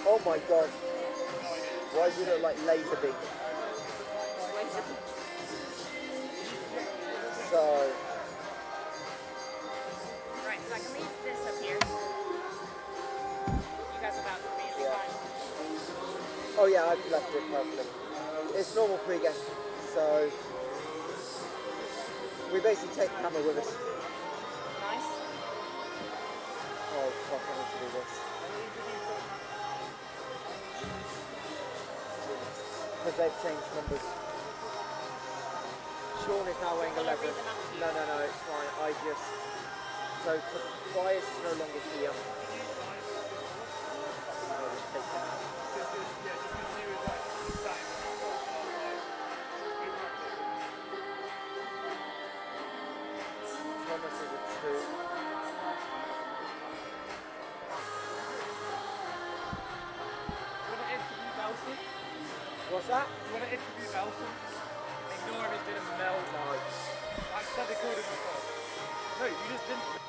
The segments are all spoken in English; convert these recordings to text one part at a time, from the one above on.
Oh my god. Why does it look like laser beam? So... Right, so I can leave this up here. You guys are about to be fine. Oh yeah, I've left it perfectly. It's normal pre-game, so... We basically take the camera with us. Nice. Oh fuck, I need to do this. Because they've changed numbers. Sean is now weighing 11. No, it's fine. I just... So, Tobias is no longer here. I'll just take him out. Thomas is a 2. What's that? You want to interview Nelson? Ignore him, he's been a melt. I said they called him before. No, you just didn't.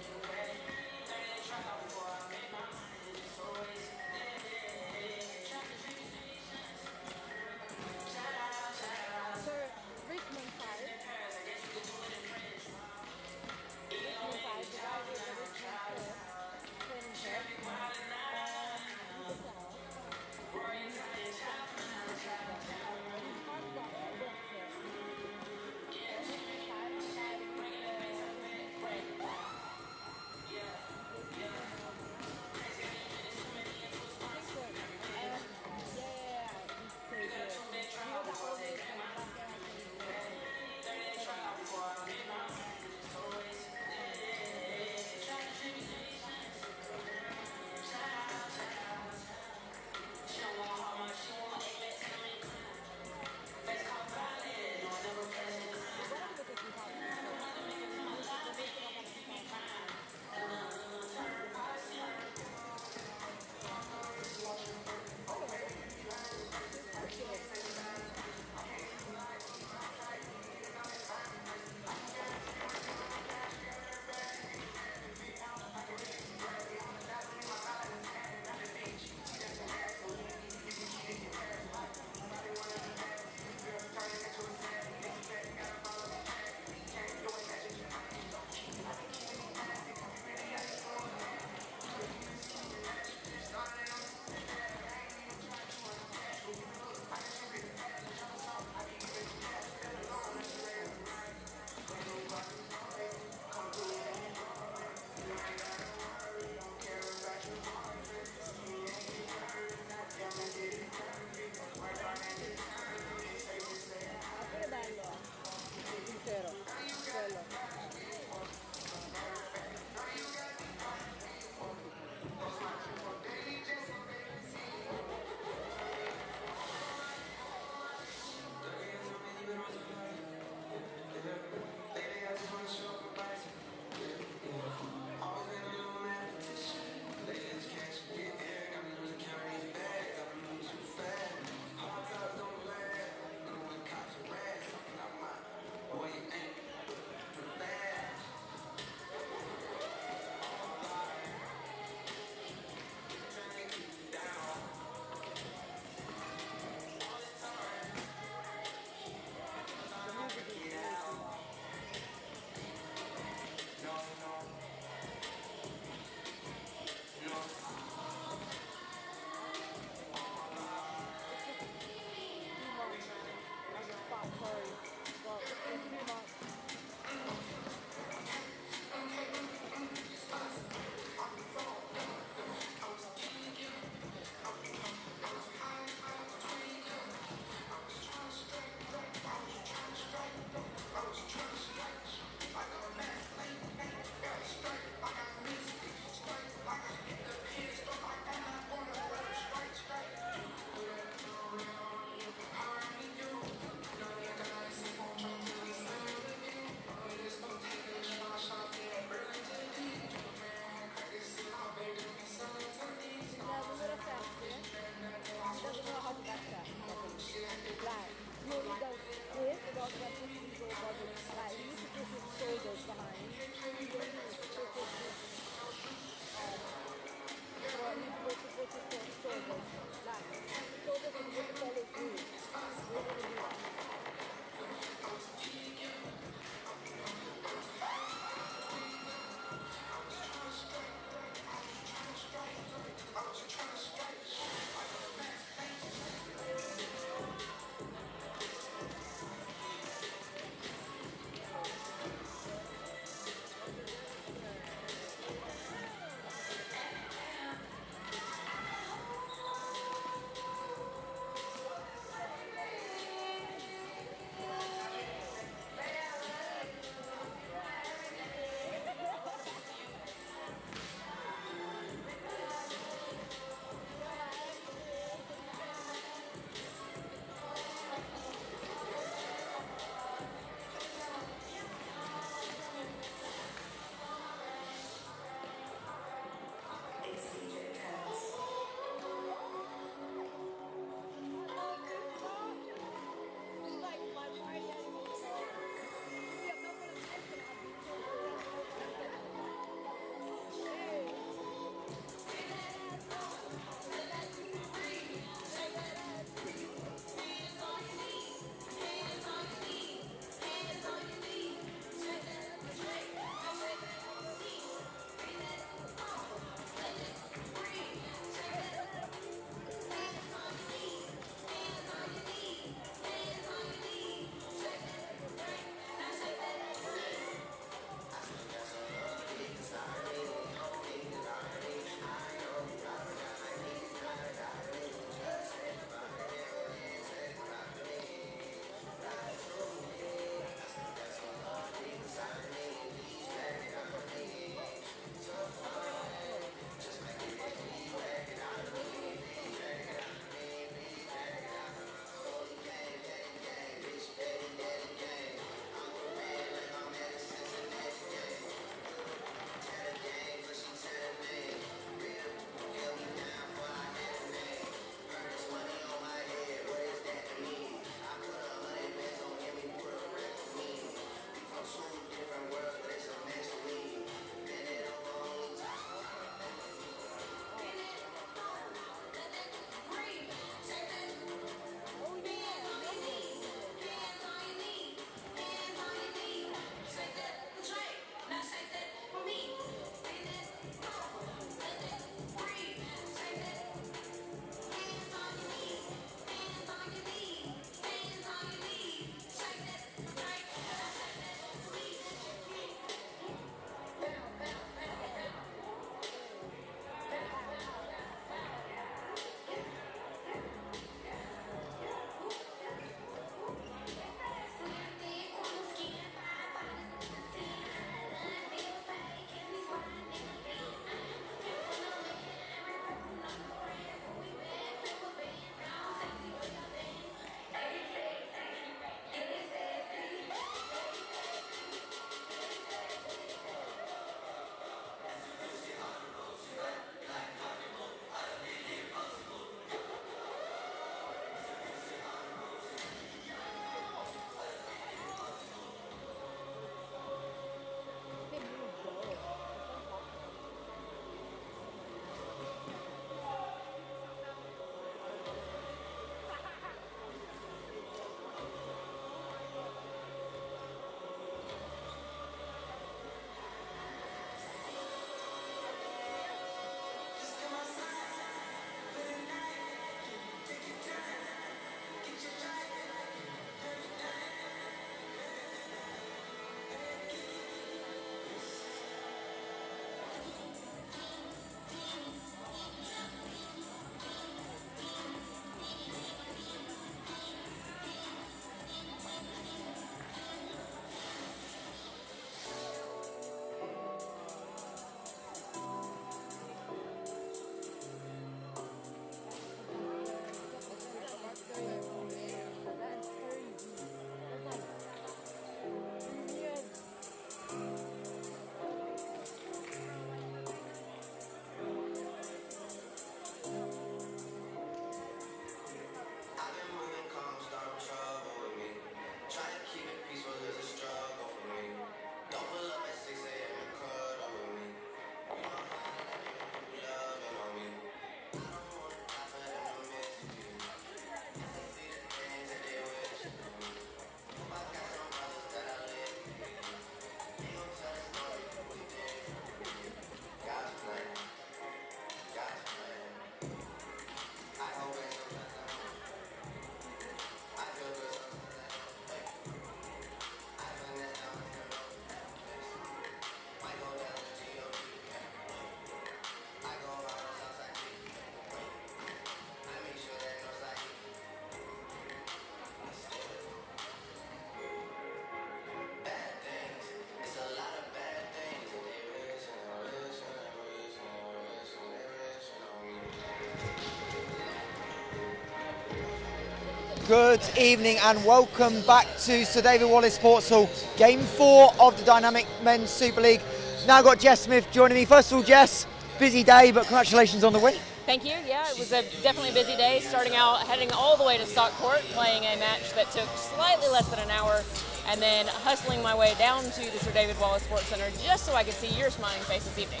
Good evening and welcome back to Sir David Wallace Sports Hall. Game 4 of the DYNAMIK Men's Super League. Now got Jess Smith joining me. First of all, Jess, busy day, but congratulations on the win. Thank you. Yeah, it was definitely a busy day. Starting out, heading all the way to Stockport, playing a match that took slightly less than an hour, and then hustling my way down to the Sir David Wallace Sports Center just so I could see your smiling face this evening.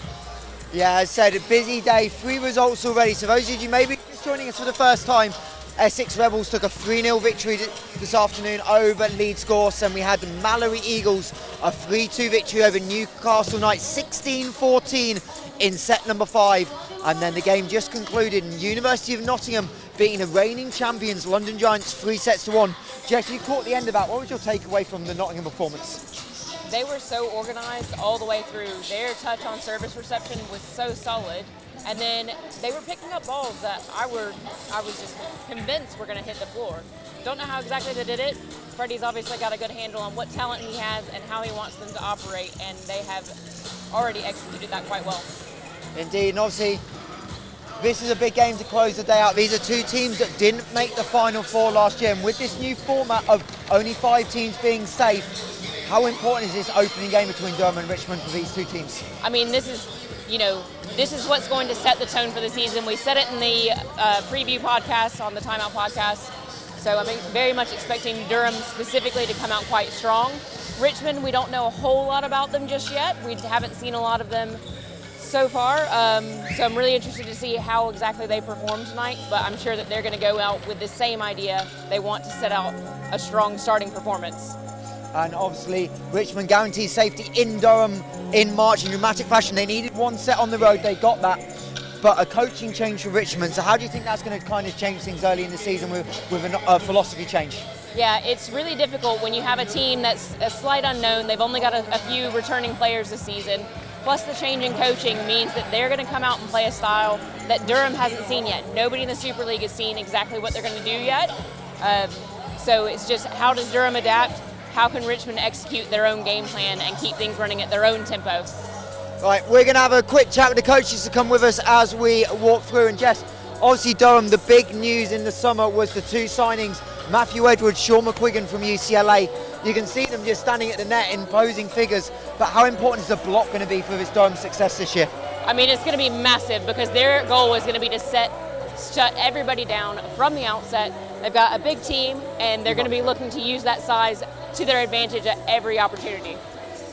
Yeah, as I said, a busy day. 3 results already. So those of you maybe just joining us for the first time, Essex Rebels took a 3-0 victory this afternoon over Leeds Gorse, and we had the Mallory Eagles a 3-2 victory over Newcastle Knights, 16-14 in set number 5. And then the game just concluded, and University of Nottingham beating the reigning champions London Giants 3-1. Jess, you caught the end of that. What was your takeaway from the Nottingham performance? They were so organized all the way through. Their touch on service reception was so solid. And then they were picking up balls that I was just convinced were going to hit the floor. Don't know how exactly they did it. Freddie's obviously got a good handle on what talent he has and how he wants them to operate, and they have already executed that quite well. Indeed, and obviously this is a big game to close the day out. These are 2 teams that didn't make the Final Four last year, and with this new format of only 5 teams being safe, how important is this opening game between Durham and Richmond for these 2 teams? I mean, this is what's going to set the tone for the season. We said it in the preview podcast on the Timeout podcast. So I'm very much expecting Durham specifically to come out quite strong. Richmond, we don't know a whole lot about them just yet. We haven't seen a lot of them so far. So I'm really interested to see how exactly they perform tonight. But I'm sure that they're going to go out with the same idea. They want to set out a strong starting performance. And obviously Richmond guarantees safety in Durham in March in dramatic fashion. They needed 1 set on the road, they got that, but a coaching change for Richmond. So how do you think that's going to kind of change things early in the season with a philosophy change? Yeah, it's really difficult when you have a team that's a slight unknown. They've only got a few returning players this season. Plus the change in coaching means that they're going to come out and play a style that Durham hasn't seen yet. Nobody in the Super League has seen exactly what they're going to do yet. So it's just, how does Durham adapt? How can Richmond execute their own game plan and keep things running at their own tempo? Right, we're going to have a quick chat with the coaches to come with us as we walk through. And Jess, obviously Durham, the big news in the summer was the 2 signings, Matthew Edwards, Sean McQuiggan from UCLA. You can see them just standing at the net, imposing figures. But how important is the block going to be for this Durham success this year? I mean, it's going to be massive because their goal is going to be to shut everybody down from the outset. They've got a big team, and they're going to be looking to use that size to their advantage at every opportunity.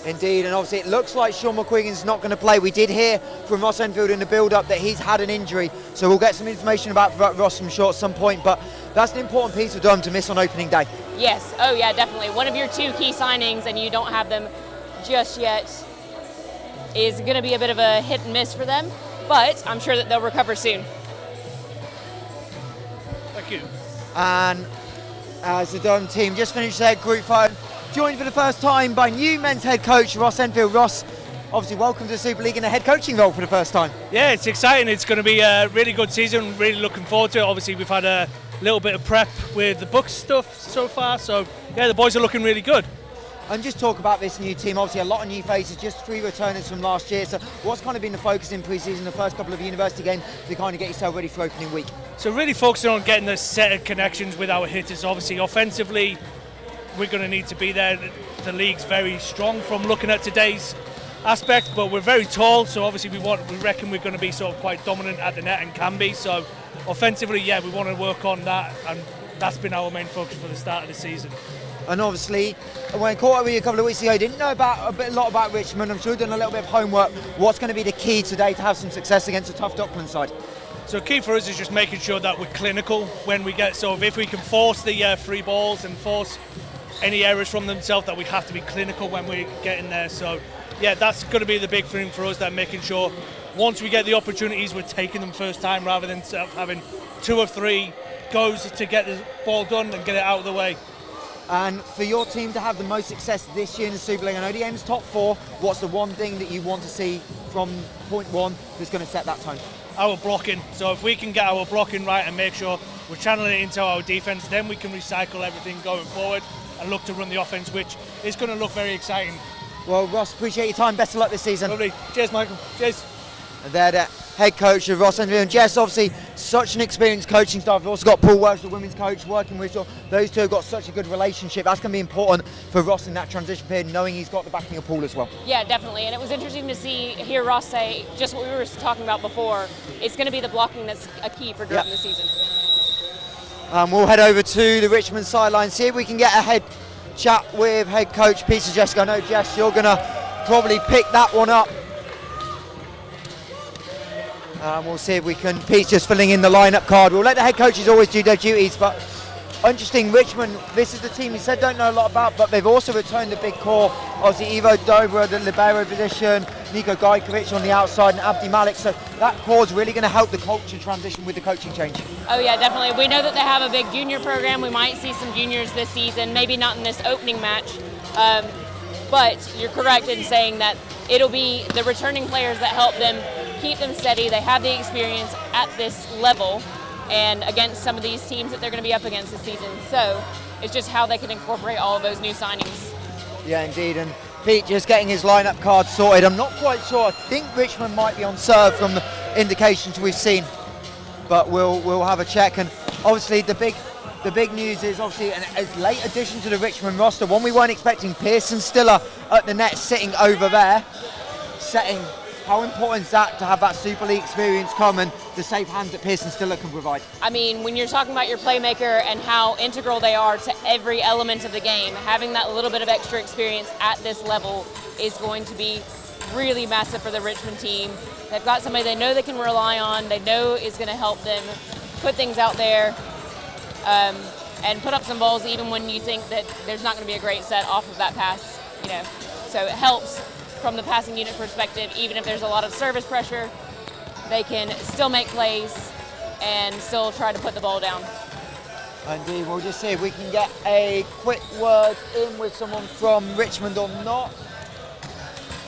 Indeed, and obviously it looks like Sean McQuiggan's not going to play. We did hear from Ross Enfield in the build-up that he's had an injury, so we'll get some information about Ross from short at some point, but that's an important piece of Durham to miss on opening day. Yes, oh yeah, definitely. One of your 2 key signings and you don't have them just yet is going to be a bit of a hit and miss for them, but I'm sure that they'll recover soon. Thank you. And as the Durham team just finished their group photo, joined for the first time by new men's head coach Ross Enfield. Ross, obviously welcome to the Super League in a head coaching role for the first time. Yeah, it's exciting. It's going to be a really good season. Really looking forward to it. Obviously, we've had a little bit of prep with the book stuff so far. So, yeah, the boys are looking really good. And just talk about this new team. Obviously, a lot of new faces, just 3 returners from last year. So, what's kind of been the focus in pre-season, the first couple of university games, to kind of get yourself ready for opening week? So, really focusing on getting the set of connections with our hitters. Obviously, offensively, we're going to need to be there. The league's very strong from looking at today's aspect, but we're very tall, so obviously we reckon we're going to be sort of quite dominant at the net and can be. So offensively, yeah, we want to work on that, and that's been our main focus for the start of the season. And obviously, when I caught up with you a couple of weeks ago, I didn't know a lot about Richmond. I'm sure you've done a little bit of homework. What's going to be the key today to have some success against a tough Docklands side? So key for us is just making sure that we're clinical when we get, so if we can force the free balls and force any errors from themselves, that we have to be clinical when we get in there. So yeah, that's going to be the big thing for us, that making sure once we get the opportunities, we're taking them first time rather than having 2 or 3 goes to get the ball done and get it out of the way. And for your team to have the most success this year in the Super League, I know the aim is top 4. What's the one thing that you want to see from point 1 that's going to set that tone? Our blocking. So if we can get our blocking right and make sure we're channeling it into our defence, then we can recycle everything going forward and look to run the offence, which is going to look very exciting. Well, Ross, appreciate your time. Best of luck this season. Lovely. Cheers, Michael. Cheers. And there, the head coach of Ross Enfield. And Jess, obviously, such an experienced coaching staff. We've also got Paul Welsh, the women's coach, working with you. Those two have got such a good relationship. That's going to be important for Ross in that transition period, knowing he's got the backing of Paul as well. Yeah, definitely. And it was interesting to hear Ross say just what we were talking about before. It's going to be the blocking that's a key for Durham this season. We'll head over to the Richmond sideline, see if we can get a head chat with head coach Peter Jessica. I know, Jess, you're going to probably pick that one up. We'll see if we can. Pete's just filling in the lineup card. We'll let the head coaches always do their duties, but interesting, Richmond, this is the team we said don't know a lot about, but they've also returned the big core. Obviously, Ivo Dobra, the libero position, Niko Gajkovic on the outside, and Abdi Malik. So that core is really going to help the culture transition with the coaching change. Oh yeah, definitely. We know that they have a big junior program. We might see some juniors this season, maybe not in this opening match, but you're correct in saying that it'll be the returning players that help them keep them steady. They have the experience at this level and against some of these teams that they're going to be up against this season. So it's just how they can incorporate all of those new signings. Yeah, indeed. And Pete just getting his lineup card sorted. I'm not quite sure. I think Richmond might be on serve from the indications we've seen, but we'll have a check. And obviously the big news is obviously a late addition to the Richmond roster, one we weren't expecting. Pearson Stiller at the net, sitting over there, setting. How important is that to have that Super League experience come and the safe hands that Pearson Stiller can provide? I mean, when you're talking about your playmaker and how integral they are to every element of the game, having that little bit of extra experience at this level is going to be really massive for the Richmond team. They've got somebody they know they can rely on, they know is going to help them put things out there and put up some balls even when you think that there's not going to be a great set off of that pass. So it helps from the passing unit perspective. Even if there's a lot of service pressure, they can still make plays and still try to put the ball down. Indeed, we'll just see if we can get a quick word in with someone from Richmond or not.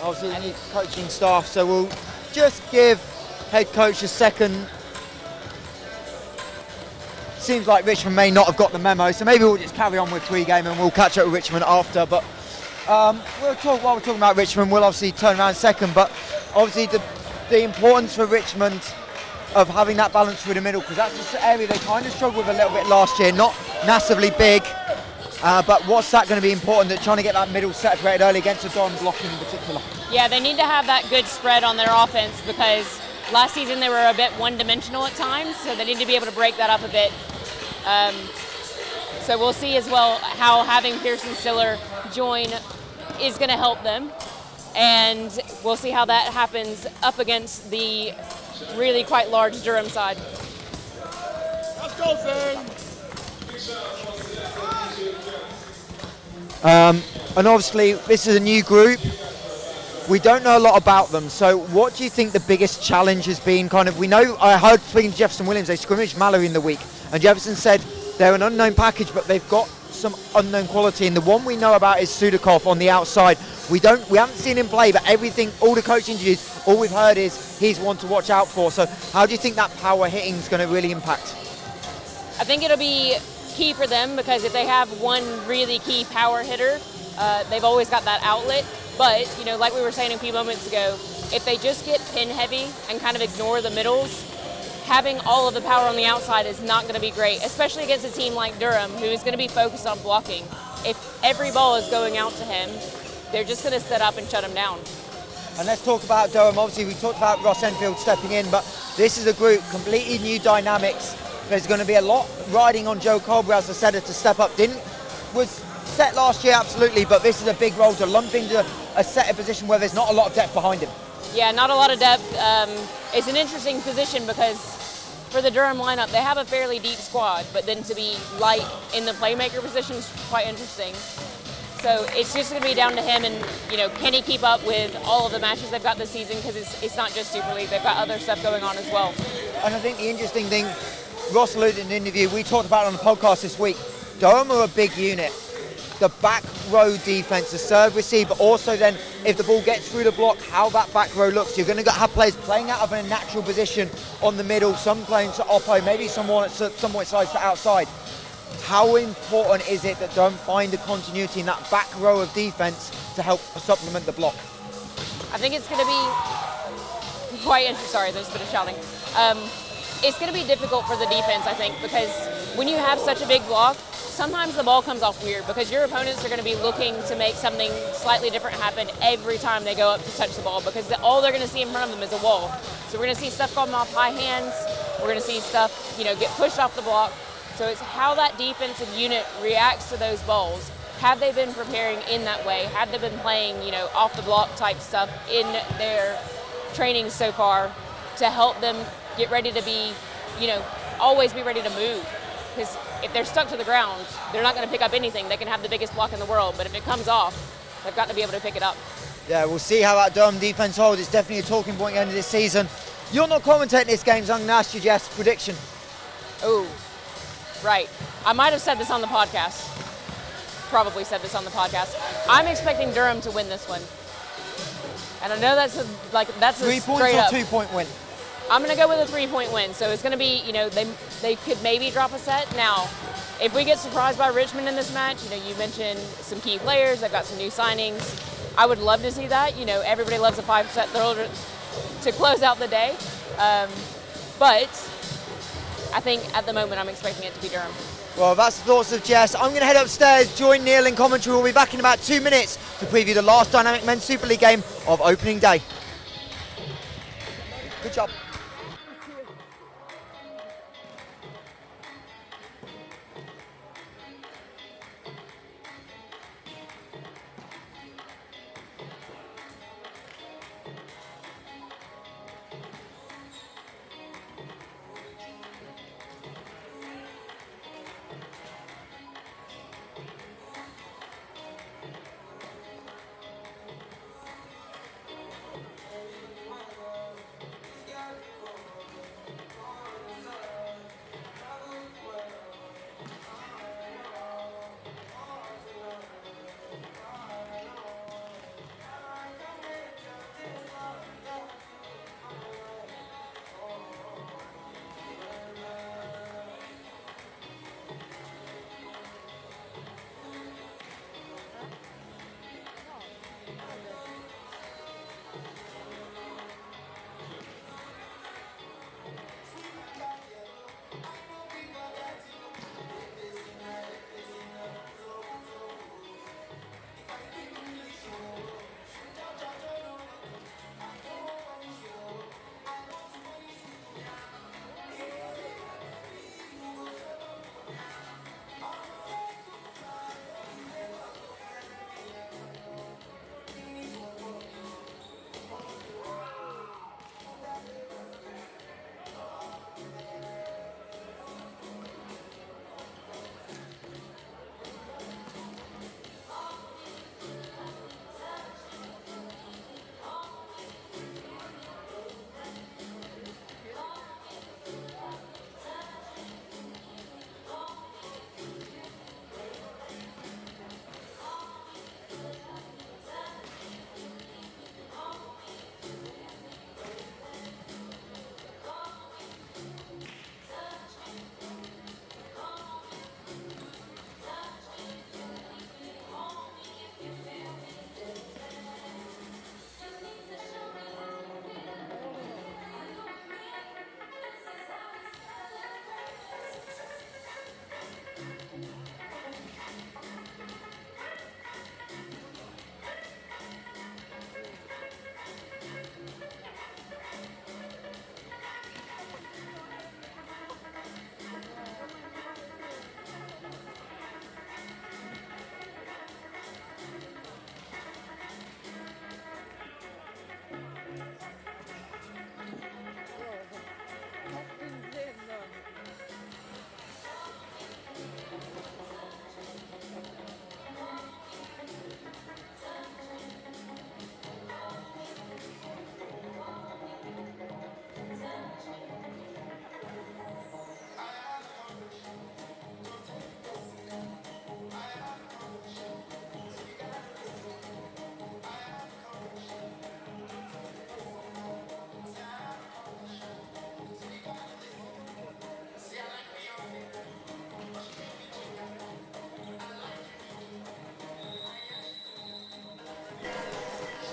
Obviously, they need coaching staff, so we'll just give head coach a second. Seems like Richmond may not have got the memo, so maybe we'll just carry on with Pregame and we'll catch up with Richmond after. But while we're talking about Richmond, we'll obviously turn around second, but obviously the importance for Richmond of having that balance through the middle, because that's the area they kind of struggled with a little bit last year, not massively big, but what's that going to be important, that trying to get that middle separated early against the Durham blocking in particular? Yeah, they need to have that good spread on their offense, because last season they were a bit one-dimensional at times, so they need to be able to break that up a bit. So we'll see as well how having Pearson Stiller join is going to help them, and we'll see how that happens up against the really quite large Durham side. Let's go, Zane! And obviously this is a new group. We don't know a lot about them, so what do you think the biggest challenge has been? We know, I heard speaking to Jefferson Williams, they scrimmaged Mallory in the week, and Jefferson said they're an unknown package, but they've got some unknown quality, and the one we know about is Sudakov on the outside. We haven't seen him play, but all the coach interviews, all we've heard is he's one to watch out for. So how do you think that power hitting is going to really impact? I think it'll be key for them, because if they have one really key power hitter, they've always got that outlet. But, like we were saying a few moments ago, if they just get pin heavy and kind of ignore the middles, having all of the power on the outside is not going to be great, especially against a team like Durham, who is going to be focused on blocking. If every ball is going out to him, they're just going to set up and shut him down. And let's talk about Durham. Obviously, we talked about Ross Enfield stepping in, but this is a group, completely new dynamics. There's going to be a lot riding on Joe Colbert, as I said, to step up. Was set last year, absolutely, but this is a big role to lump into a set position where there's not a lot of depth behind him. Yeah, not a lot of depth. It's an interesting position, because for the Durham lineup, they have a fairly deep squad, but then to be light in the playmaker position is quite interesting. So it's just going to be down to him, and can he keep up with all of the matches they've got this season, because it's not just Super League, they've got other stuff going on as well. And I think the interesting thing, Ross alluded in the interview, we talked about it on the podcast this week, Durham are a big unit. The back row defense, the serve receive, but also then if the ball gets through the block, how that back row looks. You're going to have players playing out of a natural position on the middle, some playing to oppo, maybe someone somewhat slides to outside. How important is it that Durham find the continuity in that back row of defense to help supplement the block? I think it's going to be quite sorry, there's a bit of shouting. It's going to be difficult for the defense, I think, because when you have such a big block, sometimes the ball comes off weird because your opponents are going to be looking to make something slightly different happen every time they go up to touch the ball because all they're going to see in front of them is a wall. So we're going to see stuff come off high hands. We're going to see stuff, get pushed off the block. So it's how that defensive unit reacts to those balls. Have they been preparing in that way? Have they been playing, off the block type stuff in their training so far to help them get ready to be, always be ready to move? Because if they're stuck to the ground, they're not going to pick up anything. They can have the biggest block in the world, but if it comes off, they've got to be able to pick it up. Yeah, we'll see how that Durham defense holds. It's definitely a talking point at the end of this season. You're not commentating this game, so I'm going to ask you, Jess, prediction. Oh, right. I might have said this on the podcast. Probably said this on the podcast. I'm expecting Durham to win this one. And I know that's a 3 points straight or up 2 point win? I'm going to go with a 3-point win. So it's going to be, they could maybe drop a set. Now, if we get surprised by Richmond in this match, you mentioned some key players. They've got some new signings. I would love to see that. Everybody loves a 5-set throw to close out the day. But I think at the moment I'm expecting it to be Durham. Well, that's the thoughts of Jess. I'm going to head upstairs, join Neil in commentary. We'll be back in about 2 minutes to preview the last Dynamic Men's Super League game of opening day. Good job.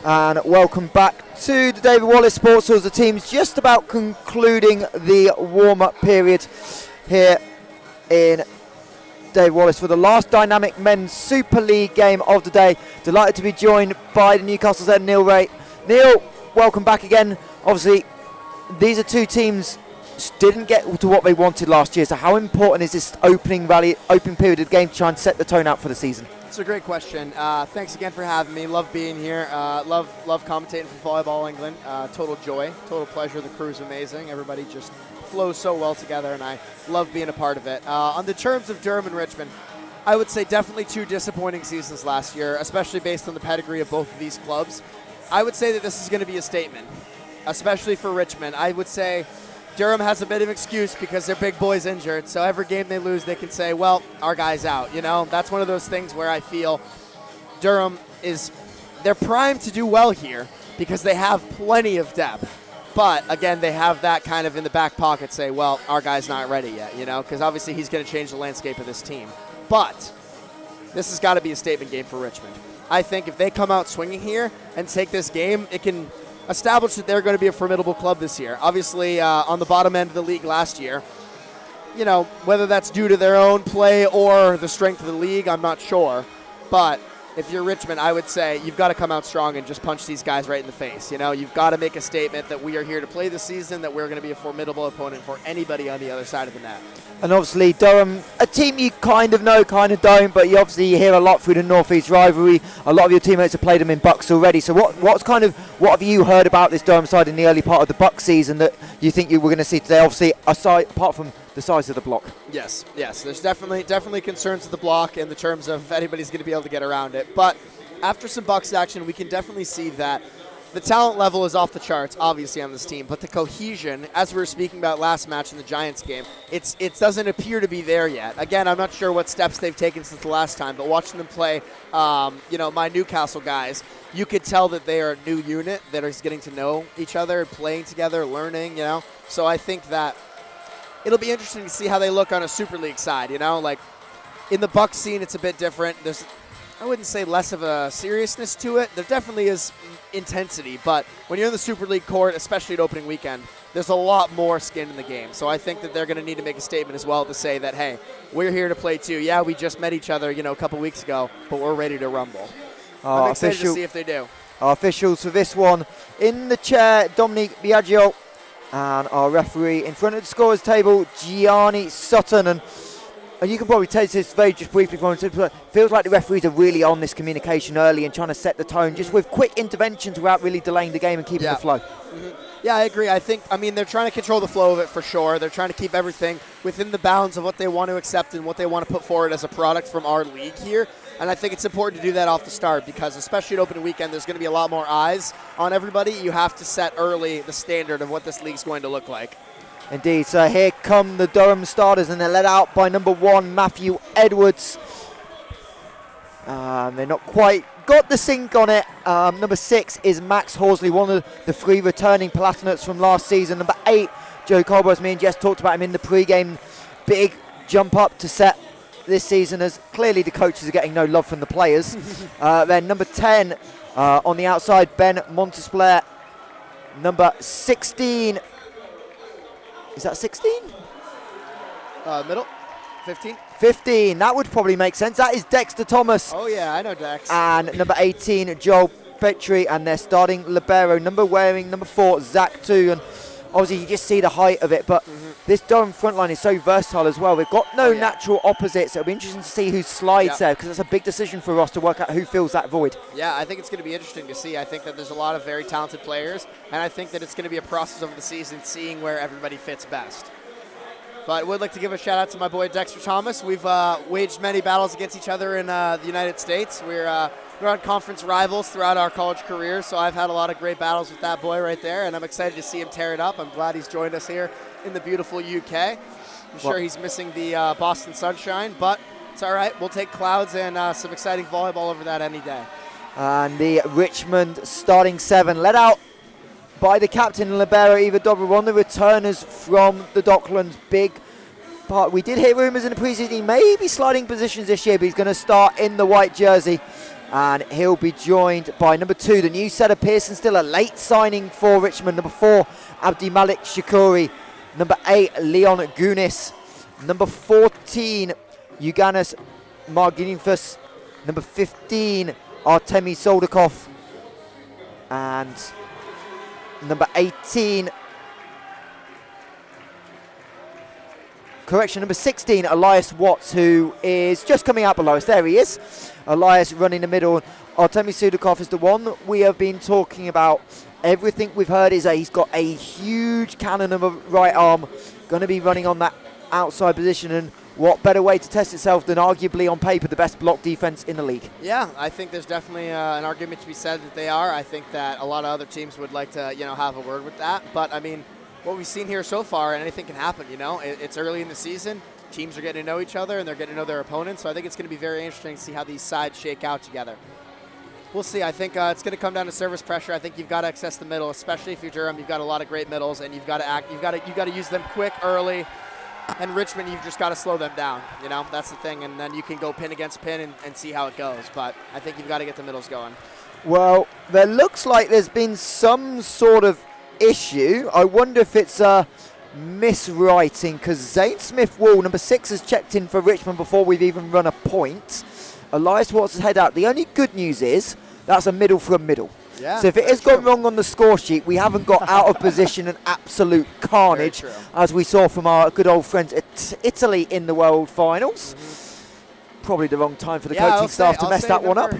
And welcome back to the David Wallace Sports Halls. The team's just about concluding the warm-up period here in David Wallace for the last Dynamic Men's Super League game of the day. Delighted to be joined by the Newcastle's head Neil Ray. Neil, welcome back again. Obviously, these are two teams didn't get to what they wanted last year. So how important is this opening period of the game to try and set the tone out for the season? It's a great question. Thanks again for having me. Love being here. Love commentating for Volleyball England. Total joy, total pleasure. The crew's amazing. Everybody just flows so well together, and I love being a part of it. On the terms of Durham and Richmond, I would say definitely two disappointing seasons last year, especially based on the pedigree of both of these clubs. I would say that this is going to be a statement, especially for Richmond. I would say Durham has a bit of excuse because their big boy's injured, so every game they lose, they can say, well, our guy's out. You know, that's one of those things where I feel Durham they're primed to do well here because they have plenty of depth. But, again, they have that kind of in the back pocket say, well, our guy's not ready yet, you know, because obviously he's going to change the landscape of this team. But this has got to be a statement game for Richmond. I think if they come out swinging here and take this game, it can establish that they're going to be a formidable club this year. Obviously, on the bottom end of the league last year, you know, whether that's due to their own play or the strength of the league, I'm not sure. But if you're Richmond, I would say you've got to come out strong and just punch these guys right in the face. You know, you've got to make a statement that we are here to play the season, that we're going to be a formidable opponent for anybody on the other side of the net. And obviously Durham, a team you kind of know, kind of don't, but you hear a lot through the North East rivalry. A lot of your teammates have played them in Bucks already. So what have you heard about this Durham side in the early part of the Bucks season that you think you were going to see today? Obviously, apart from the size of the block. Yes. There's definitely concerns with the block in the terms of if anybody's going to be able to get around it. But after some Bucks action, we can definitely see that the talent level is off the charts, obviously, on this team, but the cohesion, as we were speaking about last match in the Giants game, it doesn't appear to be there yet. Again, I'm not sure what steps they've taken since the last time, but watching them play, my Newcastle guys, you could tell that they are a new unit that is getting to know each other, playing together, learning, you know. So I think that it'll be interesting to see how they look on a Super League side, you know. Like, in the Bucks scene, it's a bit different. There's, I wouldn't say less of a seriousness to it. There definitely is intensity, but when you're in the Super League court, especially at opening weekend, there's a lot more skin in the game. So I think that they're going to need to make a statement as well to say that, hey, we're here to play too. Yeah, we just met each other, a couple weeks ago, but we're ready to rumble. I'm excited to see if they do. Our officials for this one, in the chair, Dominique Biagio, and our referee in front of the scorers table, Gianni Sutton. And you can probably take this very just briefly from it. Feels like the referees are really on this communication early and trying to set the tone just with quick interventions without really delaying the game and keeping the flow. Mm-hmm. Yeah, I agree. They're trying to control the flow of it for sure. They're trying to keep everything within the bounds of what they want to accept and what they want to put forward as a product from our league here. And I think it's important to do that off the start because especially at opening weekend, there's going to be a lot more eyes on everybody. You have to set early the standard of what this league's going to look like. Indeed, so here come the Durham starters and they're led out by number 1, Matthew Edwards. They're not quite got the sync on it. Number 6 is Max Horsley, one of the 3 returning Palatinates from last season. Number 8, Joe Colbert, me and Jess talked about him in the pre-game. Big jump up to set this season as clearly the coaches are getting no love from the players. Then number 10 on the outside, Ben Montesplair. Number 16. Is that 16? Middle. 15. 15. That would probably make sense. That is Dexter Thomas. Oh, yeah, I know Dex. And number 18, Joel Petrie. And they're starting libero. Number 4, Zach 2. And obviously, you just see the height of it. But this Durham front line is so versatile as well. They've got no natural opposites. It'll be interesting to see who slides there because it's a big decision for us to work out who fills that void. Yeah, I think it's going to be interesting to see. I think that there's a lot of very talented players, and I think that it's going to be a process over the season seeing where everybody fits best. But I would like to give a shout-out to my boy Dexter Thomas. We've waged many battles against each other in the United States. We're on conference rivals throughout our college career, so I've had a lot of great battles with that boy right there, and I'm excited to see him tear it up. I'm glad he's joined us here in the beautiful UK. I'm sure he's missing the Boston sunshine, but it's all right. We'll take clouds and some exciting volleyball over that any day. And the Richmond starting 7 led out by the captain, libero Eva Dobra, one of the returners from the Docklands. Big part. We did hear rumours in the preseason he may be sliding positions this year, but he's going to start in the white jersey. And he'll be joined by number 2, the new setter Pearson, still a late signing for Richmond. Number 4, Abdi Malik Shakuri. Number 8, Leon Gunis. Number 14, Euganis Marginifus. Number 15, Artemi Soldakov. And number 18, number 16, Elias Watts, who is just coming out below us. There he is. Elias running the middle. Artemi Sudakov is the one we have been talking about. Everything we've heard is that he's got a huge cannon of a right arm, going to be running on that outside position, and what better way to test itself than arguably on paper the best block defense in the league. Yeah, I think there's definitely an argument to be said that they are. I think that a lot of other teams would like to, have a word with that. But I mean, what we've seen here so far, and anything can happen, It's early in the season. Teams are getting to know each other, and they're getting to know their opponents. So I think it's going to be very interesting to see how these sides shake out together. We'll see. I think it's going to come down to service pressure. I think you've got to access the middle, especially if you're Durham. You've got a lot of great middles, and you've got to use them quick, early. And Richmond, you've just got to slow them down. That's the thing. And then you can go pin against pin and see how it goes. But I think you've got to get the middles going. Well, there looks like there's been some sort of issue. I wonder if it's a miswriting, because Zane Smith-Wall, number 6, has checked in for Richmond before we've even run a point. Elias Watts has head out. The only good news is that's a middle for a middle. Yeah, so if it has gone wrong on the score sheet, we haven't got out of position and absolute carnage, as we saw from our good old friends at Italy in the World Finals. Probably the wrong time for the coaching staff to mess that one up.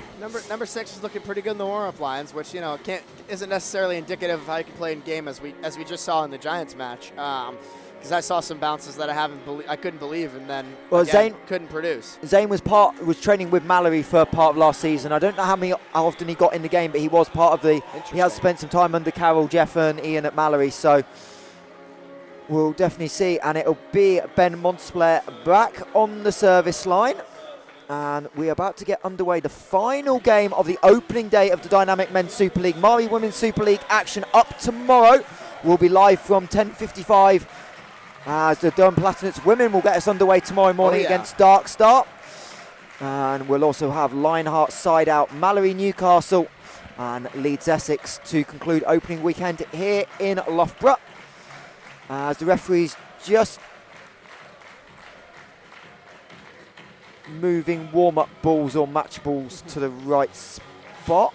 Number 6 is looking pretty good in the warm-up lines, which isn't necessarily indicative of how you can play in game, as we just saw in the Giants match. Because I saw some bounces that I couldn't believe, and then Zane couldn't produce. Zane was training with Mallory for part of last season. I don't know how often he got in the game, but he was part of the. He has spent some time under Carol, Jeff, and Ian at Mallory, so we'll definitely see. And it'll be Ben Montesplair back on the service line, and we're about to get underway. The final game of the opening day of the Dynamic Men's Super League, Mari Women's Super League action up tomorrow. We'll be live from 10:55. As the Durham Palatinates women will get us underway tomorrow morning against Dark Star. And we'll also have Lionheart side out, Mallory Newcastle and Leeds Essex to conclude opening weekend here in Loughborough. As the referees just moving warm-up balls or match balls to the right spot.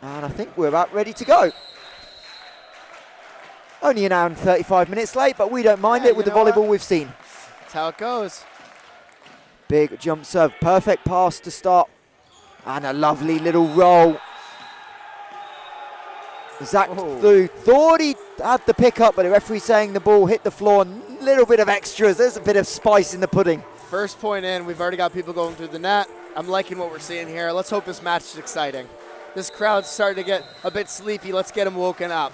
And I think we're about ready to go. Only an hour and 35 minutes late, but we don't mind it with the volleyball we've seen. That's how it goes. Big jump serve, perfect pass to start, and a lovely little roll. Zach thought he had the pick up, but the referee saying the ball hit the floor. A little bit of extras. There's a bit of spice in the pudding. First point in, we've already got people going through the net. I'm liking what we're seeing here. Let's hope this match is exciting. This crowd's starting to get a bit sleepy. Let's get them woken up.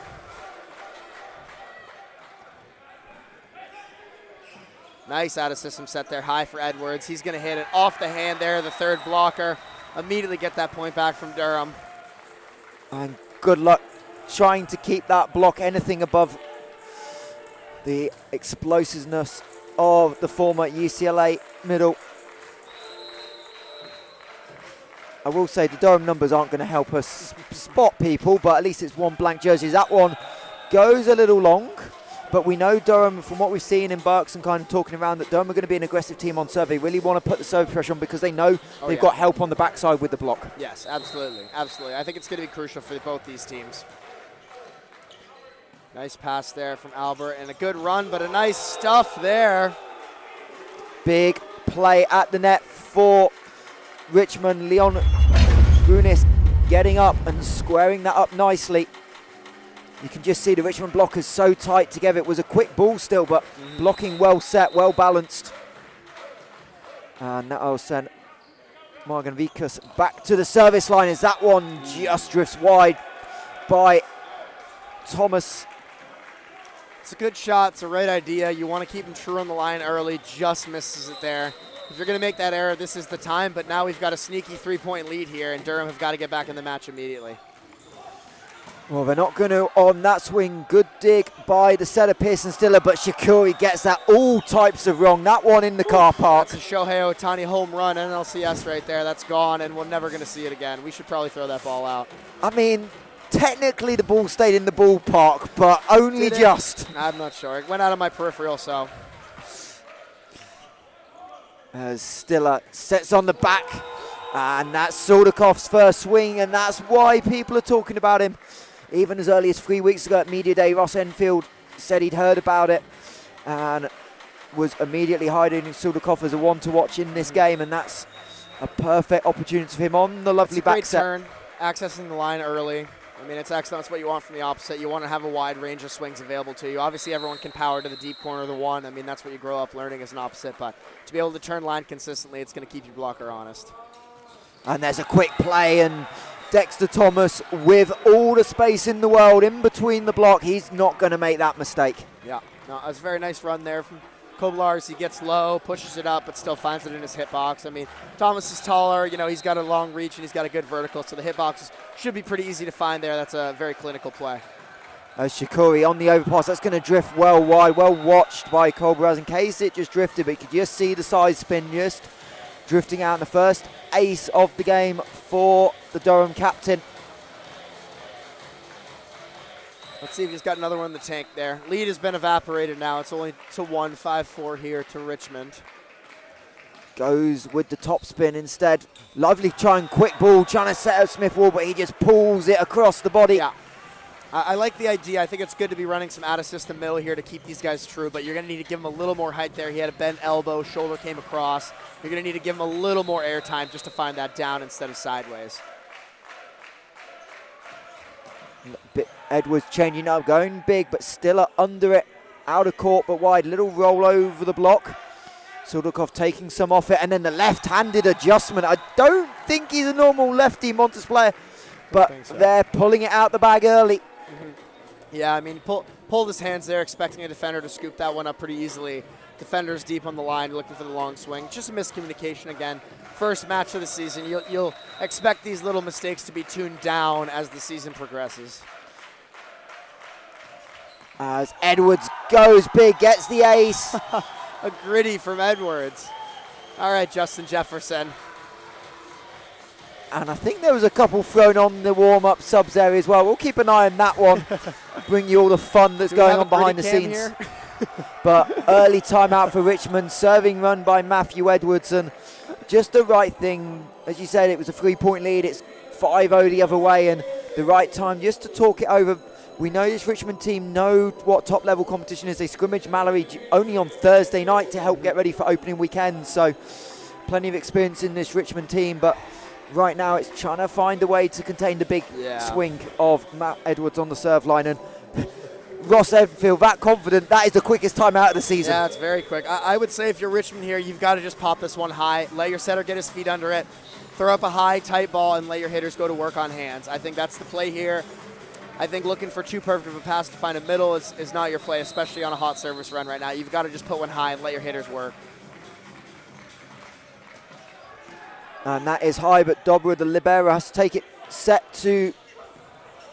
Nice out-of-system set there, high for Edwards. He's going to hit it off the hand there, the third blocker. Immediately get that point back from Durham. And good luck trying to keep that block anything above the explosiveness of the former UCLA middle. I will say the Durham numbers aren't going to help us spot people, but at least it's one blank jersey. That one goes a little long. But we know Durham, from what we've seen in Berks and kind of talking around, that Durham are going to be an aggressive team on serve. They really want to put the serve pressure on because they know they've got help on the backside with the block. Yes, absolutely. Absolutely. I think it's going to be crucial for both these teams. Nice pass there from Albert and a good run, but a nice stuff there. Big play at the net for Richmond. Leon Brunis getting up and squaring that up nicely. You can just see the Richmond blockers so tight together. It was a quick ball still, but blocking well set, well balanced. And that will send Morgan Vikas back to the service line as that one just drifts wide by Thomas. It's a good shot. It's a right idea. You want to keep him true on the line early. Just misses it there. If you're going to make that error, this is the time. But now we've got a sneaky 3-point lead here, and Durham have got to get back in the match immediately. Well, they're not going to on that swing. Good dig by the setter, Pearson Stiller, but Shikori gets that all types of wrong. That one in the car park. That's a Shohei Ohtani home run, NLCS right there. That's gone, and we're never going to see it again. We should probably throw that ball out. I mean, technically the ball stayed in the ballpark, but only just. I'm not sure. It went out of my peripheral, so. As Stiller sets on the back, and that's Soldakov's first swing, and that's why people are talking about him. Even as early as 3 weeks ago at Media Day, Ross Enfield said he'd heard about it and was immediately hiding Suldakov as a one to watch in this game, and that's a perfect opportunity for him on the lovely back set. Turn, accessing the line early. I mean, it's excellent. That's what you want from the opposite. You want to have a wide range of swings available to you. Obviously, everyone can power to the deep corner of the one. I mean, that's what you grow up learning as an opposite, but to be able to turn line consistently, it's going to keep your blocker honest. And there's a quick play, and Dexter Thomas, with all the space in the world in between the block, he's not going to make that mistake. Yeah, no, it's a very nice run there from Koblars. He gets low, pushes it up, but still finds it in his hitbox. I mean, Thomas is taller, you know, he's got a long reach and he's got a good vertical, so the hitbox should be pretty easy to find there. That's a very clinical play. Shikori on the overpass, that's going to drift well wide, well watched by Koblars in case it just drifted, but you could just see the side spin just drifting out in the first ace of the game for the Durham captain. Let's see if he's got another one in the tank there. Lead has been evaporated now. It's only to 1, 5-4 here to Richmond. Goes with the top spin instead. Lovely trying quick ball, trying to set up Smith Wall, but he just pulls it across the body. Yeah. I like the idea. I think it's good to be running some out-of-system middle here to keep these guys true, but you're going to need to give him a little more height there. He had a bent elbow, shoulder came across. You're going to need to give him a little more air time just to find that down instead of sideways. Edwards changing up, going big, but still under it. Out of court, but wide. Little roll over the block. Suldakov taking some off it, and then the left-handed adjustment. I don't think he's a normal lefty Montes player, but so. They're pulling it out the bag early. Mm-hmm. Yeah, I mean, he pulled his hands there, expecting a defender to scoop that one up pretty easily. Defender's deep on the line, looking for the long swing. Just a miscommunication again. First match of the season. You'll expect these little mistakes to be tuned down as the season progresses. As Edwards goes big, gets the ace. A gritty from Edwards. All right, Justin Jefferson. And I think there was a couple thrown on the warm-up subs area as well. We'll keep an eye on that one. Bring you all the fun that's going on behind the scenes. But early timeout for Richmond. Serving run by Matthew Edwards. And just the right thing. As you said, it was a 3-point lead. It's 5-0 the other way. And the right time just to talk it over. We know this Richmond team know what top-level competition is. They scrimmage Mallory only on Thursday night to help get ready for opening weekend. So plenty of experience in this Richmond team. But right now it's trying to find a way to contain the big swing of Matt Edwards on the serve line. And Ross Enfield, that confident, that is the quickest time out of the season. Yeah, it's very quick. I would say if you're Richmond here, you've got to just pop this one high. Let your setter get his feet under it. Throw up a high, tight ball, and let your hitters go to work on hands. I think that's the play here. I think looking for too perfect of a pass to find a middle is not your play, especially on a hot service run right now. You've got to just put one high and let your hitters work. And that is high, but Dobra, the libero, has to take it set to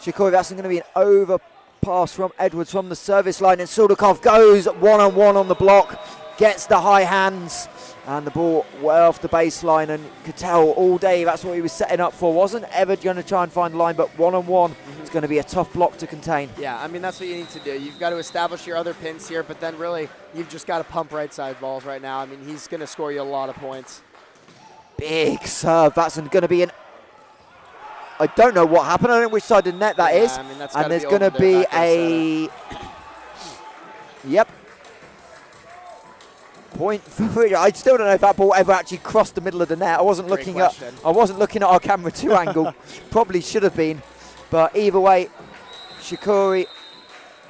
Shikori. That's going to be an overpass from Edwards from the service line, and Suldakov goes one-on-one on the block, gets the high hands, and the ball well off the baseline, and you could tell all day that's what he was setting up for. Wasn't ever going to try and find the line, but one-on-one is going to be a tough block to contain. Yeah, I mean, that's what you need to do. You've got to establish your other pins here, but then really you've just got to pump right side balls right now. I mean, he's going to score you a lot of points. Big serve. That's going to be an... I don't know what happened. I don't know which side of the net that is. I mean, that's and there's going to be a... Yep. Point for... I still don't know if that ball ever actually crossed the middle of the net. I wasn't looking at our camera 2 angle. Probably should have been. But either way, Shikori...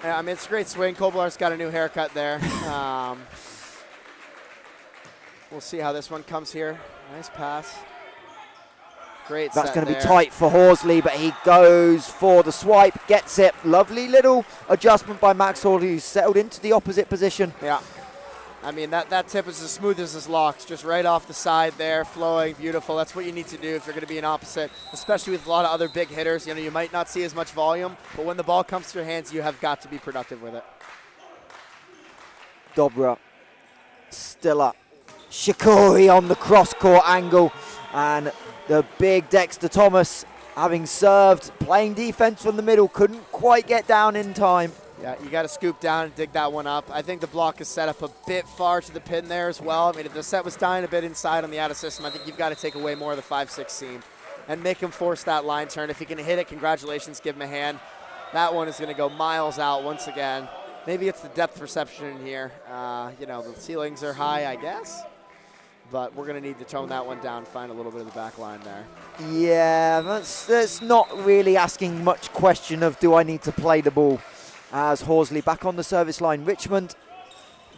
Yeah, I mean, it's a great swing. Koblar's got a new haircut there. We'll see how this one comes here. Nice pass. Great set. That's going to be tight for Horsley, but he goes for the swipe, gets it. Lovely little adjustment by Max Horsley, who's settled into the opposite position. Yeah. I mean, that tip is as smooth as his locks, just right off the side there, flowing, beautiful. That's what you need to do if you're going to be an opposite, especially with a lot of other big hitters. You know, you might not see as much volume, but when the ball comes to your hands, you have got to be productive with it. Dobra still up. Shikori on the cross-court angle, and the big Dexter Thomas, having served, playing defense from the middle, couldn't quite get down in time. Yeah, you got to scoop down and dig that one up. I think the block is set up a bit far to the pin there as well. I mean, if the set was dying a bit inside on the out of system, I think you've got to take away more of the 5-6 seam and make him force that line turn. If he can hit it, congratulations, give him a hand. That one is going to go miles out once again. Maybe it's the depth perception in here. You know, the ceilings are high, I guess. But we're going to need to tone that one down, find a little bit of the back line there. Yeah, that's not really asking much question of do I need to play the ball. As Horsley back on the service line. Richmond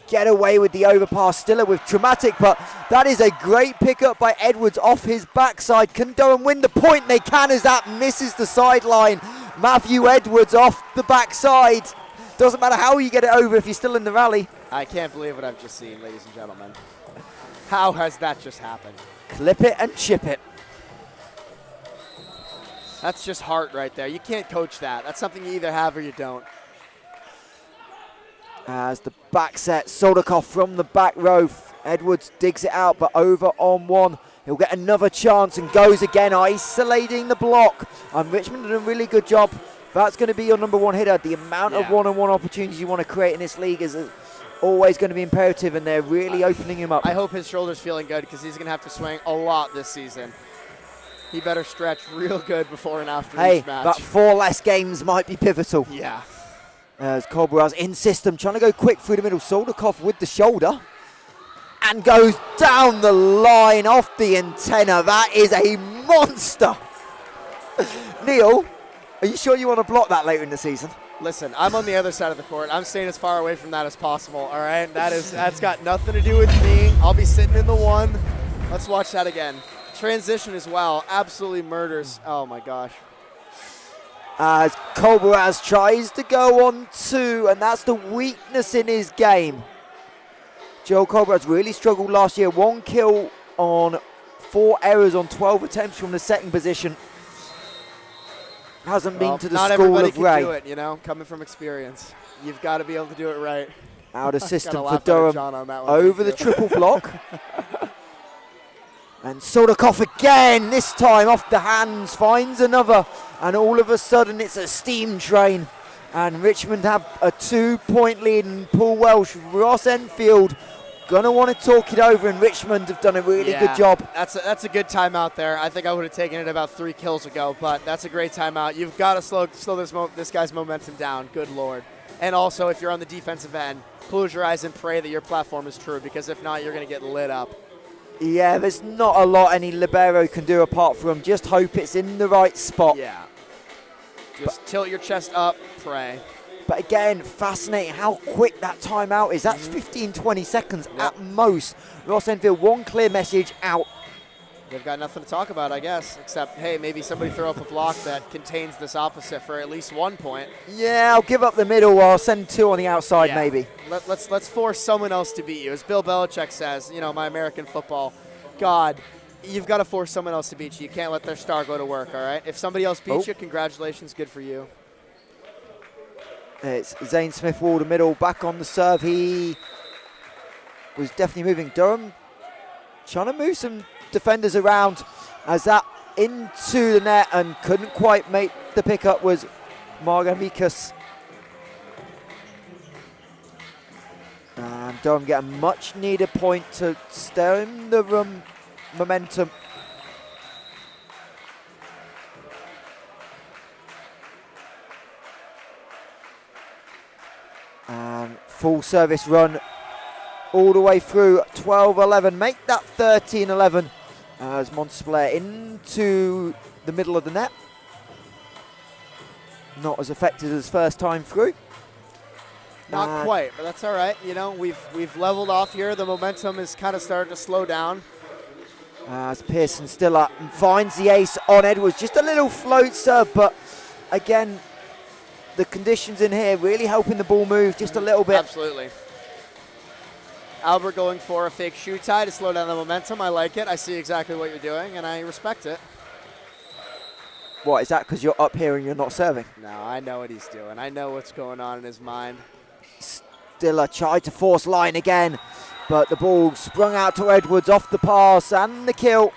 get away with the overpass. Stiller with dramatic, but that is a great pickup by Edwards off his backside. Can Durham win the point? They can, as that misses the sideline. Matthew Edwards off the backside. Doesn't matter how you get it over if you're still in the rally. I can't believe what I've just seen, ladies and gentlemen. How has that just happened? Clip it and chip it. That's just heart right there. You can't coach that. That's something you either have or you don't. As the back set, Soldakov from the back row. Edwards digs it out, but over on one. He'll get another chance and goes again, isolating the block. And Richmond did a really good job. That's going to be your number one hitter. The amount of one-on-one opportunities you want to create in this league is always going to be imperative, and they're really opening him up. I hope his shoulder's feeling good because he's going to have to swing a lot this season. He better stretch real good before and after each match. But 4 less games might be pivotal. Yeah. As Cobras in system, trying to go quick through the middle. Soldakov with the shoulder. And goes down the line off the antenna. That is a monster. Neil, are you sure you want to block that later in the season? Listen, I'm on the other side of the court. I'm staying as far away from that as possible, all right? That's got nothing to do with me. I'll be sitting in the one. Let's watch that again. Transition as well. Absolutely murders. Oh, my gosh. As Cobras tries to go on 2, and that's the weakness in his game. Joe Cobras really struggled last year. 1 kill on 4 errors on 12 attempts from the second position. Hasn't been to the not school everybody of can Ray. do it, you know, coming from experience. You've got to be able to do it right. Out of system Gotta for laugh at John Durham. on that one. Over the triple block. And Soldakov again, this time off the hands, finds another. And all of a sudden it's a steam train. And Richmond have a 2-point lead. And Paul Welsh, Ross Enfield, going to want to talk it over. And Richmond have done a really good job. That's a good timeout there. I think I would have taken it about 3 kills ago. But that's a great timeout. You've got to slow this guy's momentum down. Good Lord. And also, if you're on the defensive end, close your eyes and pray that your platform is true. Because if not, you're going to get lit up. Yeah, there's not a lot any libero can do apart from just hope it's in the right spot. Yeah. Just tilt your chest up, pray. But again, fascinating how quick that timeout is. That's 15, 20 seconds at most. Ross Enfield, 1 clear message out. They've got nothing to talk about, I guess, except, hey, maybe somebody throw up a block that contains this opposite for at least 1 point. Yeah, I'll give up the middle or I'll send 2 on the outside maybe. Let's force someone else to beat you. As Bill Belichick says, you know, my American football, God, you've got to force someone else to beat you. You can't let their star go to work, all right? If somebody else beats you, congratulations, good for you. It's Zane Smith-Wall, the middle, back on the serve. He was definitely moving. Durham trying to move some defenders around as that into the net and couldn't quite make the pickup was Margamikas. And Durham get a much needed point to stem the momentum. And full service run all the way through 12-11. Make that 13-11 as Montesplair into the middle of the net. Not as effective as first time through. Not quite, but that's all right. You know, we've leveled off here. The momentum is kind of starting to slow down. As Pearson still up and finds the ace on Edwards. Just a little float serve, but again, the conditions in here really helping the ball move just a little bit. Absolutely. Albert going for a fake shoe tie to slow down the momentum. I like it. I see exactly what you're doing, and I respect it. What, is that because you're up here and you're not serving? No, I know what he's doing. I know what's going on in his mind. Stiller tried to force line again, but the ball sprung out to Edwards off the pass and the kill.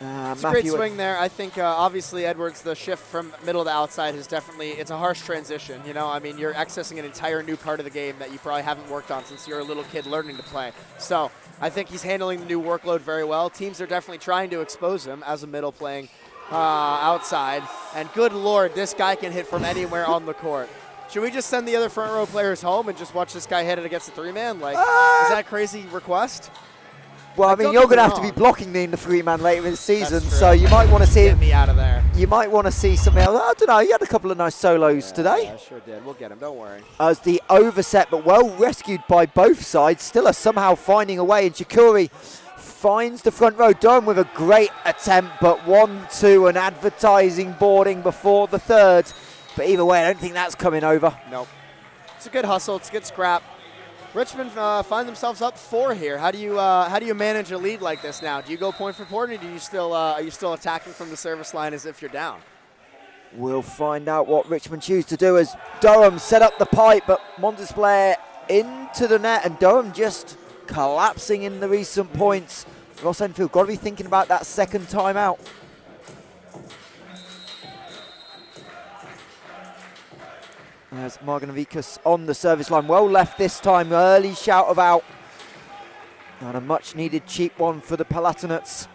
It's a great swing there. I think obviously Edwards, the shift from middle to outside is definitely, it's a harsh transition. You know, I mean, you're accessing an entire new part of the game that you probably haven't worked on since you're a little kid learning to play. So I think he's handling the new workload very well. Teams are definitely trying to expose him as a middle playing outside. And good Lord, this guy can hit from anywhere on the court. Should we just send the other front row players home and just watch this guy hit it against the three-man? Like, is that a crazy request? Well, I mean, you're going to have to be blocking me in the three-man later in the season, That's true. so you might want to see Get me out of there. You might want to see something else. I don't know. He had a couple of nice solos today. I sure did. We'll get him. Don't worry. As the overset, but well rescued by both sides. Stiller somehow finding a way, and Chikuri finds the front row. Durham with a great attempt, but 1-2 and advertising boarding before the third. But either way, I don't think that's coming over. Nope. It's a good hustle. It's a good scrap. Richmond find themselves up 4 here. How do you manage a lead like this now? Do you go point for point, or do you still are you still attacking from the service line as if you're down? We'll find out what Richmond choose to do as Durham set up the pipe, but Montesplair into the net, and Durham just collapsing in the recent points. Ross Enfield got to be thinking about that second time out. As Marganavikas on the service line. Well left this time. Early shout about. And a much needed cheap one for the Palatinates.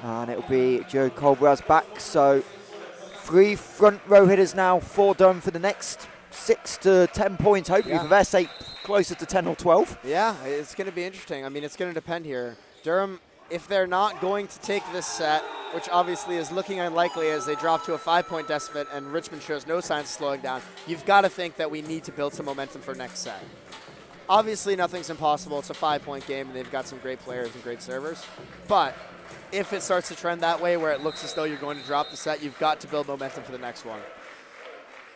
And it'll be Joe Colbraz back. So 3 front row hitters now for Durham for the next 6 to 10 points. Hopefully for their sake, closer to 10 or 12. Yeah, it's going to be interesting. I mean, it's going to depend here. Durham, if they're not going to take this set, which obviously is looking unlikely as they drop to a 5-point deficit and Richmond shows no signs of slowing down, you've got to think that we need to build some momentum for next set. Obviously, nothing's impossible. It's a 5-point game, and they've got some great players and great servers. But if it starts to trend that way where it looks as though you're going to drop the set, you've got to build momentum for the next one.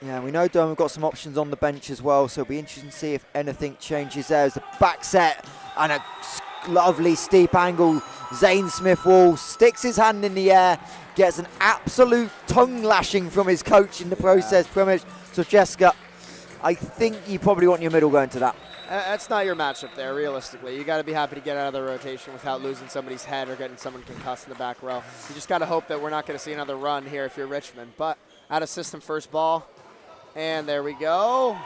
Yeah, we know Durham have got some options on the bench as well, so it'll be interesting to see if anything changes there. As the back set and a lovely steep angle. Zane Smith-Wall sticks his hand in the air, gets an absolute tongue lashing from his coach in the process. So Jessica, I think you probably want your middle going to that. That's not your matchup there, realistically. You got to be happy to get out of the rotation without losing somebody's head or getting someone concussed in the back row. You just got to hope that we're not going to see another run here if you're Richmond. But out of system first ball, and there we go.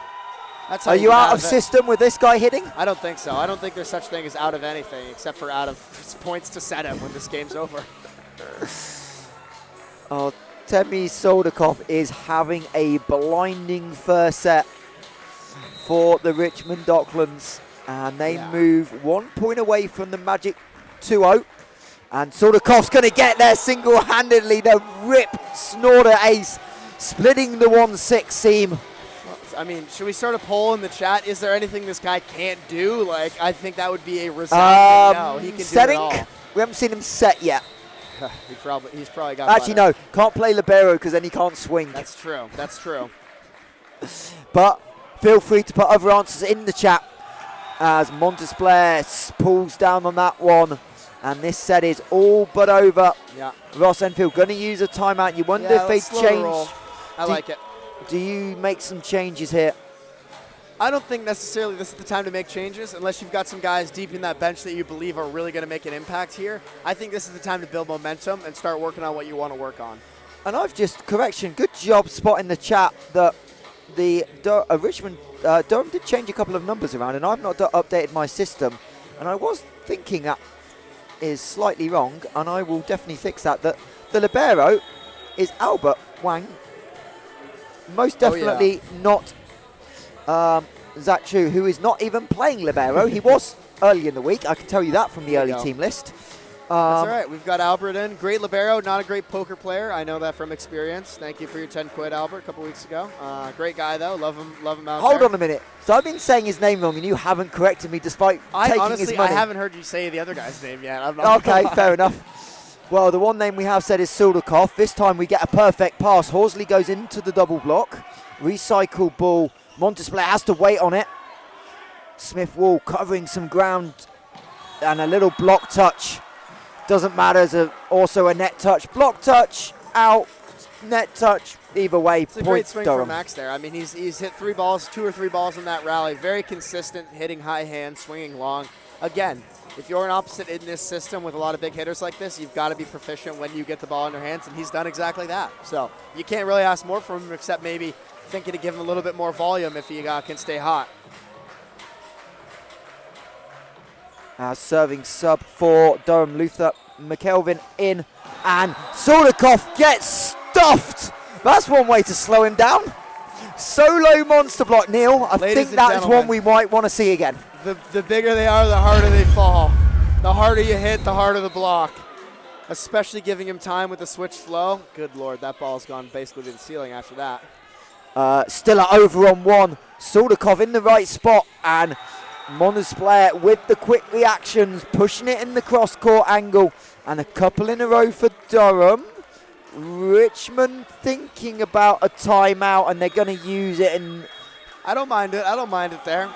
That's how Are you out of system with this guy hitting? I don't think so. I don't think there's such thing as out of anything except for out of points to set him when this game's over. Oh, Temi Soldakov is having a blinding first set for the Richmond Docklands, and they move 1 point away from the magic 2-0. And Soldakov's going to get there single-handedly. The rip snorter ace, splitting the 1-6 seam. I mean, should we start a poll in the chat? Is there anything this guy can't do? Like, I think that would be a resounding no. He can setting? Do it all. We haven't seen him set yet. He's probably got Actually, butter. no. Can't play libero because then he can't swing. That's true. That's true. But feel free to put other answers in the chat as Montesplair pulls down on that one. And this set is all but over. Yeah. Ross Enfield going to use a timeout. You wonder if they change. I like it. Do you make some changes here? I don't think necessarily this is the time to make changes unless you've got some guys deep in that bench that you believe are really going to make an impact here. I think this is the time to build momentum and start working on what you want to work on. And I've just, good job spotting the chat that the Richmond, Durham did change a couple of numbers around, and I've not updated my system. And I was thinking that is slightly wrong, and I will definitely fix that. That the libero is Albert Wang. Most definitely not Zach Chu, who is not even playing libero. He was early in the week. I can tell you that from the early team list. That's all right. We've got Albert in. Great libero, not a great poker player. I know that from experience. Thank you for your 10 quid, Albert, a couple weeks ago. Great guy, though. Love him out there. Hold on a minute. So I've been saying his name wrong, and you haven't corrected me despite taking honestly, his money. I haven't heard you say the other guy's name yet. Okay, fair enough. Well, the one name we have said is Suldakov. This time we get a perfect pass. Horsley goes into the double block. Recycle ball. Montesplair has to wait on it. Smith-Wall covering some ground, and a little block touch. Doesn't matter, there's also a net touch. Block touch, out, net touch, either way, It's a point great swing Durham. from Max there. I mean, he's hit 2 or 3 balls in that rally. Very consistent, hitting high hand, swinging long. Again, if you're an opposite in this system with a lot of big hitters like this, you've got to be proficient when you get the ball in your hands, and he's done exactly that. So you can't really ask more from him except maybe thinking to give him a little bit more volume if he can stay hot. Serving sub for Durham, Luther McKelvin in, and Soldikov gets stuffed. That's one way to slow him down. Solo monster block, Neil. I Ladies think and that's gentlemen, one we might want to see again. The bigger they are, the harder they fall. The harder you hit, the harder the block. Especially giving him time with the switch flow. Good Lord, that ball's gone basically to the ceiling after that. Still at over on 1. Soldikov in the right spot, and Monosplayer with the quick reactions, pushing it in the cross-court angle, and a couple in a row for Durham. Richmond thinking about a timeout, and they're going to use it. And I don't mind it there.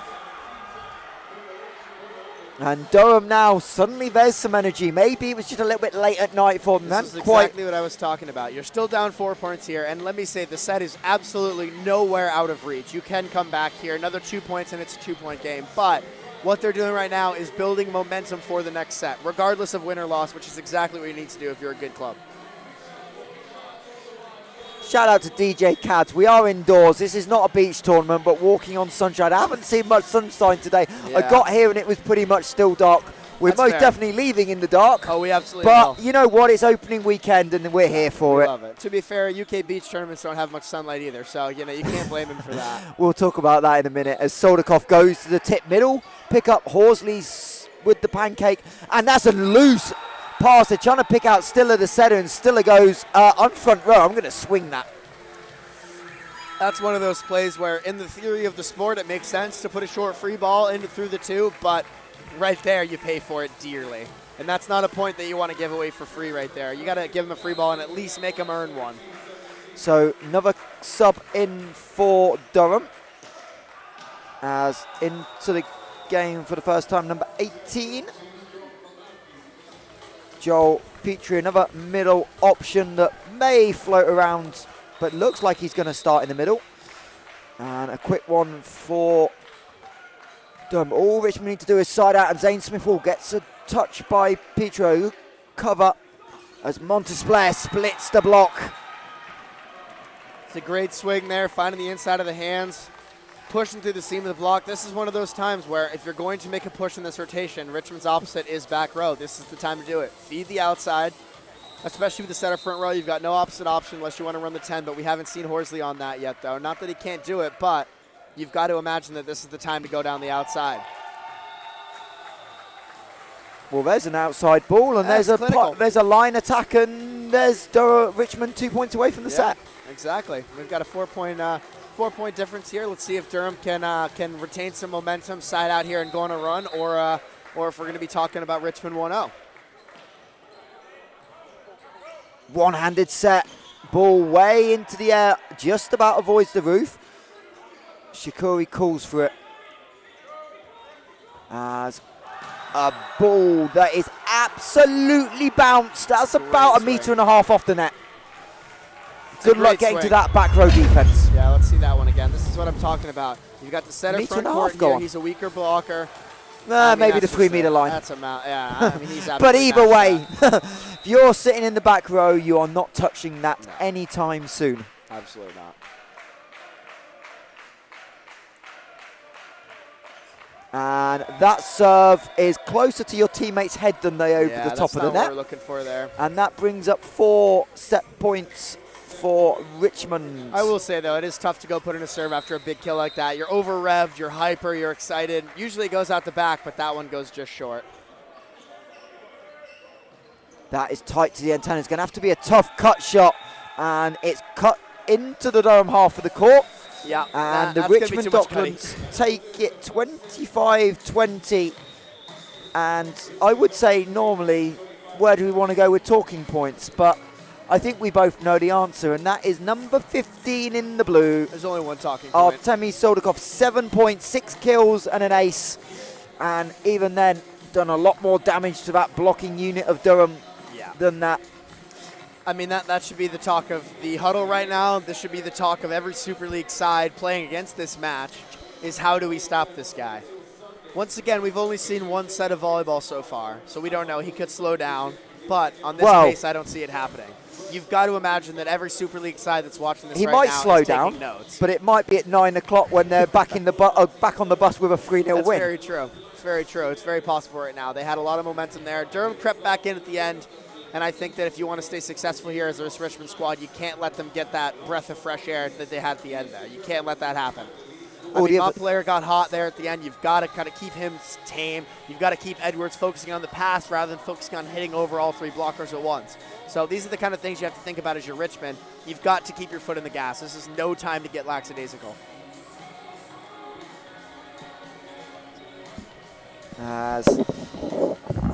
And Durham now, suddenly there's some energy. Maybe it was just a little bit late at night for them. This is exactly what I was talking about. You're still down 4 points here, and let me say, the set is absolutely nowhere out of reach. You can come back here, another 2 points, and it's a 2-point game. But what they're doing right now is building momentum for the next set, regardless of win or loss, which is exactly what you need to do if you're a good club. Shout out to DJ Cads. We are indoors. This is not a beach tournament, but walking on sunshine. I haven't seen much sunshine today. Yeah. I got here and it was pretty much still dark. We're That's most fair. definitely leaving in the dark. Oh, we absolutely But will. you know what? It's opening weekend and we're here for We it. love it. To be fair, UK beach tournaments don't have much sunlight either, so you can't blame him for that. We'll talk about that in a minute as Soldikov goes to the tip middle. Pick up Horsley's with the pancake, and that's a loose pass. They're trying to pick out Stiller, the setter, and Stiller goes on front row. I'm going to swing that. That's one of those plays where, in the theory of the sport, it makes sense to put a short free ball into through the 2, but right there you pay for it dearly. And that's not a point that you want to give away for free right there. You got to give him a free ball and at least make him earn one. So another sub in for Durham. As into the game for the first time, number 18. Joel Petrie, another middle option that may float around, but looks like he's going to start in the middle. And a quick one for Durham. All Richmond need to do is side out, and Zane Smith-Wall gets a touch by Petro. Cover as Montesplair splits the block. It's a great swing there, finding the inside of the hands, pushing through the seam of the block. This is one of those times where if you're going to make a push in this rotation, Richmond's opposite is back row. This is the time to do it. Feed the outside. Especially with the center front row, you've got no opposite option unless you want to run the 10, but we haven't seen Horsley on that yet, though. Not that he can't do it, but you've got to imagine that this is the time to go down the outside. Well, there's an outside ball, and there's a line attack, and there's Richmond 2 points away from the set. Exactly. We've got a 4-point difference here. Let's see if Durham can retain some momentum, side out here and go on a run, or if we're going to be talking about Richmond 1-0. One-handed set, ball way into the air, just about avoids the roof. Shikori calls for it. As a ball that is absolutely bounced. That's about 1.5 meters off the net. Good luck getting to that back row defense. Yeah, let's see that one again. This is what I'm talking about. You've got the center front court here. gone. He's a weaker blocker. Maybe the 3 meter line. That's amount. Yeah, I mean, he's but either way, if you're sitting in the back row, you are not touching that anytime soon. Absolutely not. And that serve is closer to your teammate's head than they over the top of the net. That's not what we're looking for there. And that brings up 4 set points for Richmond. I will say, though, it is tough to go put in a serve after a big kill like that. You're over-revved, you're hyper, you're excited. Usually it goes out the back, but that one goes just short. That is tight to the antenna. It's going to have to be a tough cut shot. And it's cut into the Durham half of the court. Yeah, and the Richmond Docklands take it 25-20. And I would say normally, where do we want to go with talking points? But I think we both know the answer, and that is number 15 in the blue. There's only one talking point. Artemi Soldakov, 7.6 kills and an ace. And even then, done a lot more damage to that blocking unit of Durham than that. I mean, that should be the talk of the huddle right now. This should be the talk of every Super League side playing against this match, is how do we stop this guy? Once again, we've only seen one set of volleyball so far, so we don't know. He could slow down, but on this pace, I don't see it happening. You've got to imagine that every Super League side that's watching this right now is taking notes. He might slow down, but it might be at 9 o'clock when they're back in the back on the bus with a 3-0 win. That's very true. It's very true. It's very possible right now. They had a lot of momentum there. Durham crept back in at the end, and I think that if you want to stay successful here as this Richmond squad, you can't let them get that breath of fresh air that they had at the end there. You can't let that happen. I mean, Montpellier got hot there at the end. You've got to kind of keep him tame. You've got to keep Edwards focusing on the pass rather than focusing on hitting over all 3 blockers at once. So these are the kind of things you have to think about as your Richmond. You've got to keep your foot in the gas. This is no time to get lackadaisical. As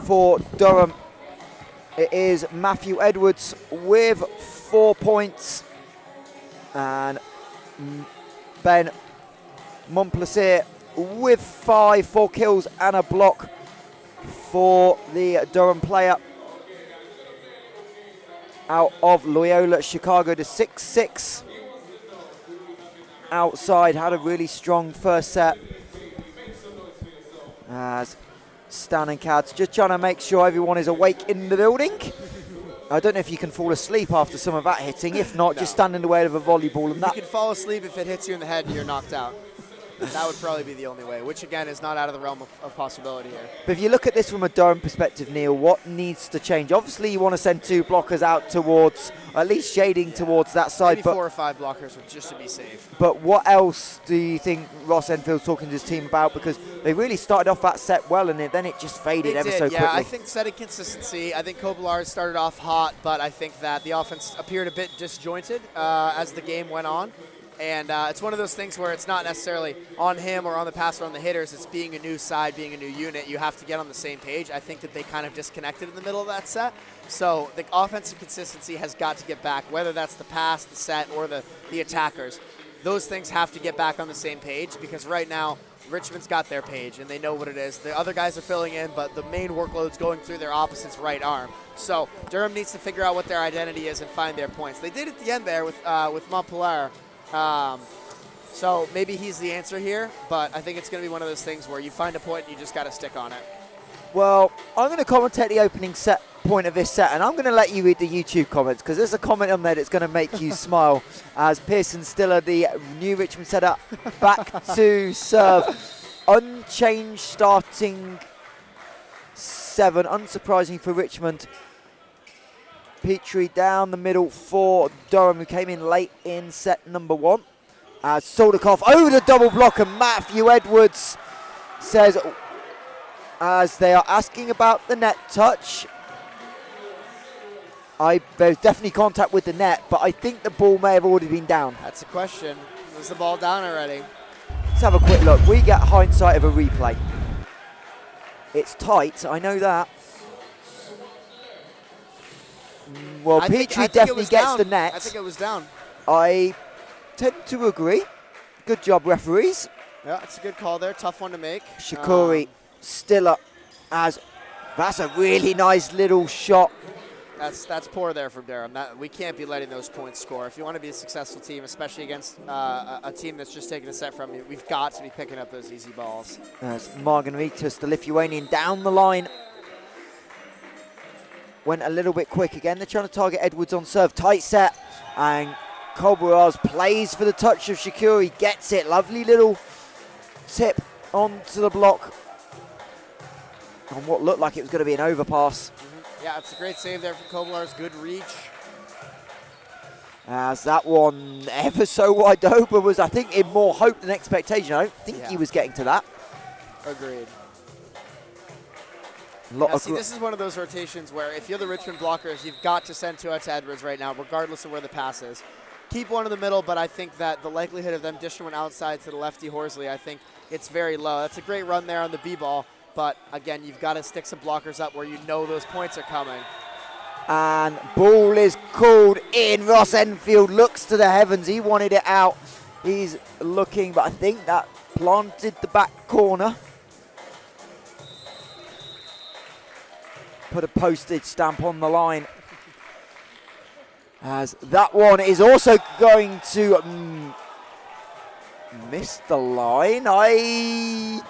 for Durham, it is Matthew Edwards with 4 points, and Ben Montplaisir with 4 kills and a block for the Durham player out of Loyola Chicago. The 6-6 outside had a really strong first set. As Stan and Cads just trying to make sure everyone is awake in the building. I don't know if you can fall asleep after some of that hitting. If not, just stand in the way of a volleyball. And you can fall asleep if it hits you in the head and you're knocked out. That would probably be the only way, which again is not out of the realm of possibility here. But if you look at this from a Durham perspective, Neil, what needs to change? Obviously, you want to send 2 blockers out towards, at least shading towards that side. Maybe 4 or 5 blockers just to be safe. But what else do you think Ross Enfield's talking to his team about? Because they really started off that set well, and then it just faded so quickly. Yeah, I think setting consistency. I think Kobilar started off hot, but I think that the offense appeared a bit disjointed as the game went on. And it's one of those things where it's not necessarily on him or on the passer or on the hitters. It's being a new side, being a new unit. You have to get on the same page. I think that they kind of disconnected in the middle of that set. So the offensive consistency has got to get back, whether that's the pass, the set, or the attackers. Those things have to get back on the same page, because right now Richmond's got their page and they know what it is. The other guys are filling in, but the main workload's going through their opposite's right arm. So Durham needs to figure out what their identity is and find their points. They did at the end there with Montpellier. So maybe he's the answer here, but I think it's going to be one of those things where you find a point and you just got to stick on it. Well, I'm going to commentate the opening set point of this set, and I'm going to let you read the YouTube comments, because there's a comment on there that's going to make you smile. As Pearson Stiller, the new Richmond setter, back to serve. Unchanged starting 7, unsurprising for Richmond. Petrie down the middle for Durham, who came in late in set number 1. As Soldakov over the double block, and Matthew Edwards says, as they are asking about the net touch, there's definitely contact with the net, but I think the ball may have already been down. That's the question. Was the ball down already? Let's have a quick look. We get hindsight of a replay. It's tight, I know that. Well, Petrie definitely gets the net. I think it was down. I tend to agree. Good job, referees. Yeah, it's a good call there. Tough one to make. Shikori still up, as that's a really nice little shot. That's poor there from Durham. We can't be letting those points score. If you want to be a successful team, especially against a team that's just taking a set from you, we've got to be picking up those easy balls. As Margaritas, the Lithuanian, down the line. Went a little bit quick again. They're trying to target Edwards on serve. Tight set. And Kobaraz plays for the touch of Shikuri. Gets it. Lovely little tip onto the block on what looked like it was going to be an overpass. Yeah, it's a great save there from Kobalar's. Good reach. As that one ever so wide open was, I think, in more hope than expectation. I don't think he was getting to that. Agreed. This is one of those rotations where if you're the Richmond blockers, you've got to send 2 out to Edwards right now, regardless of where the pass is. Keep one in the middle, but I think that the likelihood of them dishing one outside to the lefty Horsley, I think it's very low. That's a great run there on the B-ball, but again, you've got to stick some blockers up where you know those points are coming. And ball is called in. Ross Enfield looks to the heavens. He wanted it out. He's looking, but I think that planted the back corner. Put a postage stamp on the line. As that one is also going to miss the line. I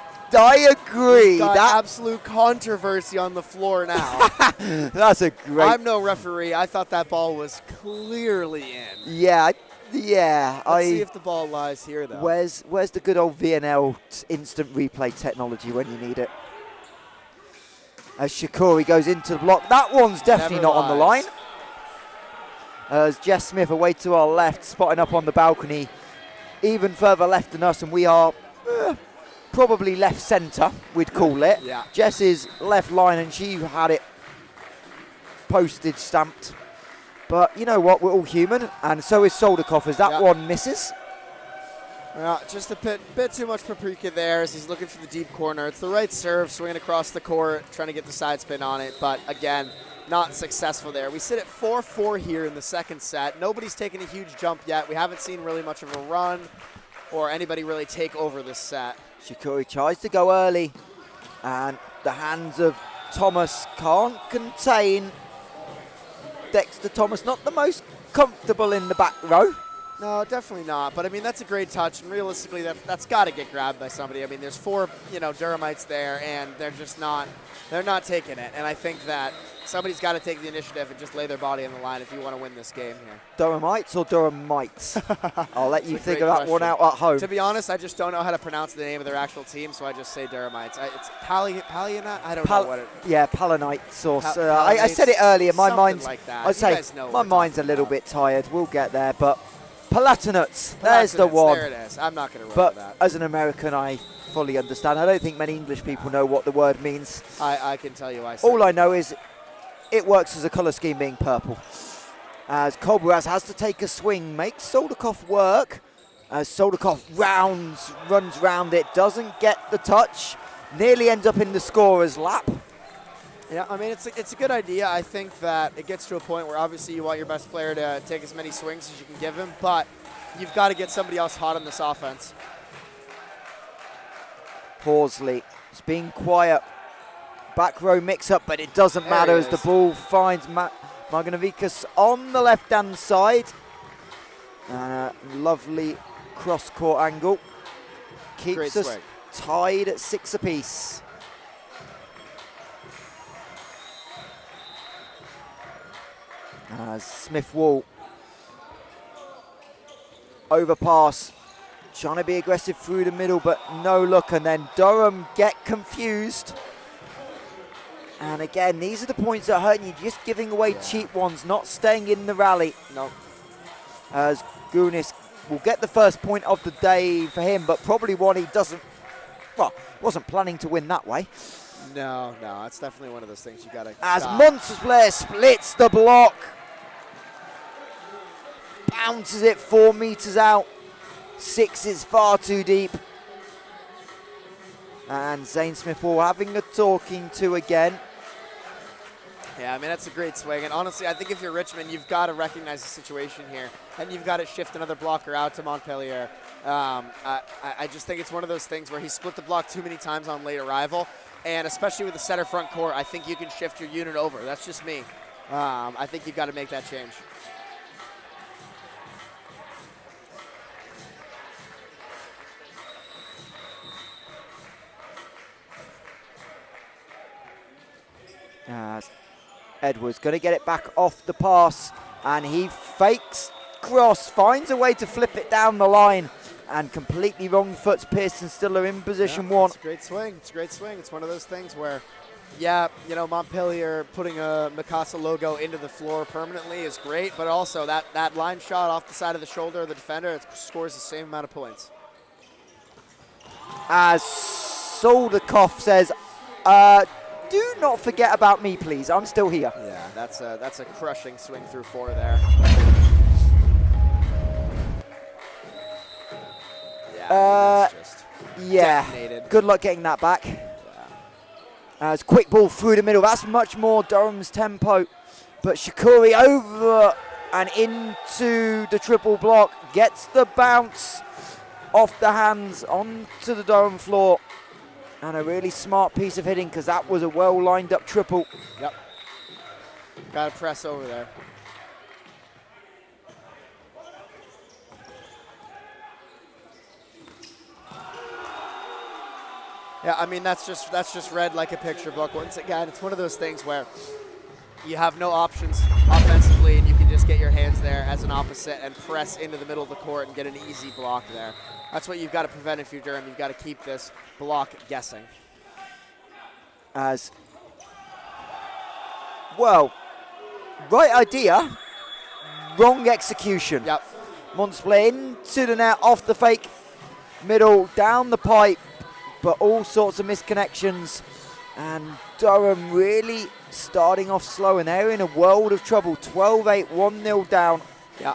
agree. Got That absolute controversy on the floor now. that's a great. I'm no referee. I thought that ball was clearly in. Yeah. Let's see if the ball lies here, though. Where's the good old VNL instant replay technology when you need it? As Shakuri goes into the block. That one's definitely Never not on the line. lies. As Jess Smith away to our left, spotting up on the balcony, even further left than us, and we are probably left centre, we'd call it. Yeah. Jess is left line, and she had it postage stamped. But you know what, we're all human, and so is Soldakoff as that one misses. Just a bit too much paprika there as he's looking for the deep corner. It's the right serve, swinging across the court, trying to get the side spin on it, but again, not successful there. We sit at 4-4 here in the second set. Nobody's taken a huge jump yet. We haven't seen really much of a run or anybody really take over this set. Shakuri tries to go early, and the hands of Thomas can't contain Dexter Thomas. Not the most comfortable in the back row. No, definitely not. But I mean, that's a great touch, and realistically, that's got to get grabbed by somebody. I mean, there's 4, Durhamites there, and they're not taking it. And I think that somebody's got to take the initiative and just lay their body on the line if you want to win this game here. Durhamites or Durhamites? I'll let you That's a figure great that one question. out at home. To be honest, I just don't know how to pronounce the name of their actual team, so I just say Durhamites. It's Palatinates? I don't know what it is. Yeah, Palatinates or I said it earlier. My Something mind's like that. I'd You say guys know what my we're mind's a talking little about. bit tired. We'll get there, but Palatinates, there's the Palatinates, one. There it is. I'm not going to roll But with that. as an American, I fully understand. I don't think many English people know what the word means. I can tell you I said All I know is it works as a colour scheme being purple. As Kobraz has to take a swing, makes Soldakoff work. As Soldakoff runs round it, doesn't get the touch, nearly ends up in the scorer's lap. Yeah, I mean, it's a good idea. I think that it gets to a point where obviously you want your best player to take as many swings as you can give him, but you've got to get somebody else hot on this offense. Horsley is being quiet. Back row mix-up, but it doesn't matter as the ball finds Marganovikas on the left-hand side. Lovely cross-court angle. Keeps us tied at 6 apiece. As Smith-Wall overpass, trying to be aggressive through the middle, but no look, and then Durham get confused. And again, these are the points that hurt you, just giving away cheap ones, not staying in the rally. No. As Gunis will get the first point of the day for him, but probably one he wasn't planning to win that way. No, it's definitely one of those things you got to As stop. Monsters player splits the block. Bounces it 4 meters out. 6 is far too deep. And Zane Smith-Wall having a talking to again. Yeah, I mean, that's a great swing. And honestly, I think if you're Richmond, you've got to recognize the situation here. And you've got to shift another blocker out to Montpellier. I just think it's one of those things where he split the block too many times on late arrival. And especially with the center front court, I think you can shift your unit over. That's just me. I think you've got to make that change. As Edwards going to get it back off the pass, and he fakes cross, finds a way to flip it down the line, and completely wrong foots Pearson Stiller in position one. It's a great swing. It's a great swing. It's one of those things where, yeah, Montpellier putting a Mikasa logo into the floor permanently is great, but also that line shot off the side of the shoulder of the defender, it scores the same amount of points. As Soldakoff says, do not forget about me, please. I'm still here. Yeah, that's a crushing swing through 4 there. Yeah, that's just detonated. Good luck getting that back. As quick ball through the middle. That's much more Durham's tempo. But Shikori over and into the triple block, gets the bounce off the hands onto the Durham floor. And a really smart piece of hitting because that was a well lined up triple. Yep. Got to press over there. Yeah, I mean that's just read like a picture book. Once again, it's one of those things where you have no options offensively, and you can just get your hands there as an opposite and press into the middle of the court and get an easy block there. That's what you've got to prevent if you're Durham. You've got to keep this block guessing. As well, right idea, wrong execution. Yep. Montesplay into the net, off the fake, middle, down the pipe, but all sorts of misconnections. And Durham really starting off slow, and they're in a world of trouble. 12-8, 1-0 down. Yeah.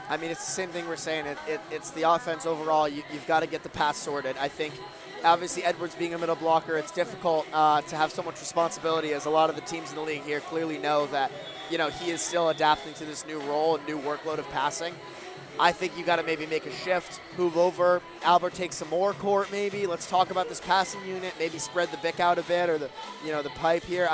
I mean, it's the same thing we're saying. It's the offense overall. You've got to get the pass sorted. I think, obviously, Edwards being a middle blocker, it's difficult to have so much responsibility, as a lot of the teams in the league here clearly know that, you know, he is still adapting to this new role and new workload of passing. I think you got to maybe make a shift, move over. Albert takes some more court maybe. Let's talk about this passing unit. Maybe spread the bick out a bit, or the pipe here.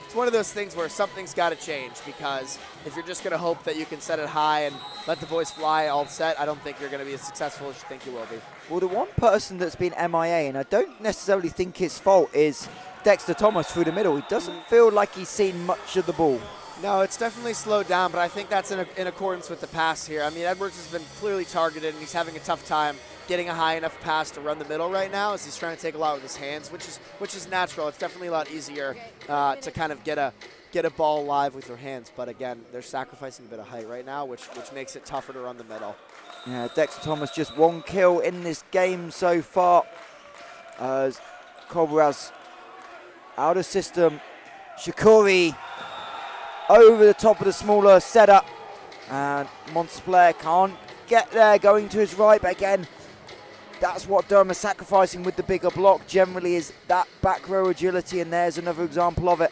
It's one of those things where something's got to change, because if you're just going to hope that you can set it high and let the boys fly all set, I don't think you're going to be as successful as you think you will be. Well, the one person that's been MIA, and I don't necessarily think his fault, is Dexter Thomas through the middle. He doesn't feel like he's seen much of the ball. No, it's definitely slowed down, but I think that's in accordance with the pass here. I mean, Edwards has been clearly targeted, and he's having a tough time getting a high enough pass to run the middle right now, as he's trying to take a lot with his hands, which is natural. It's definitely a lot easier to kind of get a ball live with your hands. But again, they're sacrificing a bit of height right now, which makes it tougher to run the middle. Yeah, Dexter Thomas just one kill in this game so far. As Cobras out of system. Shikori over the top of the smaller setup, and Montesplay can't get there, going to his right, but again, that's what Durham is sacrificing with the bigger block generally, is that back row agility, and there's another example of it.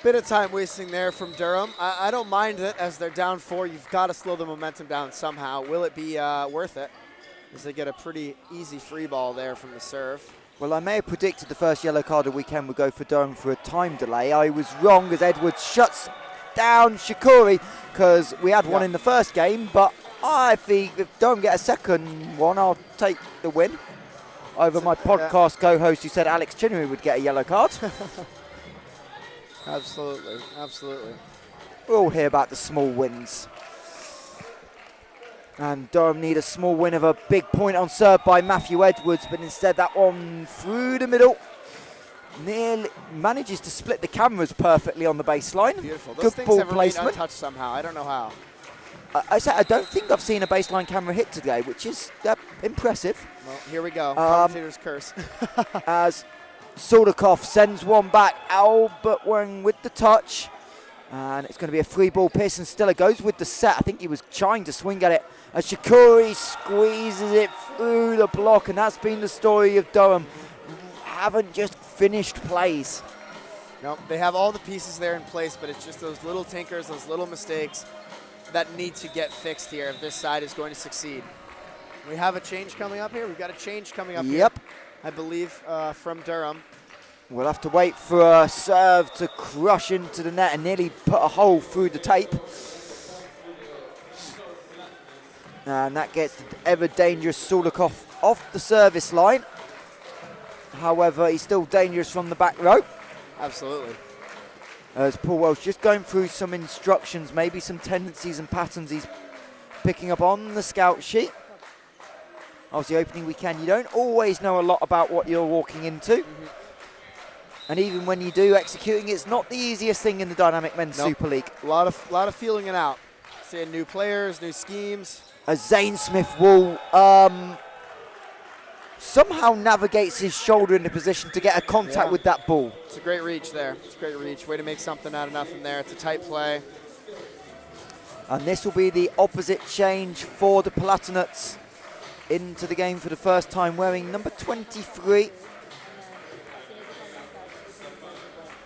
Bit of time wasting there from Durham. I don't mind it, as they're down 4. You've got to slow the momentum down somehow. Will it be worth it, as they get a pretty easy free ball there from the serve? Well, I may have predicted the first yellow card of the weekend would go for Durham for a time delay. I was wrong, as Edwards shuts down Shikori, because we had one in the first game, but I think if Durham get a second one, I'll take the win over my podcast co-host who said Alex Chinnery would get a yellow card. Absolutely, absolutely. We'll all hear about the small wins. And Durham need a small win of a big point on serve by Matthew Edwards, but instead that one through the middle nearly manages to split the cameras perfectly on the baseline. Beautiful. Those Good ball have placement. untouched somehow. I don't know how. I don't think I've seen a baseline camera hit today, which is impressive. Well, here we go. Commentator's curse. As Sordakov sends one back. Albert Wang with the touch. And it's going to be a free ball. Pearson Stiller goes with the set. I think he was trying to swing at it. As Shikori squeezes it through the block. And that's been the story of Durham. Haven't just finished plays. No, they have all the pieces there in place, but it's just those little tinkers, those little mistakes that need to get fixed here if this side is going to succeed. We have a change coming up here. We've got a change coming up here. Yep. I believe, from Durham. We'll have to wait for a serve to crush into the net and nearly put a hole through the tape. And that gets the ever dangerous Sulikov off the service line. However, he's still dangerous from the back row. Absolutely. As Paul Welsh just going through some instructions, maybe some tendencies and patterns he's picking up on the scout sheet. Obviously, opening weekend, you don't always know a lot about what you're walking into. And even when you do, executing it's not the easiest thing in the Dynamic Men's Super League. A lot of feeling it out. Seeing new players, new schemes. As Zane Smith will somehow navigates his shoulder into position to get a contact with that ball. It's a great reach there. It's a great reach. Way to make something out of nothing there. It's a tight play. And this will be the opposite change for the Palatinates into the game for the first time, wearing number 23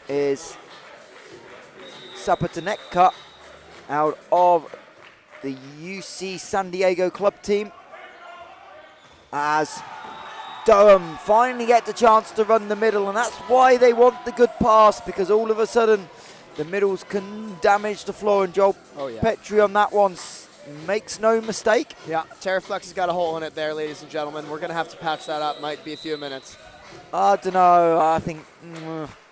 is Palatinates out of the UC San Diego club team, as Durham finally get the chance to run the middle, and that's why they want the good pass, because all of a sudden the middles can damage the floor, and Joel Petrie on that one makes no mistake. Yeah, Terraflex has got a hole in it there, ladies and gentlemen. We're going to have to patch that up. Might be a few minutes. I don't know. I think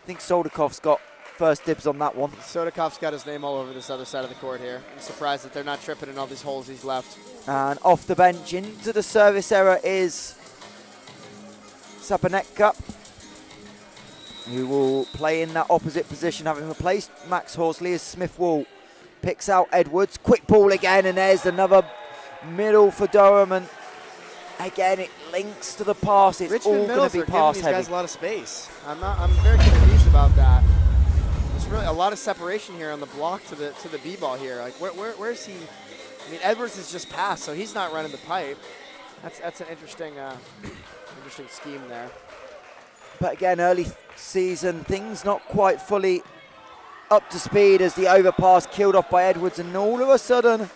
Soldakov's got first dibs on that one. Sodakov's got his name all over this other side of the court here. I'm surprised that they're not tripping in all these holes he's left. And off the bench into the service error is Palatinates, who will play in that opposite position, having replaced Max Horsley as Smith Wall picks out Edwards. Quick ball again, and there's another middle for Durham, and again it links to the pass. It's Richmond all going to be pass these heavy. guys a lot of space. I'm very confused about that. There's really a lot of separation here on the block to the B-ball here. Like where's he? I mean, Edwards has just passed, so he's not running the pipe. That's an interesting interesting scheme there. But again, early season, things not quite fully up to speed as the overpass killed off by Edwards, and all of a sudden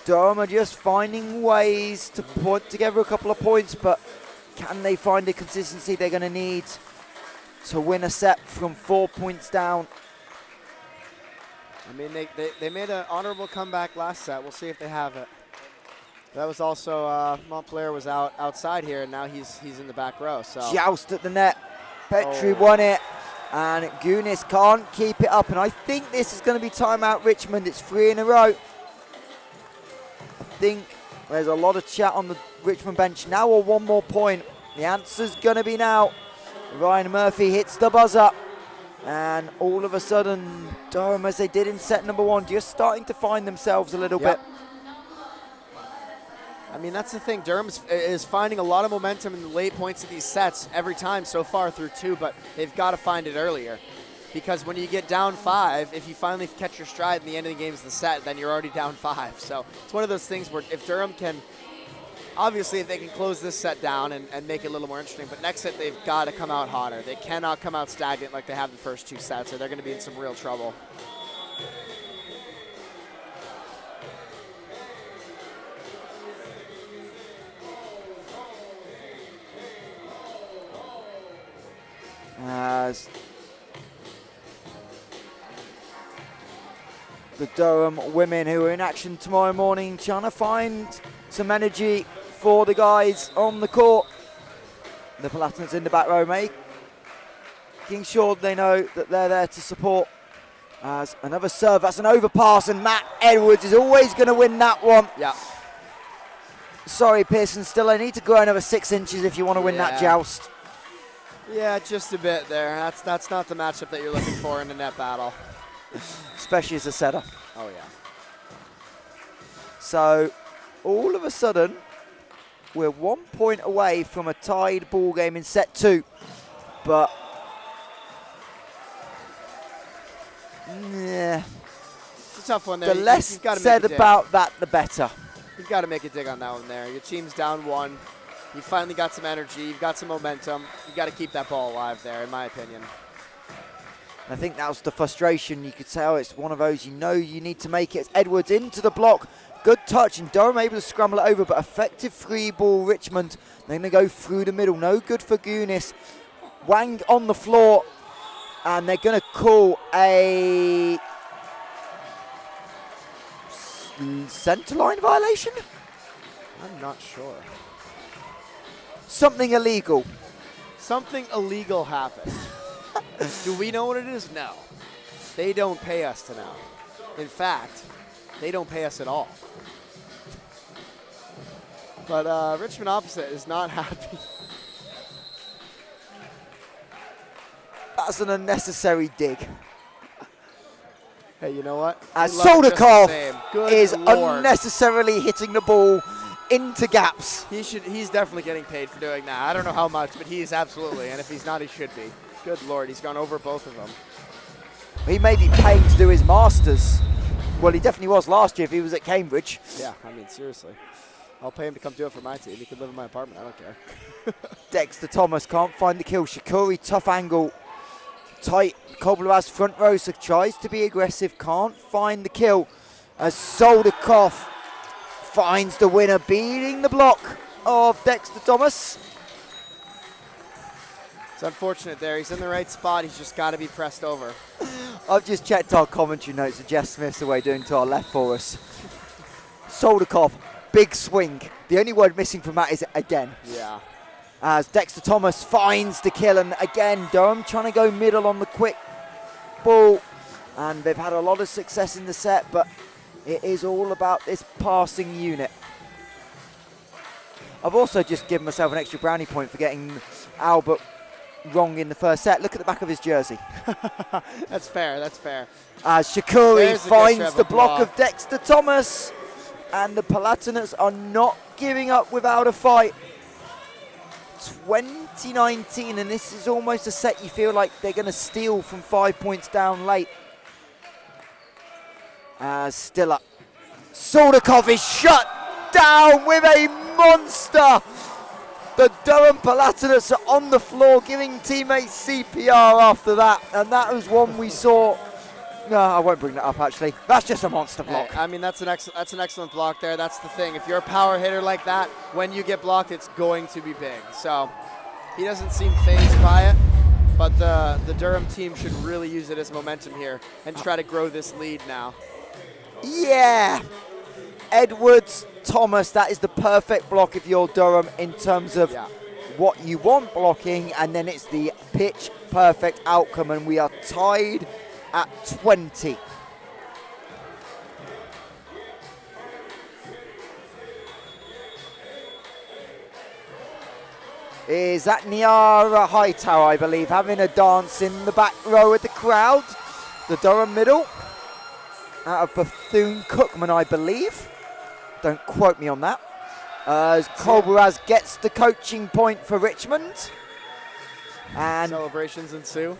Durham are just finding ways to put together a couple of points, but can they find the consistency they're going to need to win a set from 4 points down? I mean, they made an honorable comeback last set. We'll see if they have it. That was also Montpelier was outside here, and now he's in the back row. So Joust at the net. Petrie won it, and Gunis can't keep it up, and I think this is going to be timeout Richmond. It's 3 in a row. I think there's a lot of chat on the Richmond bench now, or one more point. The answer's going to be now. Ryan Murphy hits the buzzer, and all of a sudden Durham, as they did in set number 1, just starting to find themselves a little bit. I mean, that's the thing. Durham is finding a lot of momentum in the late points of these sets every time so far through 2, but they've got to find it earlier. Because when you get down 5, if you finally catch your stride in the end of the game of the set, then you're already down 5. So it's one of those things where if Durham can, obviously if they can close this set down and make it a little more interesting, but next set they've got to come out hotter. They cannot come out stagnant like they have the first 2 sets, or they're going to be in some real trouble. As the Durham women, who are in action tomorrow morning, trying to find some energy for the guys on the court. The Palatinates in the back row, making sure they know that they're there to support. As another serve, that's an overpass, and Matt Edwards is always going to win that one. Yeah. Sorry, Pearson, still I need to grow another 6 inches if you want to win that joust. Yeah, just a bit there. That's not the matchup that you're looking for in a net battle. Especially as a setter. Oh, yeah. So, all of a sudden, we're 1 point away from a tied ball game in set 2. But, yeah. It's a tough one there. The less said about that, the better. You've got to make a dig on that one there. Your team's down 1. You finally got some energy. You've got some momentum. You've got to keep that ball alive there, in my opinion. I think that was the frustration. You could tell it's one of those you need to make it. It's Edwards into the block. Good touch, and Durham able to scramble it over, but effective 3 ball Richmond. They're going to go through the middle. No good for Gunis. Wang on the floor, and they're going to call a centre line violation? I'm not sure. Something illegal. Something illegal happened. Do we know what it is? No. They don't pay us to know. In fact, they don't pay us at all. But Richmond opposite is not happy. That's an unnecessary dig. Hey, you know what? As Soldakov is unnecessarily hitting the ball into gaps. He's definitely getting paid for doing that. I don't know how much, but he is absolutely. And if he's not, he should be. Good Lord, he's gone over both of them. He may be paying to do his masters. Well, he definitely was last year if he was at Cambridge. Yeah, I mean, seriously. I'll pay him to come do it for my team. He can live in my apartment. I don't care. Dexter Thomas can't find the kill. Shikori, tough angle. Tight. Koblar's front row, so tries to be aggressive. Can't find the kill. As Soldikov finds the winner, beating the block of Dexter Thomas. It's unfortunate there. He's in the right spot. He's just got to be pressed over. I've just checked our commentary notes that Jess Smith's away doing to our left for us. Soldikov, big swing. The only word missing from that is again. Yeah. As Dexter Thomas finds the kill, and again, Durham trying to go middle on the quick ball. And they've had a lot of success in the set, but it is all about this passing unit. I've also just given myself an extra brownie point for getting Albert wrong in the first set. Look at the back of his jersey. That's fair, that's fair. As Shikori finds the block block of Dexter Thomas, and the Palatinates are not giving up without a fight. 2019, and this is almost a set you feel like they're going to steal from 5 points down late. As still up. Soldikov is shut down with a monster. The Durham Palatinates are on the floor giving teammates CPR after that, and that was one we saw. No, I won't bring that up actually. That's just a monster block. Hey, I mean, that's an excellent block there. That's the thing. If you're a power hitter like that, when you get blocked, it's going to be big. So he doesn't seem fazed by it, but the Durham team should really use it as momentum here and try to grow this lead now. Yeah. Edwards, Thomas, that is the perfect block if you're Durham in terms of what you want blocking, and then it's the pitch perfect outcome, and we are tied at 20. Is that Niara Hightower, I believe, having a dance in the back row with the crowd? The Durham middle. Out of Bethune-Cookman, I believe. Don't quote me on that. As Kolberaz gets the coaching point for Richmond. And celebrations ensue.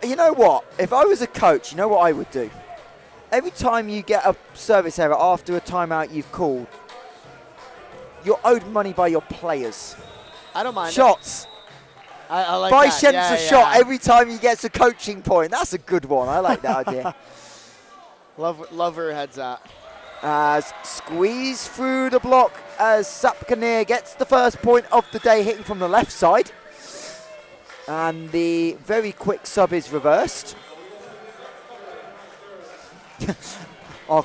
You know what? If I was a coach, you know what I would do? Every time you get a service error after a timeout you've called, you're owed money by your players. I don't mind. Shots. I like Buy that. Shens a shot every time he gets a coaching point. That's a good one. I like that idea. Love where her head's at. As squeeze through the block as Sapkanir gets the first point of the day, hitting from the left side. And the very quick sub is reversed. Our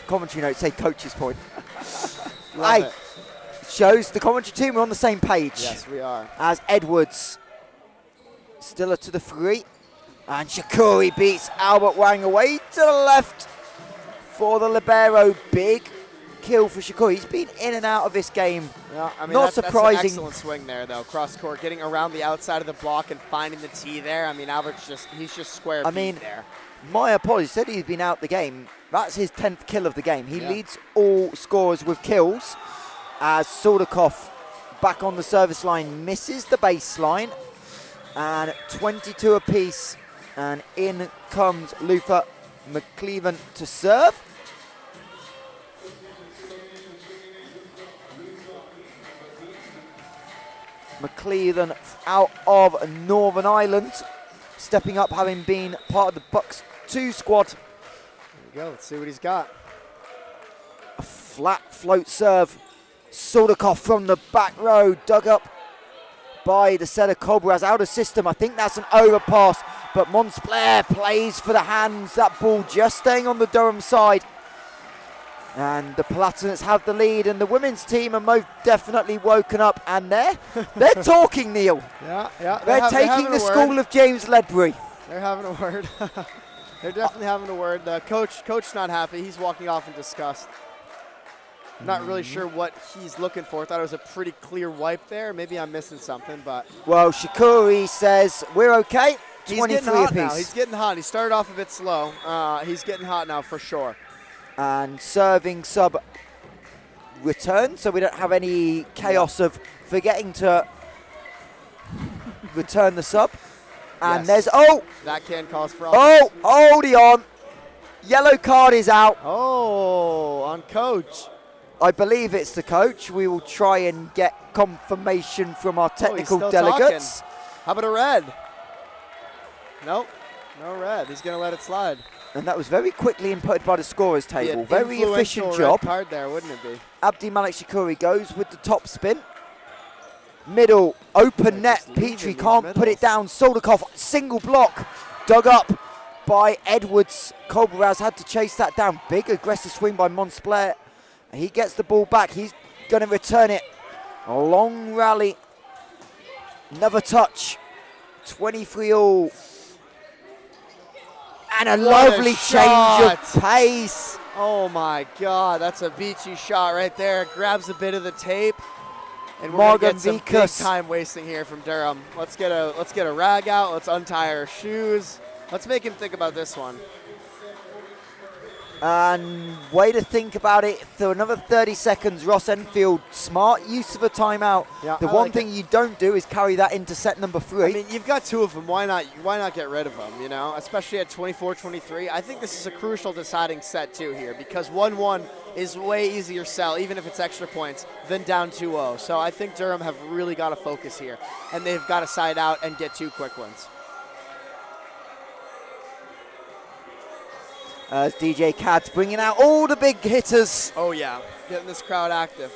commentary notes say coach's point. Love it. Shows the commentary team are on the same page. Yes, we are. As Edwards still to the free. And Shikori beats Albert Wang away to the left for the libero. Big kill for Shikori. He's been in and out of this game. Yeah, I mean, not surprising. That's an excellent swing there, though. Cross court, getting around the outside of the block and finding the tee there. I mean, Albert's he's just square beat there. My apologies. Said he's been out the game. That's his 10th kill of the game. He leads all scorers with kills. As Soldikov back on the service line misses the baseline. And 22 apiece. And in comes Luther McCleven to serve. McCleven out of Northern Ireland, stepping up, having been part of the Bucks 2 squad. There we go. Let's see what he's got. A flat float serve. Soldikov from the back row, dug up by the setter Kolberaz, out of system. I think that's an overpass, but Montplair plays for the hands. That ball just staying on the Durham side. And the Palatinates have the lead, and the women's team are most definitely woken up, and they're talking, Neil. Yeah. They're taking the school of James Ledbury. They're having a word. They're definitely having a word. The coach's not happy. He's walking off in disgust. Not really sure what he's looking for. I thought it was a pretty clear wipe there. Maybe I'm missing something, but... Well, Shikori says, we're okay. 23 He's getting hot apiece. now. He's getting hot. He started off a bit slow. He's getting hot now for sure. And serving sub return, so we don't have any chaos of forgetting to return the sub. And there's, that can cause for hold on. Yellow card is out. Oh, on coach. I believe it's the coach. We will try and get confirmation from our technical delegates. Talking. How about a red? Nope, no red. He's going to let it slide. And that was very quickly inputted by the scorers table. Yeah, very efficient job. Red card there, wouldn't it be? Abdi Malik Shakuri goes with the top spin. Middle, open net. Petrie can't put it down. Soldakov, single block. Dug up by Edwards. Kolberaz had to chase that down. Big aggressive swing by Montspler. He gets the ball back. He's going to return it. A long rally. Another touch. 23 all. And a lovely change of pace. Oh my God, that's a beachy shot right there. Grabs a bit of the tape. And we're Morgan gonna get some big time wasting here from Durham. Let's get a rag out. Let's untie our shoes. Let's make him think about this one. And way to think about it for another 30 seconds. Ross Enfield, smart use of a timeout. Yeah, the one thing you don't do is carry that into set number 3. I mean, you've got 2 of them. Why not get rid of them, you know? Especially at 24-23. I think this is a crucial deciding set, too, here, because 1-1 is way easier sell, even if it's extra points, than down 2-0. So I think Durham have really got to focus here, and they've got to side out and get 2 quick wins. As DJ Cad's bringing out all the big hitters. Oh, yeah, getting this crowd active.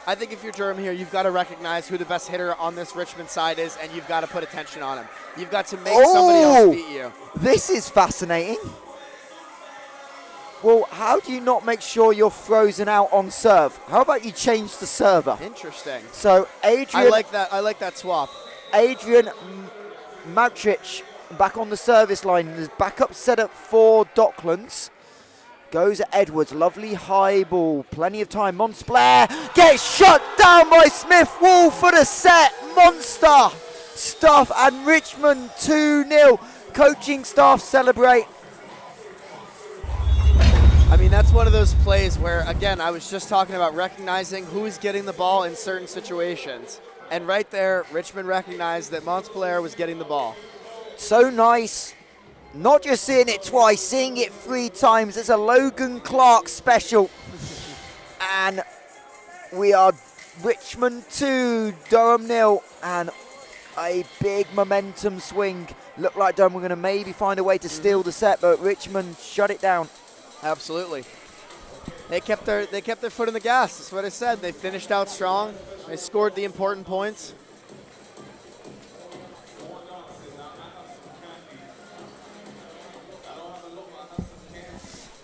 I think if you're Durham here, you've got to recognize who the best hitter on this Richmond side is, and you've got to put attention on him. You've got to make somebody else beat you. This is fascinating. Well, how do you not make sure you're frozen out on serve? How about you change the server? Interesting. So Adrian, I like that swap. Adrian Mautrich back on the service line. There's backup setup for Docklands. Goes at Edwards. Lovely high ball. Plenty of time. Montspler gets shut down by Smith. Wall for the set. Monster stuff. And Richmond 2-0. Coaching staff celebrate. I mean, that's one of those plays where, again, I was just talking about recognizing who's getting the ball in certain situations. And right there, Richmond recognized that Montspler was getting the ball. So nice. Not just seeing it twice, seeing it 3 times. It's a Logan Clark special. And we are Richmond 2, Durham 0. And a big momentum swing. Looked like Durham were going to maybe find a way to steal the set, but Richmond shut it down. Absolutely. They kept their foot in the gas. That's what I said. They finished out strong. They scored the important points.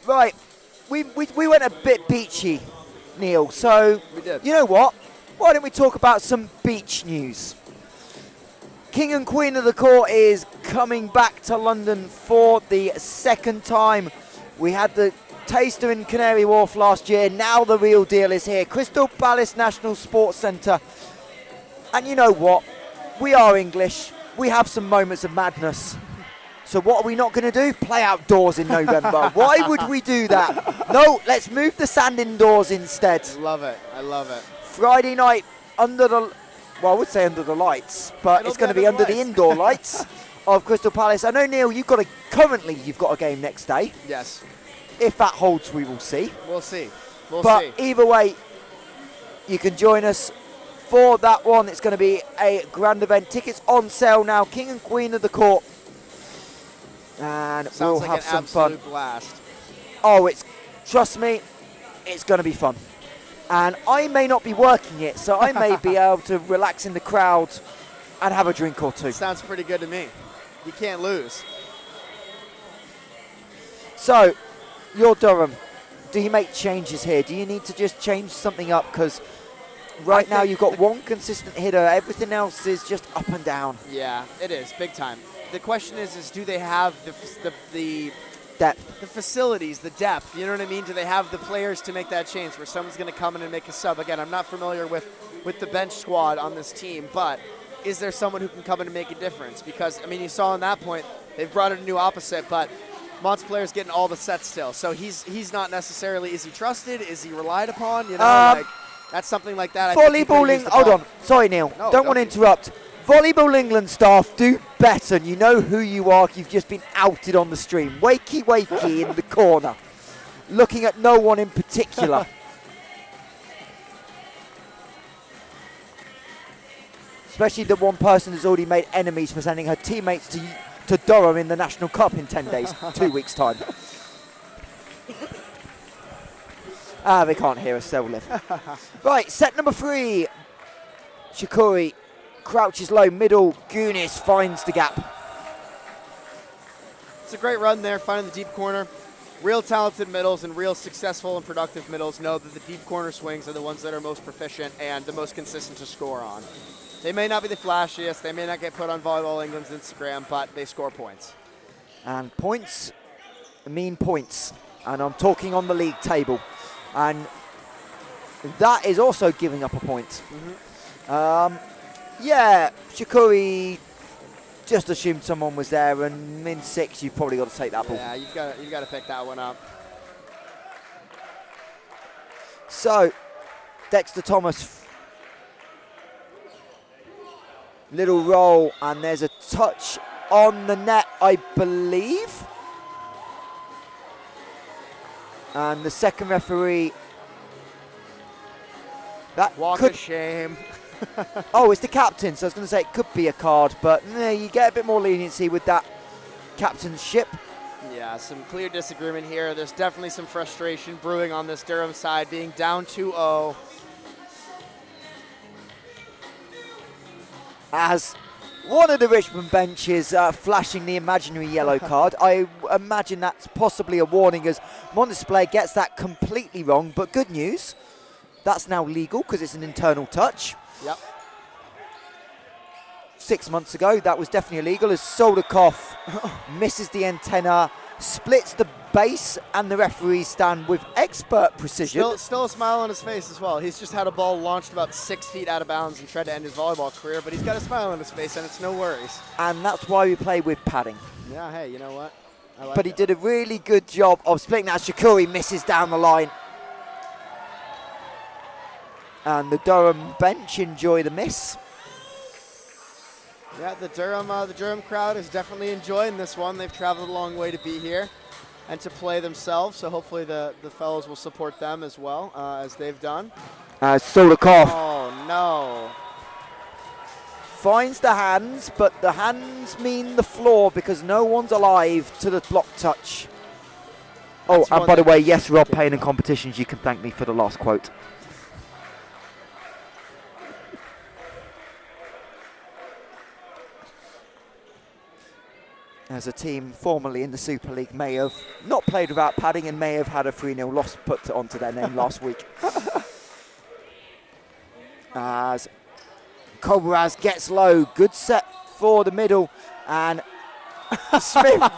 Right, we went a bit beachy, Neil. So, we did. You know what? Why don't we talk about some beach news? King and Queen of the Court is coming back to London for the 2nd time. We had the taster in Canary Wharf last year. Now the real deal is here. Crystal Palace National Sports Centre. And you know what? We are English. We have some moments of madness. So what are we not going to do? Play outdoors in November. Why would we do that? No, let's move the sand indoors instead. I love it. I love it. Friday night under the, well, I would say under the lights, but it's going to be under the indoor lights of Crystal Palace. I know, Neil, you've got a game next day. Yes. If that holds, we will see. We'll see. But either way, you can join us for that one. It's going to be a grand event. Tickets on sale now. King and Queen of the Court. And we'll like have an some fun. Blast. Oh, trust me, it's going to be fun. And I may not be working it, so I may be able to relax in the crowd and have a drink or 2. Sounds pretty good to me. You can't lose. So, you're Durham. Do you make changes here? Do you need to just change something up? Because right now you've got one consistent hitter. Everything else is just up and down. Yeah, it is, big time. The question is do they have the depth, the facilities, the depth? You know what I mean? Do they have the players to make that change where someone's going to come in and make a sub? Again, I'm not familiar with the bench squad on this team, but is there someone who can come in and make a difference? Because, I mean, you saw on that point, they've brought in a new opposite, but Mont's player's getting all the sets still. So he's not necessarily, is he trusted? Is he relied upon? You know, like, that's something like that. Hold on. Sorry, Neil. No, don't want to interrupt. Volleyball England staff, do better. You know who you are. You've just been outed on the stream. Wakey in the corner, looking at no one in particular. Especially the one person who's already made enemies for sending her teammates to Durham in the National Cup in 10 days, 2 weeks' time. They can't hear us, they'll live. Right, set number 3. Shikori crouches low, middle. Gunis finds the gap. It's a great run there, finding the deep corner. Real talented middles and real successful and productive middles know that the deep corner swings are the ones that are most proficient and the most consistent to score on. They may not be the flashiest, they may not get put on Volleyball England's Instagram, but they score points. And points mean points. And I'm talking on the league table. And that is also giving up a point. Yeah, Shikori just assumed someone was there, and in 6, you've probably got to take that ball. Yeah, you've got to pick that one up. So, Dexter Thomas. Little roll, and there's a touch on the net, I believe. And the second referee. Walk of shame. Oh, it's the captain, so I was going to say it could be a card, but you get a bit more leniency with that captainship. Yeah, some clear disagreement here. There's definitely some frustration brewing on this Durham side, being down 2-0. As one of the Richmond benches flashing the imaginary yellow card. I imagine that's possibly a warning as Montesplay gets that completely wrong, but good news, that's now legal because it's an internal touch. Yep. 6 months ago, that was definitely illegal as Soldakov misses the antenna, splits the base, and the referees stand with expert precision. Still a smile on his face as well. He's just had a ball launched about 6 feet out of bounds and tried to end his volleyball career, but he's got a smile on his face, and it's no worries. And that's why we play with padding. Yeah, hey, you know what? I like but he did a really good job of splitting that. Shikori misses down the line. And the Durham bench enjoy the miss. Yeah, the Durham crowd is definitely enjoying this one. They've traveled a long way to be here and to play themselves, so hopefully the fellows will support them as well, as they've done. Soldakov. Oh, no. Finds the hands, but the hands mean the floor because no one's alive to the block touch. That's and by the way, yes, Rob Payne and competitions, you can thank me for the last quote. As a team formerly in the Super League may have not played without padding and may have had a 3-0 loss put onto their name last week. As Cobras gets low, good set for the middle, and Shikori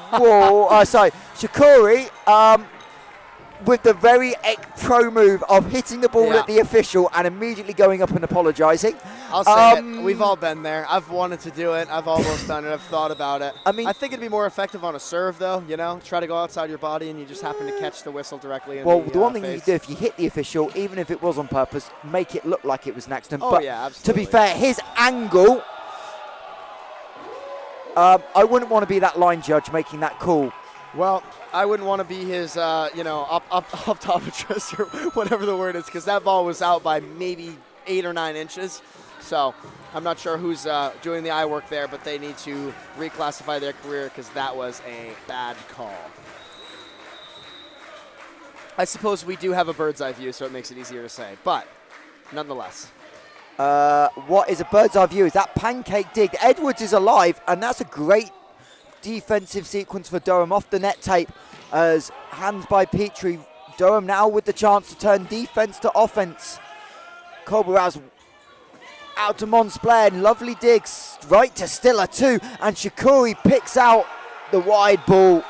with the very pro move of hitting the ball at the official and immediately going up and apologising. I'll say it. We've all been there. I've wanted to do it. I've almost done it. I've thought about it. I think it'd be more effective on a serve, though. You know, try to go outside your body and you just happen to catch the whistle directly in the one thing face. you do if you hit the official, even if it was on purpose, make it look like it was an accident. Oh, but yeah, absolutely. to be fair, his angle, I wouldn't want to be that line judge making that call. Well, I wouldn't want to be his, optometrist or whatever the word is, because that ball was out by maybe 8 or 9 inches. So I'm not sure who's doing the eye work there, but they need to reclassify their career because that was a bad call. I suppose we do have a bird's eye view, so it makes it easier to say, but nonetheless. What is a bird's eye view? Is that pancake dig? Edwards is alive, and that's a great defensive sequence for Durham off the net tape as hands by Petrie. Durham now with the chance to turn defense to offense. Kobaraz out to Monsplain, lovely digs right to Stiller too, and Shikori picks out the wide ball.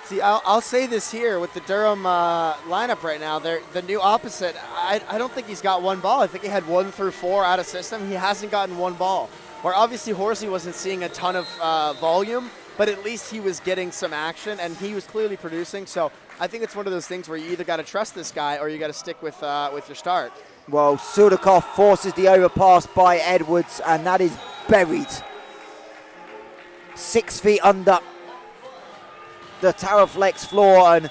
See, I'll say this here with the Durham lineup right now. They're the new opposite. I don't think he's got one ball. I think he had 1 through 4 out of system. He hasn't gotten one ball. Where obviously Horsey wasn't seeing a ton of volume, but at least he was getting some action, and he was clearly producing. So I think it's one of those things where you either got to trust this guy or you got to stick with your start. Well, Sudakov forces the overpass by Edwards, and that is buried 6 feet under the Taraflex floor, and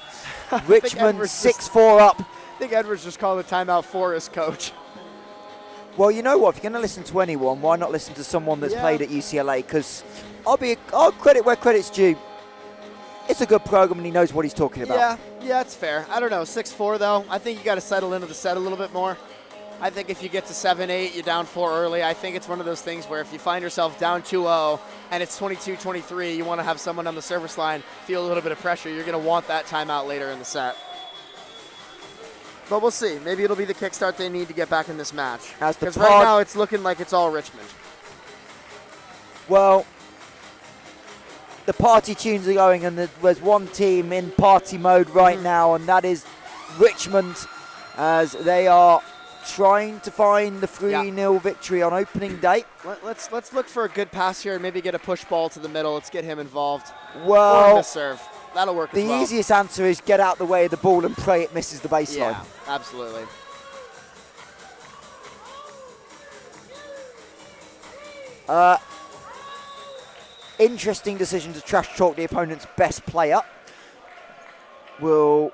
Richmond 6-4 up. I think Edwards just called a timeout for his coach. Well, you know what? If you're going to listen to anyone, why not listen to someone that's played at UCLA? Because I'll credit where credit's due. It's a good program, and he knows what he's talking about. Yeah, it's fair. I don't know, 6-4 though. I think you got to settle into the set a little bit more. I think if you get to 7-8, you're down 4 early. I think it's one of those things where if you find yourself down 2-0 and it's 22-23, you want to have someone on the service line feel a little bit of pressure. You're going to want that timeout later in the set. But we'll see. Maybe it'll be the kickstart they need to get back in this match. Because right now it's looking like it's all Richmond. Well, the party tunes are going, and there's one team in party mode right now, and that is Richmond, as they are trying to find the 3-0 victory on opening day. Let's look for a good pass here and maybe get a push ball to the middle. Let's get him involved. Well, or a miss serve. That'll work as well. The easiest answer is get out the way of the ball and pray it misses the baseline. Yeah, absolutely. Interesting decision to trash talk the opponent's best player. We'll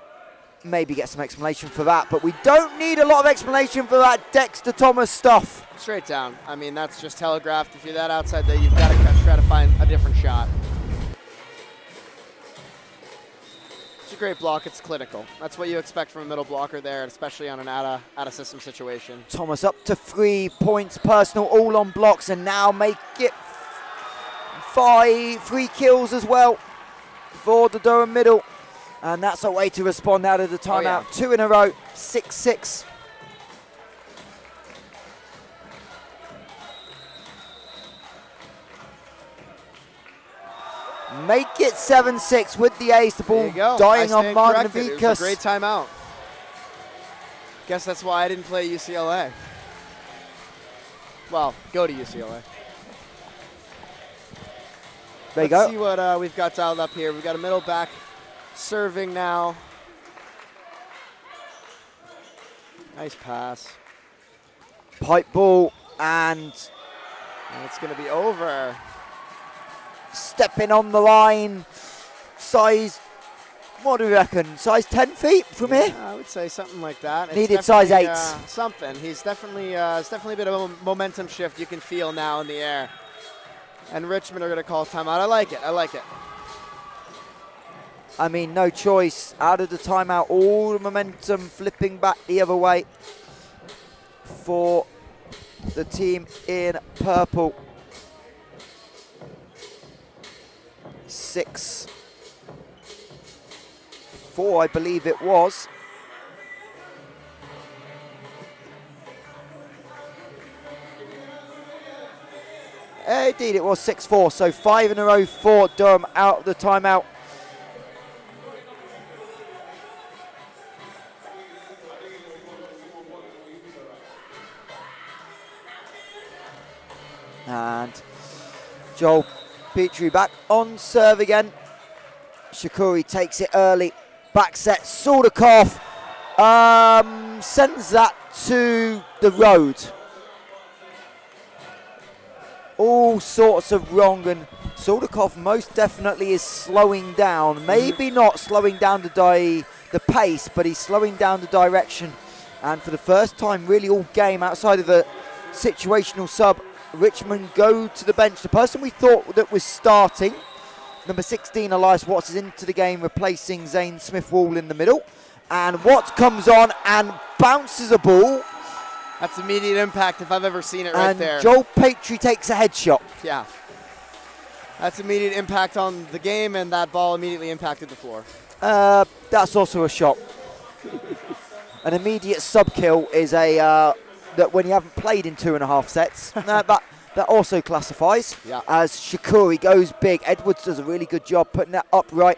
maybe get some explanation for that, but we don't need a lot of explanation for that Dexter Thomas stuff. Straight down. I mean, that's just telegraphed. If you're that outside there, you've got to try to find a different shot. It's a great block. It's clinical. That's what you expect from a middle blocker there, especially on an out-of-system situation. Thomas up to 3 points personal, all on blocks, and now make it 3 kills as well for the Durham middle. And that's a way to respond out of the timeout. 2 in a row, 6-6. Make it 7-6 with the ace. The ball dying on Magnavikas. It was a great timeout. Guess that's why I didn't play UCLA. Well, go to UCLA. There you go. Let's see what we've got dialed up here. We've got a middle back serving now. Nice pass. Pipe ball, and it's going to be over. Stepping on the line. Size, what do we reckon? Size 10 feet from here? I would say something like that. Needed size 8. Something. He's definitely, it's definitely a bit of a momentum shift you can feel now in the air. And Richmond are going to call timeout. I like it. I like it. I mean, no choice. Out of the timeout, all the momentum flipping back the other way for the team in purple. 6-4, I believe it was. Indeed, it was 6-4. So 5 in a row for Durham out of the timeout. And Joel Petrie back on serve again. Shakuri takes it early. Back set. Sordakov sends that to the road. All sorts of wrong, and Sordakov most definitely is slowing down. Maybe not slowing down the pace, but he's slowing down the direction. And for the first time really all game outside of the situational sub, Richmond go to the bench. The person we thought that was starting, number 16, Elias Watts, is into the game, replacing Zane Smith-Wall in the middle. And Watts comes on and bounces a ball. That's immediate impact if I've ever seen it right there. And Joel Petrie takes a headshot. Yeah. That's immediate impact on the game, and that ball immediately impacted the floor. That's also a shot. An immediate sub kill is a that when you haven't played in 2.5 sets. That also classifies as Shakuri goes big. Edwards does a really good job putting that upright.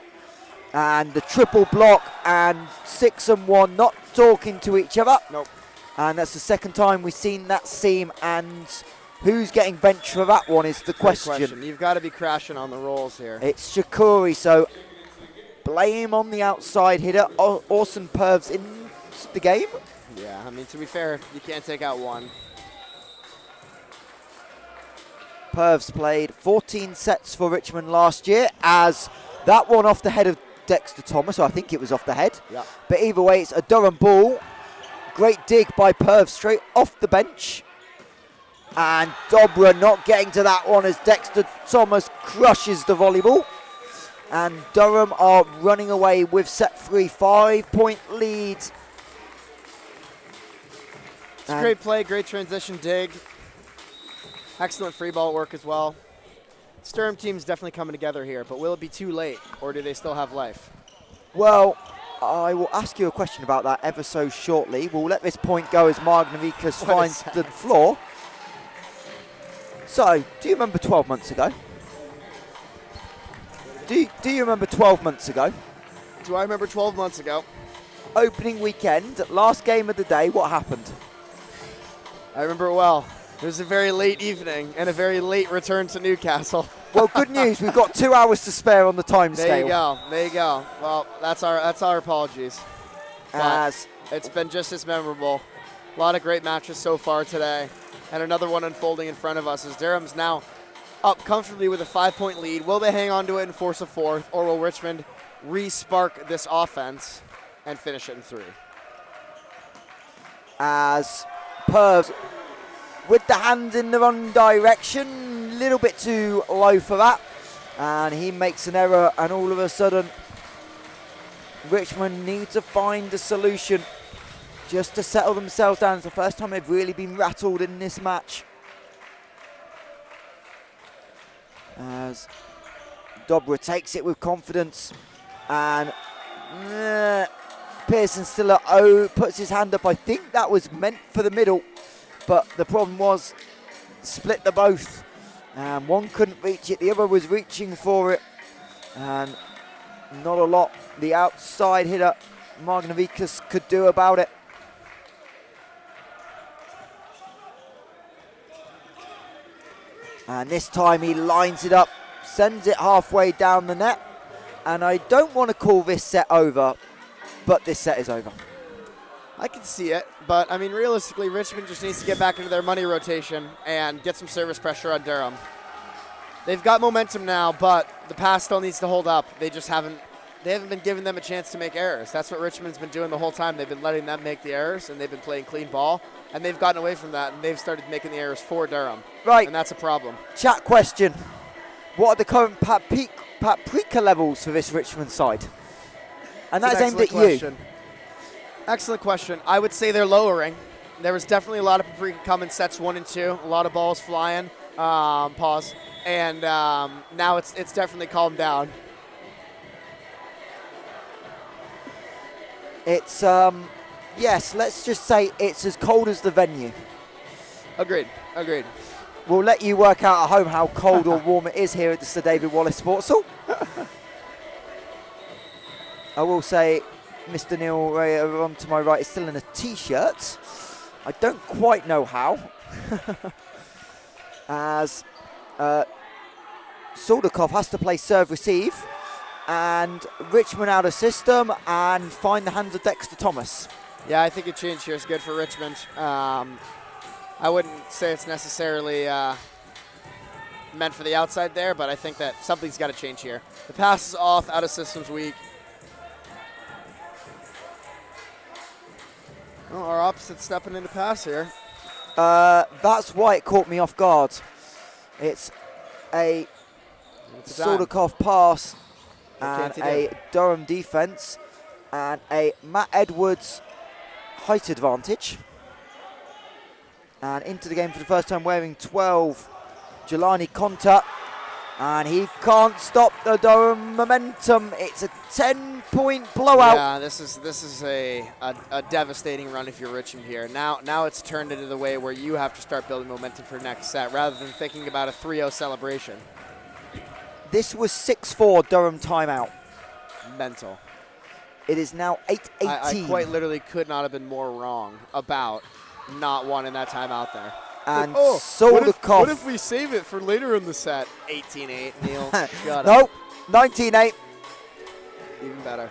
And the triple block, and 6 and 1 not talking to each other. Nope. And that's the second time we've seen that seam, and Who's getting benched for that one is the Great question. You've got to be crashing on the rolls here. It's Shakuri, so blame on the outside hitter. Orson Purves in the game. Yeah, I mean, to be fair, you can't take out one. Purves played 14 sets for Richmond last year, as that one off the head of Dexter Thomas, so I think it was off the head. Yeah. But either way, it's a Durham ball. Great dig by Purves straight off the bench. And Dobra not getting to that one as Dexter Thomas crushes the volleyball. And Durham are running away with set 3, 5-point lead. It's a great play, great transition dig. Excellent free ball work as well. This Durham team's definitely coming together here, but will it be too late, or do they still have life? Well, I will ask you a question about that ever so shortly. We'll let this point go as Margnavikas finds the floor. So, do you remember 12 months ago? Do you remember 12 months ago? Do I remember 12 months ago? Opening weekend, last game of the day, what happened? I remember it well. It was a very late evening and a very late return to Newcastle. Well, good news. We've got 2 hours to spare on the time scale. There you go. There you go. Well, that's our apologies. As it's been just as memorable. A lot of great matches so far today, and another one unfolding in front of us as Durham's now up comfortably with a 5-point lead. Will they hang on to it and force a fourth, or will Richmond re-spark this offense and finish it in 3? As Purves with the hand in the wrong direction, little bit too low for that, and he makes an error, and all of a sudden Richmond need to find a solution just to settle themselves down. It's the first time they've really been rattled in this match. As Dobra takes it with confidence, and Pearson still at O, puts his hand up. I think that was meant for the middle, but the problem was split the both. And one couldn't reach it, the other was reaching for it, and not a lot the outside hitter Margnavikas could do about it. And this time he lines it up, sends it halfway down the net, and I don't want to call this set over, but this set is over. I can see it, but I mean, realistically, Richmond just needs to get back into their money rotation and get some service pressure on Durham. They've got momentum now, but the pass still needs to hold up. They haven't been giving them a chance to make errors. That's what Richmond's been doing the whole time. They've been letting them make the errors, and they've been playing clean ball, and they've gotten away from that, and they've started making the errors for Durham. Right. And that's a problem. Chat question. What are the current paprika levels for this Richmond side? And that's aimed at you. Excellent question. I would say they're lowering. There was definitely a lot of paprika coming sets 1 and 2. A lot of balls flying. Pause. And now it's definitely calmed down. It's, yes, let's just say it's as cold as the venue. Agreed. We'll let you work out at home how cold or warm it is here at the Sir David Wallace Sports Hall. I will say Mr. Neil Ray on to my right is still in a T-shirt. I don't quite know how. As Saldikov has to play serve-receive, and Richmond out of system and find the hands of Dexter Thomas. Yeah, I think a change here is good for Richmond. I wouldn't say it's necessarily meant for the outside there, but I think that something's got to change here. The pass is off, out of system's weak. Well, our opposite stepping into pass here. That's why it caught me off guard. It's a Saldikov pass and a Durham defense and a Matt Edwards height advantage. And into the game for the first time wearing 12, Jelani Konta. And he can't stop the Durham momentum. It's a 10-point blowout. Yeah, this is a devastating run if you're Richmond here. Now it's turned into the way where you have to start building momentum for next set rather than thinking about a 3-0 celebration. This was 6-4 Durham timeout. Mental. It is now 8-18. I quite literally could not have been more wrong about not wanting that timeout there. And what Soldakov. if we save it for later in the set? 18-8, Neil. Shut up. Nope, 19-8. Even better.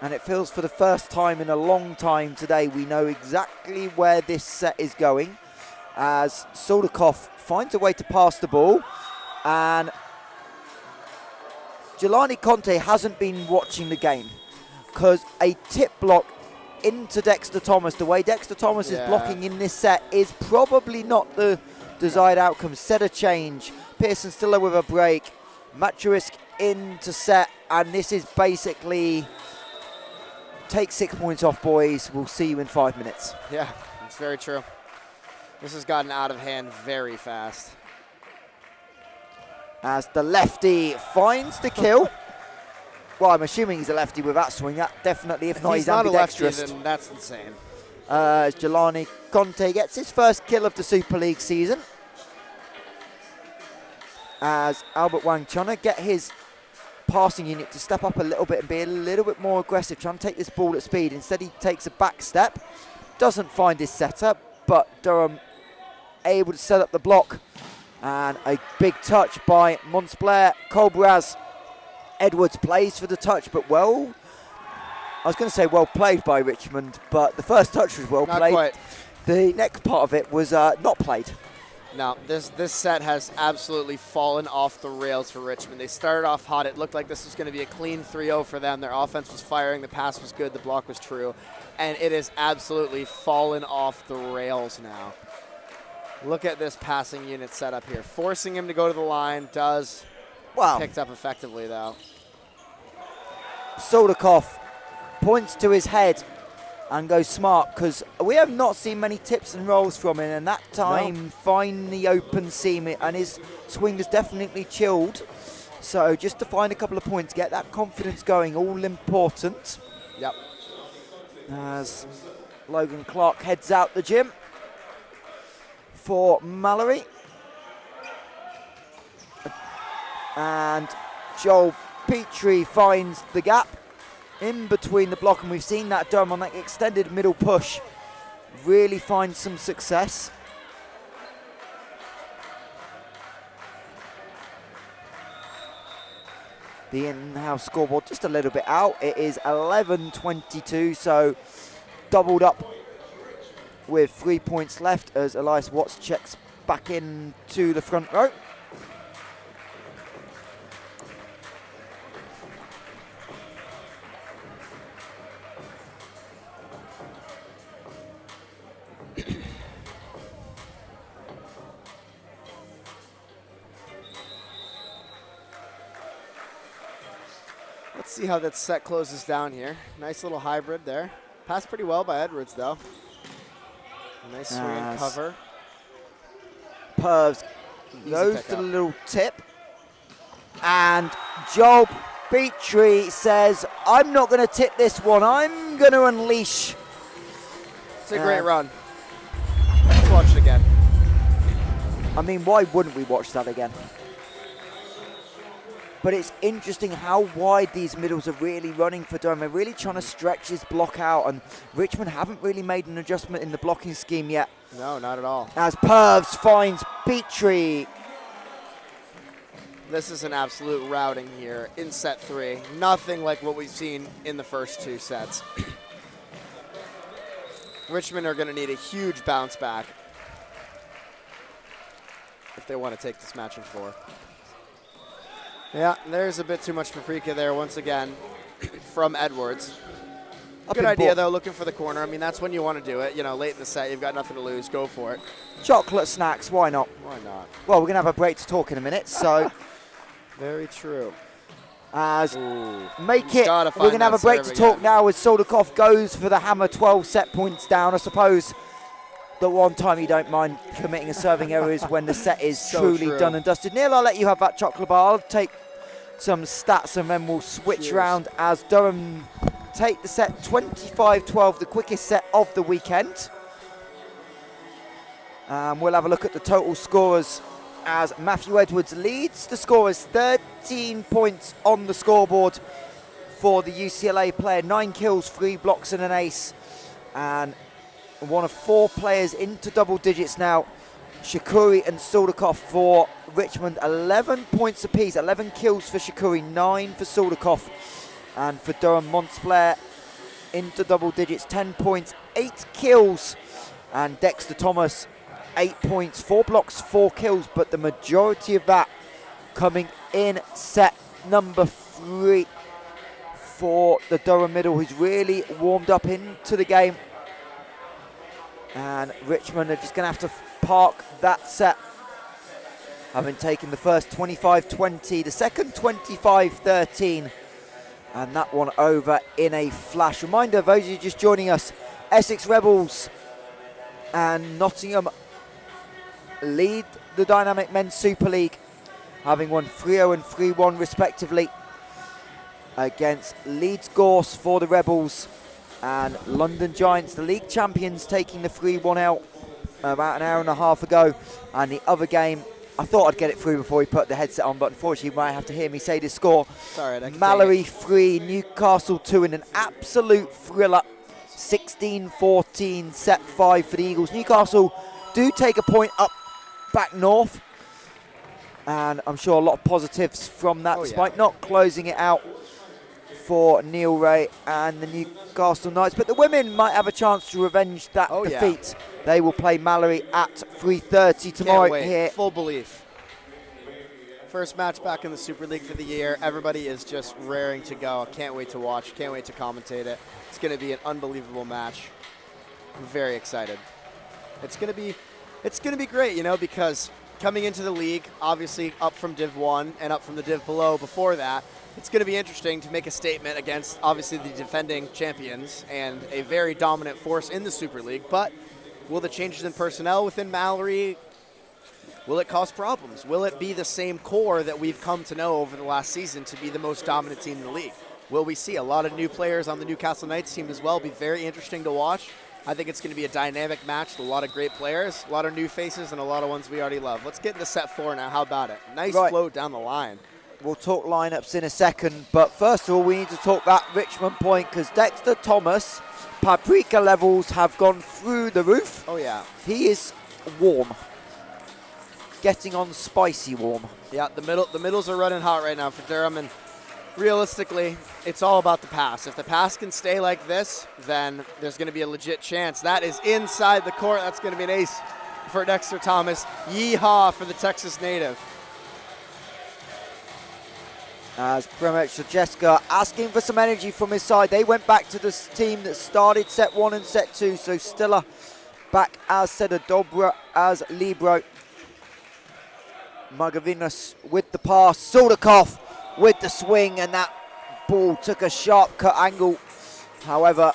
And it feels for the first time in a long time today, we know exactly where this set is going, as Soldakov finds a way to pass the ball. And Jelani Conte hasn't been watching the game, because a tip block into Dexter Thomas, the way Dexter Thomas is blocking in this set, is probably not the desired outcome. Set a change. Pearson Stiller with a break. Maturisk into set, and this is basically take 6 points off, boys. We'll see you in 5 minutes. Yeah, it's very true. This has gotten out of hand very fast. As the lefty finds the kill. Well, I'm assuming he's a lefty with that swing. That definitely, if not, he's not ambidextrous. a lefty, then that's insane. As Jelani Conte gets his first kill of the Super League season. As Albert Wang trying to get his passing unit to step up a little bit and be a little bit more aggressive, trying to take this ball at speed. Instead, he takes a back step. Doesn't find his setup, but Durham able to set up the block. And a big touch by Mons Blair. Cobras. Edwards plays for the touch, but I was going to say well played by Richmond, but the first touch was well played. Not quite. The next part of it was not played. No, this set has absolutely fallen off the rails for Richmond. They started off hot. It looked like this was going to be a clean 3-0 for them. Their offense was firing. The pass was good. The block was true. And it has absolutely fallen off the rails now. Look at this passing unit setup here. Forcing him to go to the line does. Wow. Picked up effectively, though. Soldakov points to his head and goes smart, because we have not seen many tips and rolls from him, and that time find the open seam, and his swing is definitely chilled. So just to find a couple of points, get that confidence going, all important. Yep. As Logan Clark heads out the gym for Mallory. And Joel Petrie finds the gap in between the block, and we've seen that Durham on that extended middle push really find some success. The in-house scoreboard just a little bit out. It is 11-22, so doubled up with 3 points left as Elias Watts checks back into the front row. Let's see how that set closes down here. Nice little hybrid there. Passed pretty well by Edwards, though. Nice swing and cover. Pervs goes to the little tip. And Joel Petrie says, I'm not going to tip this one. I'm going to unleash. It's a great run. Let's watch it again. I mean, why wouldn't we watch that again? But it's interesting how wide these middles are really running for Durham. They're really trying to stretch his block out, and Richmond haven't really made an adjustment in the blocking scheme yet. No, not at all. As Pervs finds Petrie. This is an absolute routing here in set 3. Nothing like what we've seen in the first 2 sets. Richmond are going to need a huge bounce back if they want to take this match in 4. Yeah, there's a bit too much paprika there once again from Edwards. Good idea, though, looking for the corner. I mean, that's when you want to do it. You know, late in the set, you've got nothing to lose. Go for it. Chocolate snacks, why not? Why not? Well, we're going to have a break to talk in a minute, so. Very true. As Ooh, make it, we're going to have a break to talk now as Soldakov goes for the hammer, 12 set points down. I suppose the one time you don't mind committing a serving error is when the set is truly done and dusted. Neil, I'll let you have that chocolate bar. I'll take some stats and then we'll switch around as Durham take the set 25-12, the quickest set of the weekend. We'll have a look at the total scorers as Matthew Edwards leads the scorers, 13 points on the scoreboard for the UCLA player. 9 kills, 3 blocks and an ace. And one of 4 players into double digits now. Shakuri and Suldakov for Richmond, 11 points apiece. 11 kills for Shakuri, 9 for Suldakov. And for Durham, Montplair into double digits, 10 points, 8 kills. And Dexter Thomas, 8 points, 4 blocks, 4 kills. But the majority of that coming in set number 3 for the Durham middle, who's really warmed up into the game. And Richmond are just going to have to park that set, having taken the first 25-20, the second 25-13, and that one over in a flash. Reminder, those of you just joining us, Essex Rebels and Nottingham lead the Dynamic Men's Super League, having won 3-0 and 3-1 respectively against Leeds Gorse for the Rebels and London Giants, the league champions, taking the 3-1 out about an hour and a half ago. And the other game, I thought I'd get it through before we put the headset on, but unfortunately you might have to hear me say the score. Sorry, Mallory 3, Newcastle 2 in an absolute thriller. 16-14, set 5 for the Eagles. Newcastle do take a point up back north, and I'm sure a lot of positives from that, despite not closing it out for Neil Ray and the Newcastle Knights. But the women might have a chance to revenge that defeat. They will play Mallory at 3:30 tomorrow here. Full belief. First match back in the Super League for the year. Everybody is just raring to go. Can't wait to watch. Can't wait to commentate it. It's going to be an unbelievable match. I'm very excited. It's going to be great, you know, because coming into the league, obviously up from Div 1 and up from the Div below before that, it's going to be interesting to make a statement against, obviously, the defending champions and a very dominant force in the Super League. But will the changes in personnel within Mallory, will it cause problems? Will it be the same core that we've come to know over the last season to be the most dominant team in the league? Will we see a lot of new players on the Newcastle Knights team as well? Be very interesting to watch. I think it's going to be a dynamic match with a lot of great players, a lot of new faces, and a lot of ones we already love. Let's get into set 4 now. How about it? Nice flow down the line. We'll talk lineups in a second, but first of all, we need to talk that Richmond point, because Dexter Thomas, paprika levels have gone through the roof. Oh, yeah. He is warm. Getting on spicy warm. Yeah, the middles are running hot right now for Durham, and realistically, it's all about the pass. If the pass can stay like this, then there's going to be a legit chance. That is inside the court. That's going to be an ace for Dexter Thomas. Yeehaw for the Texas native. As Premec Jessica asking for some energy from his side. They went back to this team that started set 1 and set 2. So Stiller back as Seda, Dobra as Libro. Magavinas with the pass. Suldakov with the swing, and that ball took a sharp cut angle. However,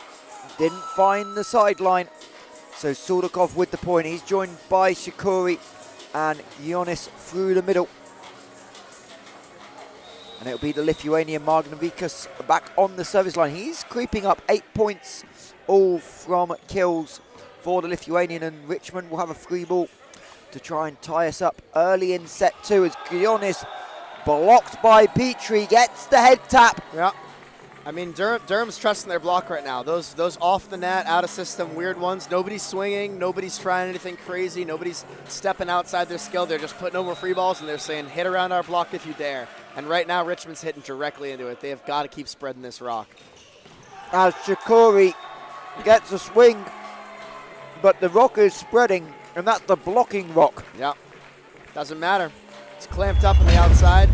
didn't find the sideline. So Suldakov with the point. He's joined by Shakuri and Ionis through the middle. And it'll be the Lithuanian Magnavikas back on the service line. He's creeping up 8 points, all from kills for the Lithuanian. And Richmond will have a free ball to try and tie us up early in set 2 as Gionis, blocked by Petrie, gets the head tap. Yeah. I mean, Durham's trusting their block right now. Those off the net, out of system, weird ones. Nobody's swinging. Nobody's trying anything crazy. Nobody's stepping outside their skill. They're just putting over free balls, and they're saying, hit around our block if you dare. And right now, Richmond's hitting directly into it. They have got to keep spreading this rock. As Shakuri gets a swing, but the rock is spreading, and that's the blocking rock. Yeah. Doesn't matter. It's clamped up on the outside.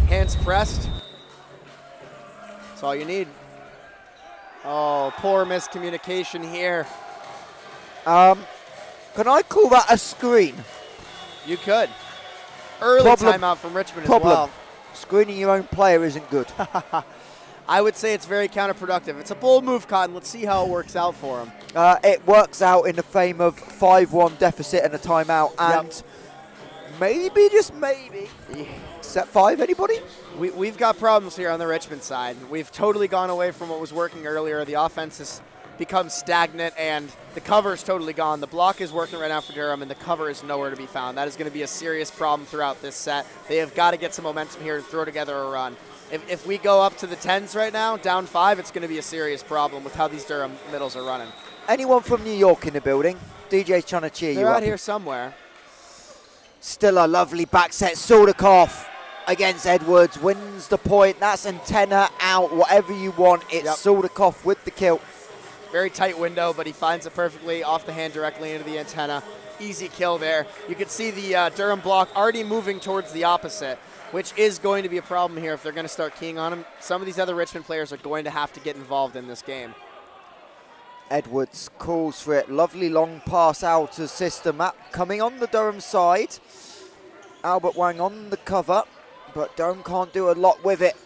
Hands pressed. That's all you need. Oh, poor miscommunication here. Can I call that a screen? You could. Early timeout from Richmond as well. Screening your own player isn't good. I would say it's very counterproductive. It's a bold move, Cotton. Let's see how it works out for him. It works out in the fame of 5-1 deficit and a timeout, and maybe, just maybe, set 5, anybody? We've got problems here on the Richmond side. We've totally gone away from what was working earlier. The offense has become stagnant, and the cover is totally gone. The block is working right now for Durham, and the cover is nowhere to be found. That is going to be a serious problem throughout this set. They have got to get some momentum here to throw together a run. if we go up to the 10s right now, down 5, it's going to be a serious problem with how these Durham middles are running. Anyone from New York in the building? DJ's trying to cheer you up. They're out here somewhere. Still a lovely back set. Sudakov against Edwards, wins the point. That's antenna out, whatever you want. It's Sudakov with the kill. Very tight window, but he finds it perfectly off the hand directly into the antenna. Easy kill there. You can see the Durham block already moving towards the opposite, which is going to be a problem here if they're going to start keying on him. Some of these other Richmond players are going to have to get involved in this game. Edwards calls for it. Lovely long pass out to system. Coming on the Durham side. Albert Wang on the cover, but Durham can't do a lot with it.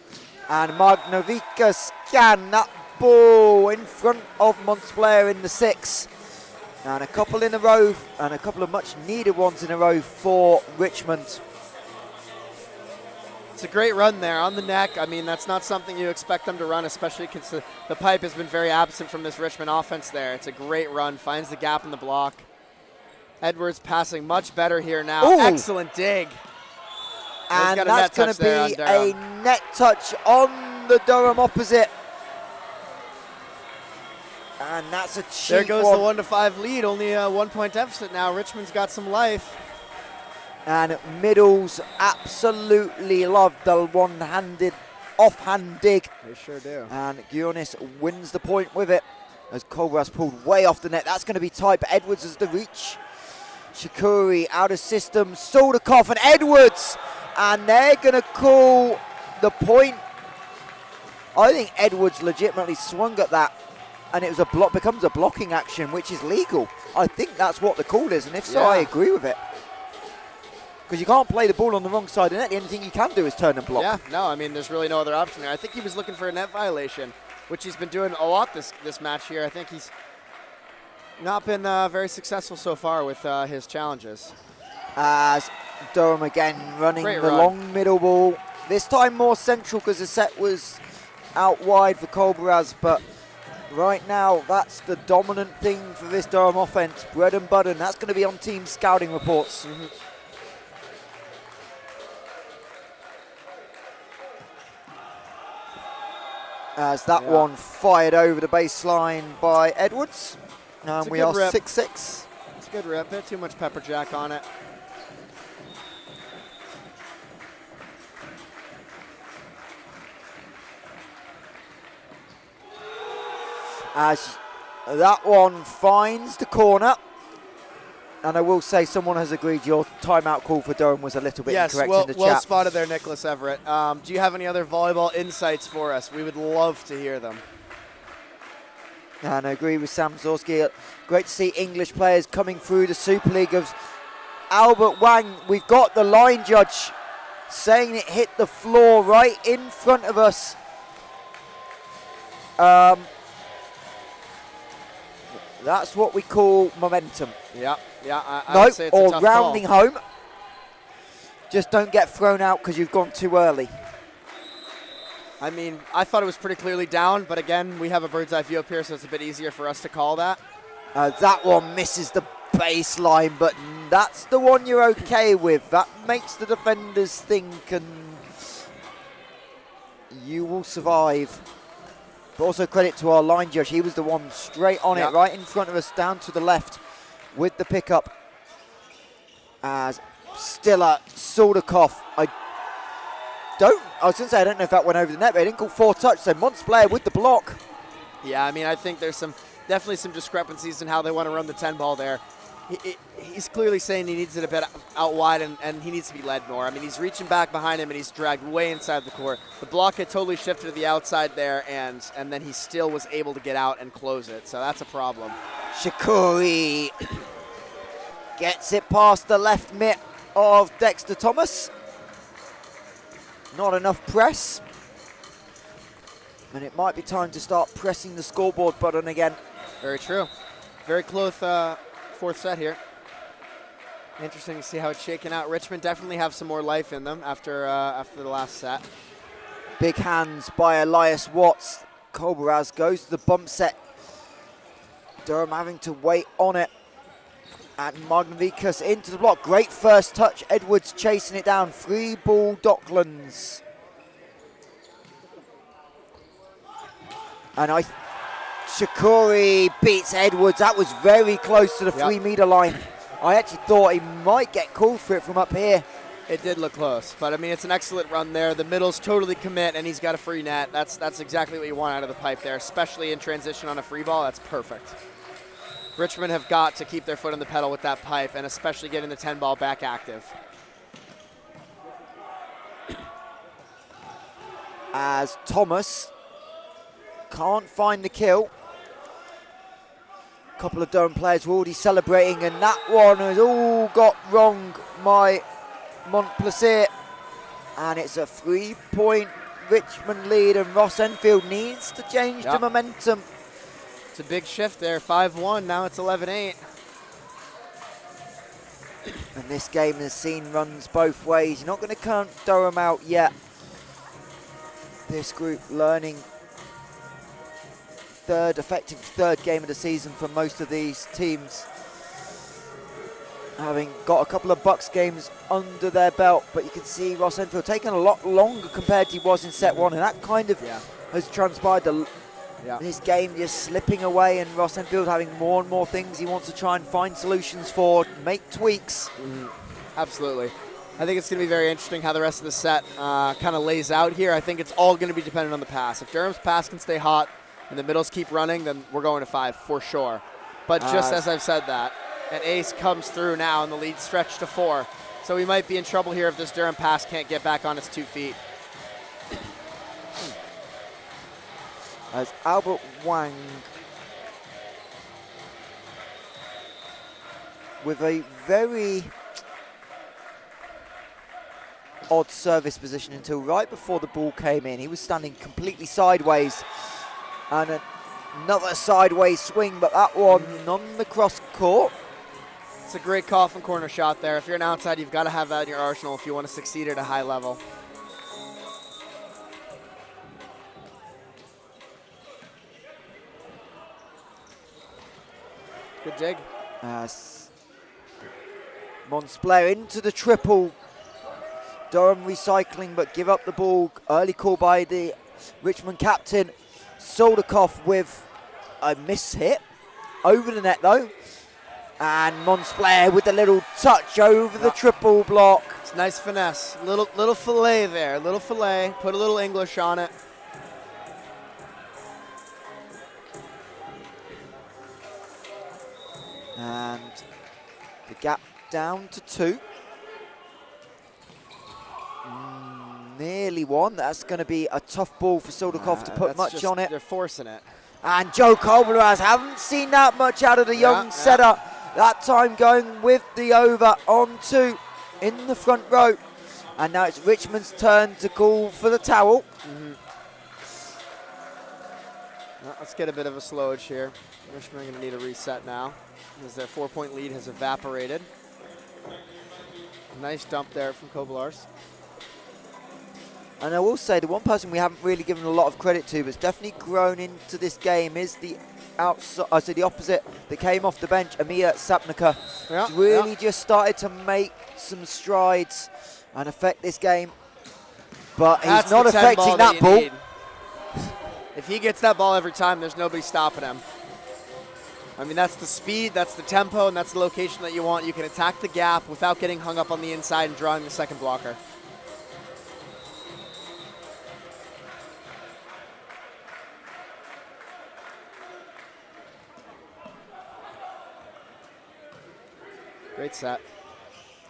And Magnovika scan that ball in front of Montpellier in the 6. And a couple in a row, and a couple of much needed ones in a row for Richmond. It's a great run there on the neck. I mean, that's not something you expect them to run, especially because the pipe has been very absent from this Richmond offense there. It's a great run, finds the gap in the block. Edwards passing much better here now. Ooh. Excellent dig. And that's going to be a net touch on the Durham opposite. And that's a cheap There goes one. the 1-5 lead. Only a 1-point deficit now. Richmond's got some life. And Middles absolutely love the one-handed offhand dig. They sure do. And Gionis wins the point with it as Cobras pulled way off the net. That's going to be tight, but Edwards has the reach. Shakuri out of system. Sudakov and Edwards. And they're going to call the point. I think Edwards legitimately swung at that. And it was becomes a blocking action, which is legal. I think that's what the call is. And if so, I agree with it. Because you can't play the ball on the wrong side of the net. The only thing you can do is turn and block. Yeah, no, I mean, there's really no other option there. I think he was looking for a net violation, which he's been doing a lot this match here. I think he's not been very successful so far with his challenges. As Durham again running long middle ball. This time more central because the set was out wide for Cobras. But right now, that's the dominant thing for this Durham offense. Bread and butter. And that's going to be on team scouting reports. Mm-hmm. As that one fired over the baseline by Edwards. And we are 6-6. It's a good rip. Bit too much pepper jack on it. As that one finds the corner. And I will say someone has agreed your timeout call for Durham was a little bit incorrect in the chat. Well spotted there, Nicholas Everett. Do you have any other volleyball insights for us? We would love to hear them. And I agree with Sam Zorski. Great to see English players coming through the Super League of Albert Wang. We've got the line judge saying it hit the floor right in front of us. That's what we call momentum. Yeah, I would say it's a tough rounding call. home. Just don't get thrown out because you've gone too early. I mean, I thought it was pretty clearly down, but again, we have a bird's eye view up here, so it's a bit easier for us to call that. That one misses the baseline, but that's the one you're okay with. That makes the defenders think, and you will survive. But also credit to our line judge. He was the one straight on it, right in front of us, down to the left with the pickup. As Stiller, Sudakov. I was going to say, I don't know if that went over the net, but I didn't call 4 touch, so Montpellier with the block. Yeah, I mean, I think there's definitely some discrepancies in how they want to run the 10 ball there. He's clearly saying he needs it a bit out wide and he needs to be led more. I mean, he's reaching back behind him and he's dragged way inside the court. The block had totally shifted to the outside there and then he still was able to get out and close it. So that's a problem. Shakuri gets it past the left mitt of Dexter Thomas. Not enough press. And it might be time to start pressing the scoreboard button again. Very true. Very close fourth set here. Interesting to see how it's shaken out. Richmond definitely have some more life in them after the last set. Big hands by Elias Watts. Cobras goes to the bump set. Durham having to wait on it. And Magnavikas into the block. Great first touch. Edwards chasing it down. Free ball Docklands. And Shakuri beats Edwards. That was very close to the 3 meter line. I actually thought he might get called for it from up here. It did look close, but I mean, it's an excellent run there. The middle's totally commit, and he's got a free net. That's exactly what you want out of the pipe there, especially in transition on a free ball. That's perfect. Richmond have got to keep their foot on the pedal with that pipe, and especially getting the 10 ball back active. As Thomas can't find the kill. A couple of Durham players were already celebrating, and that one has all got wrong by Montplaisir. And it's a 3-point Richmond lead, and Ross Enfield needs to change the momentum. It's a big shift there, 5-1, now it's 11-8. And this game has seen runs both ways. You're not going to count Durham out yet. This group learning effective third game of the season for most of these teams. Having got a couple of Bucks games under their belt, but you can see Ross Enfield taking a lot longer compared to he was in set one, and that kind of has transpired. This game just slipping away, and Ross Enfield having more and more things he wants to try and find solutions for, make tweaks. Absolutely. I think it's going to be very interesting how the rest of the set kind of lays out here. I think it's all going to be dependent on the pass. If Durham's pass can stay hot and the middles keep running, then we're going to 5 for sure. But just as I've said that, an ace comes through now and the lead stretched to 4. So we might be in trouble here if this Durham pass can't get back on its 2 feet. As Albert Wang with a very odd service position until right before the ball came in. He was standing completely sideways, and another sideways swing, but that one on the cross court. It's a great coffin corner shot there. If you're an outside, you've got to have that in your arsenal if you want to succeed at a high level. Good dig. Montplaisir into the triple. Durham recycling, but give up the ball. Early call by the Richmond captain. Soldikoff with a miss hit. Over the net though. And Montplaisir with a little touch over the triple block. It's nice finesse. Little fillet there. Little fillet. Put a little English on it. And the gap down to 2. Nearly 1. That's going to be a tough ball for Soldikoff to put much on it. They're forcing it. And Joe Colbert haven't seen that much out of the young setter. That time going with the over on 2 in the front row. And now it's Richmond's turn to call for the towel. Let's get a bit of a slowage here. Richmond are going to need a reset now as their 4-point lead has evaporated. Nice dump there from Kovalars. And I will say the one person we haven't really given a lot of credit to, but's definitely grown into this game, is the the opposite that came off the bench, Amir Sapnica. He's really just started to make some strides and affect this game, but he's not affecting that ball. If he gets that ball every time, there's nobody stopping him. I mean, that's the speed, that's the tempo, and that's the location that you want. You can attack the gap without getting hung up on the inside and drawing the second blocker. Great set.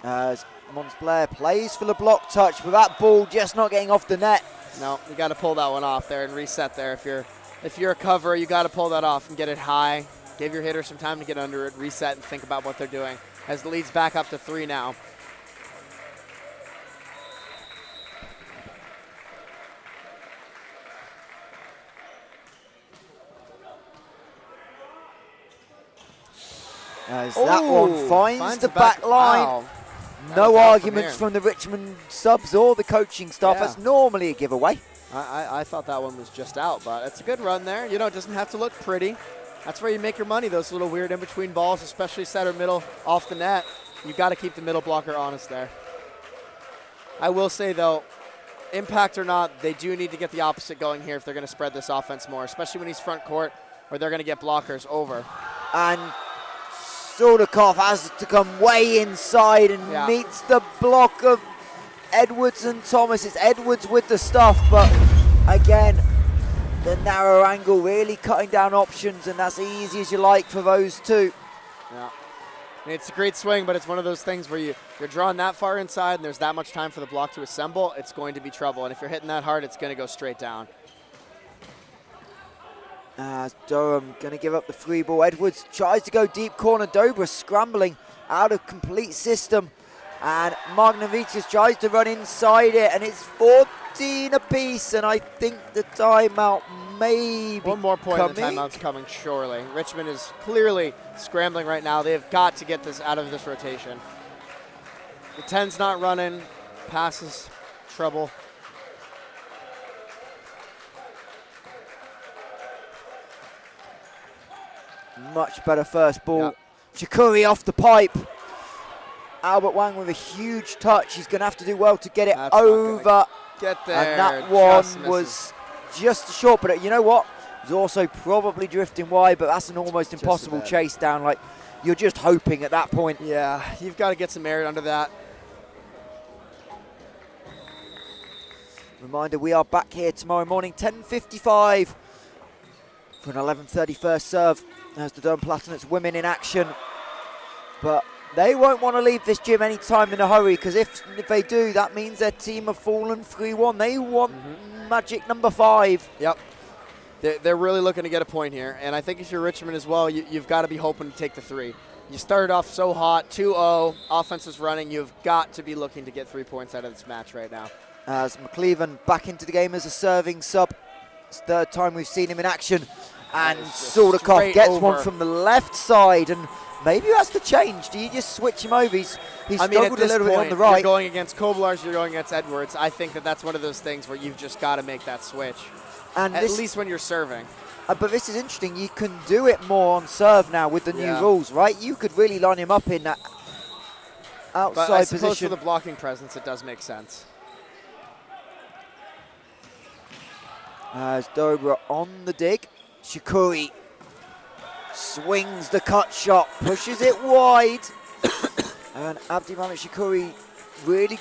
As Montplaisir plays for the block touch, but that ball just not getting off the net. No, you got to pull that one off there and reset there. If you're a cover, you got to pull that off and get it high. Give your hitter some time to get under it, reset, and think about what they're doing. As the lead's back up to 3 now. As that one finds the back line. Wow. No arguments from the Richmond subs or the coaching staff. That's normally a giveaway. I thought that one was just out, but it's a good run there. You know, it doesn't have to look pretty. That's where you make your money, those little weird in-between balls, especially center middle off the net. You've got to keep the middle blocker honest there. I will say, though, impact or not, they do need to get the opposite going here if they're going to spread this offense more, especially when he's front court, or they're going to get blockers over. And Surdakov has to come way inside and meets the block of Edwards and Thomas. It's Edwards with the stuff, but again, the narrow angle really cutting down options, and that's easy as you like for those two. Yeah. I mean, it's a great swing, but it's one of those things where you're drawing that far inside and there's that much time for the block to assemble, it's going to be trouble. And if you're hitting that hard, it's going to go straight down. Durham going to give up the free ball. Edwards tries to go deep corner. Dobra scrambling out of complete system. And Magnavitis tries to run inside it, and it's 14 apiece, and I think the timeout may be one more point coming. And the timeout's coming, surely. Richmond is clearly scrambling right now. They've got to get this out of this rotation. The 10's not running. Passes, trouble. Much better first ball. Shakuri off the pipe. Albert Wang with a huge touch. He's going to have to do well to get it over. Get there. And that one was just short, but you know what? It was also probably drifting wide, but that's an almost impossible chase down. Like, you're just hoping at that point. Yeah, you've got to get some merit under that. Reminder, we are back here tomorrow morning, 10:55 for an 11:30 first serve. There's the Durham Palatinates women in action. But they won't want to leave this gym anytime in a hurry, because if they do, that means their team have fallen 3-1. They want magic number 5. Yep. They're really looking to get a point here. And I think if you're Richmond as well, you've got to be hoping to take the 3. You started off so hot, 2-0, offense is running. You've got to be looking to get 3 points out of this match right now. As McLeaven back into the game as a serving sub. It's the third time we've seen him in action. And Surdakov gets one from the left side, and maybe that's the change. Do you just switch him over? He's struggled a little bit on the right. You're going against Koblars, you're going against Edwards. I think that's one of those things where you've just got to make that switch, and at least when you're serving. But this is interesting. You can do it more on serve now with the new rules, right? You could really line him up in that outside but I suppose position. for the blocking presence, it does make sense. As Dobra on the dig. Shakuri swings the cut shot, pushes it wide. And Abdimamet Shakuri really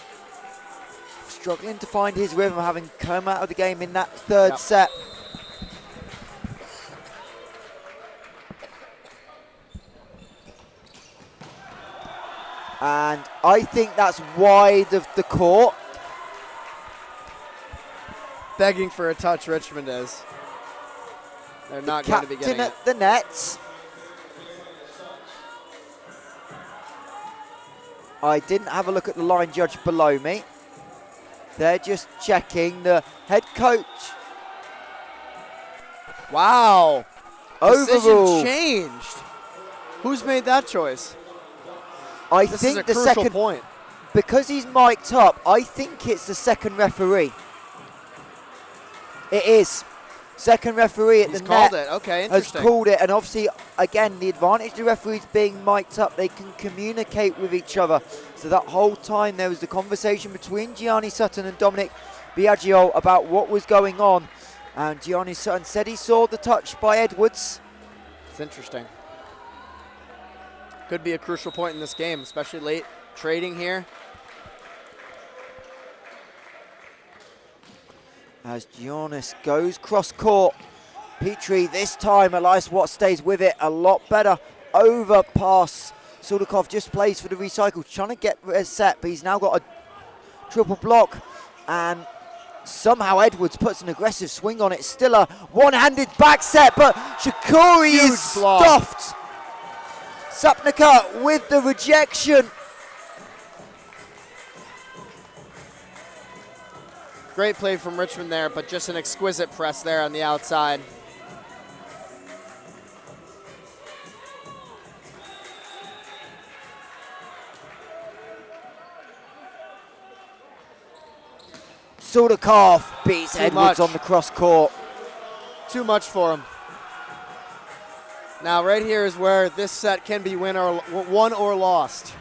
struggling to find his rhythm, having come out of the game in that third set. And I think that's wide of the court. Begging for a touch, Richmond is. They're not going to be getting it. Captain at the nets. I didn't have a look at the line judge below me. They're just checking. The head coach. Wow. Overrule. Decision changed. Who's made that choice? I This think is a the crucial second point. Because he's mic'd up, I think it's the second referee. It is. Second referee at the net called it. Okay, has interesting. called it, and obviously, again, the advantage of the referees being mic'd up, they can communicate with each other. So that whole time there was the conversation between Gianni Sutton and Dominic Biagio about what was going on, and Gianni Sutton said he saw the touch by Edwards. It's interesting. Could be a crucial point in this game, especially late trading here. As Giannis goes cross court. Petrie this time, Elias Watt stays with it a lot better. Over pass. Surdakov just plays for the recycle, trying to get a set, but he's now got a triple block. And somehow Edwards puts an aggressive swing on it. Still a one-handed back set, but Shakuri is stuffed. Sapnika with the rejection. Great play from Richmond there, but just an exquisite press there on the outside. Surdakov beats Edwards on the cross court. Too much for him. Now right here is where this set can be won or lost.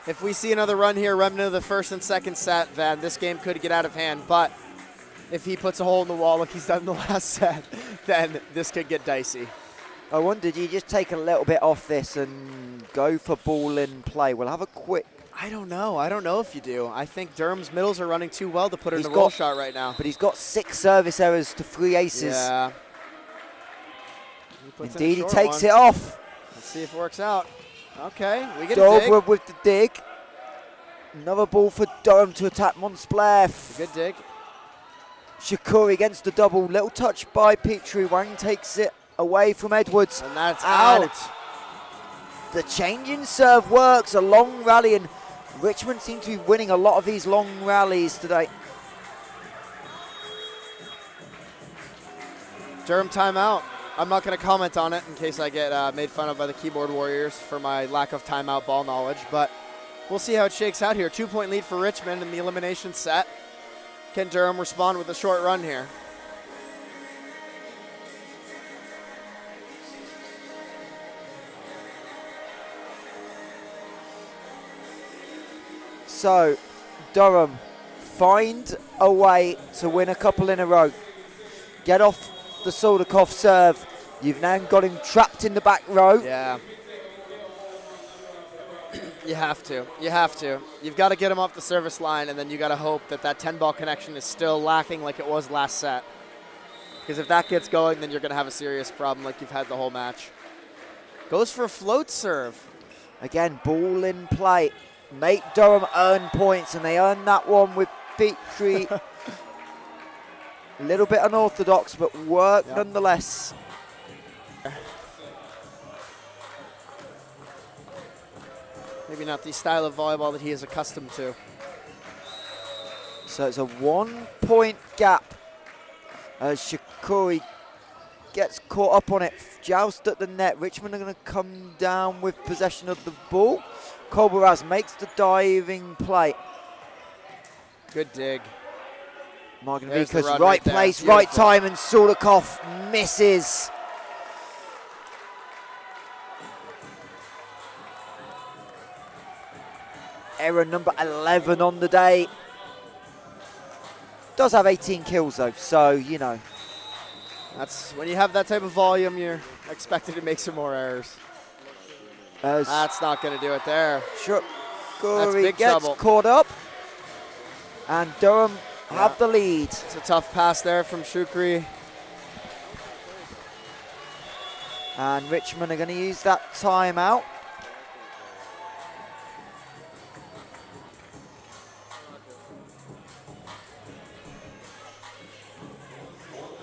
If we see another run here, remnant of the first and second set, then this game could get out of hand. But if he puts a hole in the wall like he's done in the last set, then this could get dicey. I wonder, do you just take a little bit off this and go for ball in play? We'll have a quick... I don't know. I don't know if you do. I think Durham's middles are running too well to put in a roll shot right now. But he's got 6 service errors to 3 aces. Yeah. Indeed, he takes it off. Let's see if it works out. Okay, we get a dig. Dogwood with the dig. Another ball for Durham to attack Montsplair. Good dig. Shakuri against the double. Little touch by Petrie. Wang takes it away from Edwards. And that's out. The change in serve works. A long rally, and Richmond seem to be winning a lot of these long rallies today. Durham timeout. I'm not going to comment on it in case I get made fun of by the keyboard warriors for my lack of timeout ball knowledge, but we'll see how it shakes out here. 2-point lead for Richmond in the elimination set. Can Durham respond with a short run here? So, Durham, find a way to win a couple in a row. Get off the Soldakov serve. You've now got him trapped in the back row. Yeah. You have to. You have to. You've got to get him off the service line, and then you got to hope that that 10-ball connection is still lacking like it was last set. Because if that gets going, then you're going to have a serious problem like you've had the whole match. Goes for a float serve. Again, ball in play. Make Durham earn points, and they earn that one with Petrie. A little bit unorthodox, but work nonetheless. Maybe not the style of volleyball that he is accustomed to. So it's a 1-point gap as Shakuri gets caught up on it. Joust at the net. Richmond are going to come down with possession of the ball. Kobaraz makes the diving play. Good dig. Marginovica's right place, right time, and Soldakov misses. Error number 11 on the day. Does have 18 kills though, so you know. That's when you have that type of volume, you're expected to make some more errors. That's not going to do it there. Shakuri gets caught up, and Durham have the lead. It's a tough pass there from Shukri. And Richmond are going to use that timeout.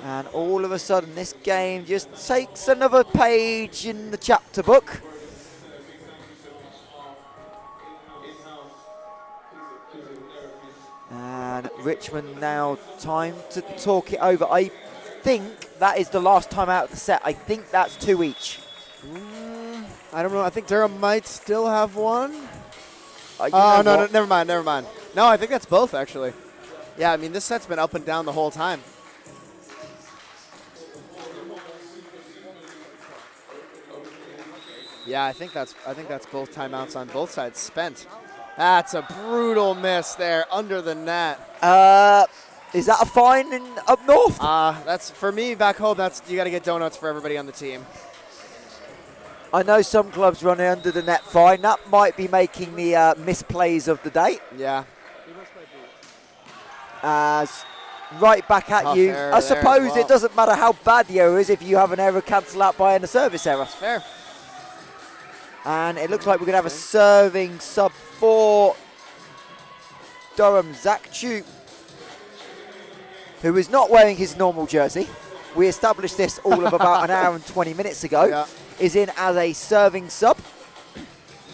And all of a sudden, this game just takes another page in the chapter book. And Richmond now time to talk it over. I think that is the last time out of the set. I think that's 2 each. I don't know. I think Durham might still have one. No, never mind. No, I think that's both, actually. Yeah, I mean, this set's been up and down the whole time. Yeah, I think that's both timeouts on both sides spent. That's a brutal miss there under the net. Is that a fine up north? That's for me back home. You got to get donuts for everybody on the team. I know some clubs run it under the net fine. That might be making the misplays of the day. Yeah. Right back at you. I suppose it doesn't matter how bad the error is if you have an error cancelled out by a service error. Fair. And it looks like we're going to have a serving sub for Durham. Zach Chu, who is not wearing his normal jersey. We established this all of about an hour and 20 minutes ago. Is in as a serving sub.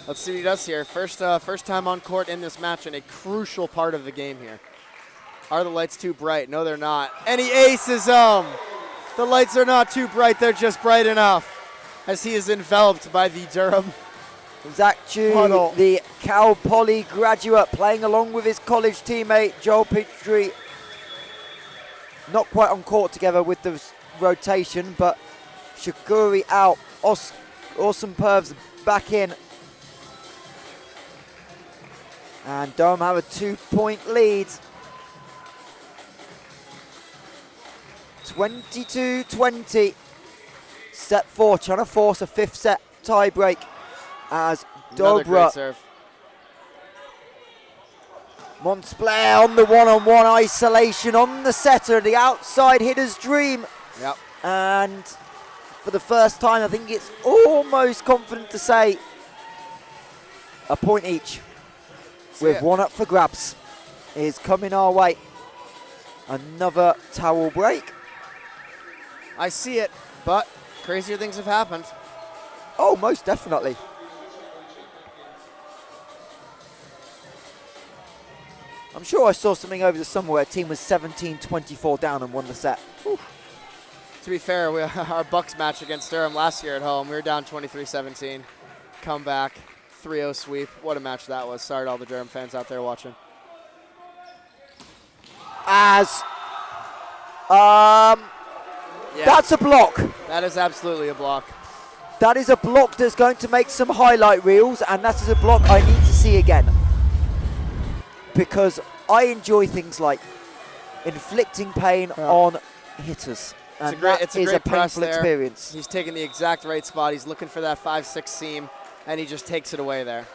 Let's see what he does here. First time on court in this match and a crucial part of the game here. Are the lights too bright? No, they're not. And he aces them. The lights are not too bright. They're just bright enough as he is enveloped by the Durham Zach Chu, the Cal Poly graduate, playing along with his college teammate Joel Petrie. Not quite on court together with the rotation, but Shakuri out. Awesome Pervs back in. And Durham have a 2-point lead. 22-20. Set 4, trying to force a 5th set tie break as Another great Dobra. serve. Montspler on the one-on-one isolation on the setter, the outside hitter's dream. Yep. And for the first time, I think it's almost confident to say a point each with one up for grabs is coming our way. Another towel break. I see it, but crazier things have happened. Oh, most definitely. I'm sure I saw something over the summer where a team was 17-24 down and won the set. Whew. To be fair, our Bucks match against Durham last year at home, we were down 23-17. Come back, 3-0 sweep. What a match that was. Sorry to all the Durham fans out there watching. That's a block. That is absolutely a block. That is a block that's going to make some highlight reels, and that is a block I need to see again. Because I enjoy things like inflicting pain on hitters. And it's a great press painful there. experience. He's taking the exact right spot. He's looking for that 5-6 seam, and he just takes it away there.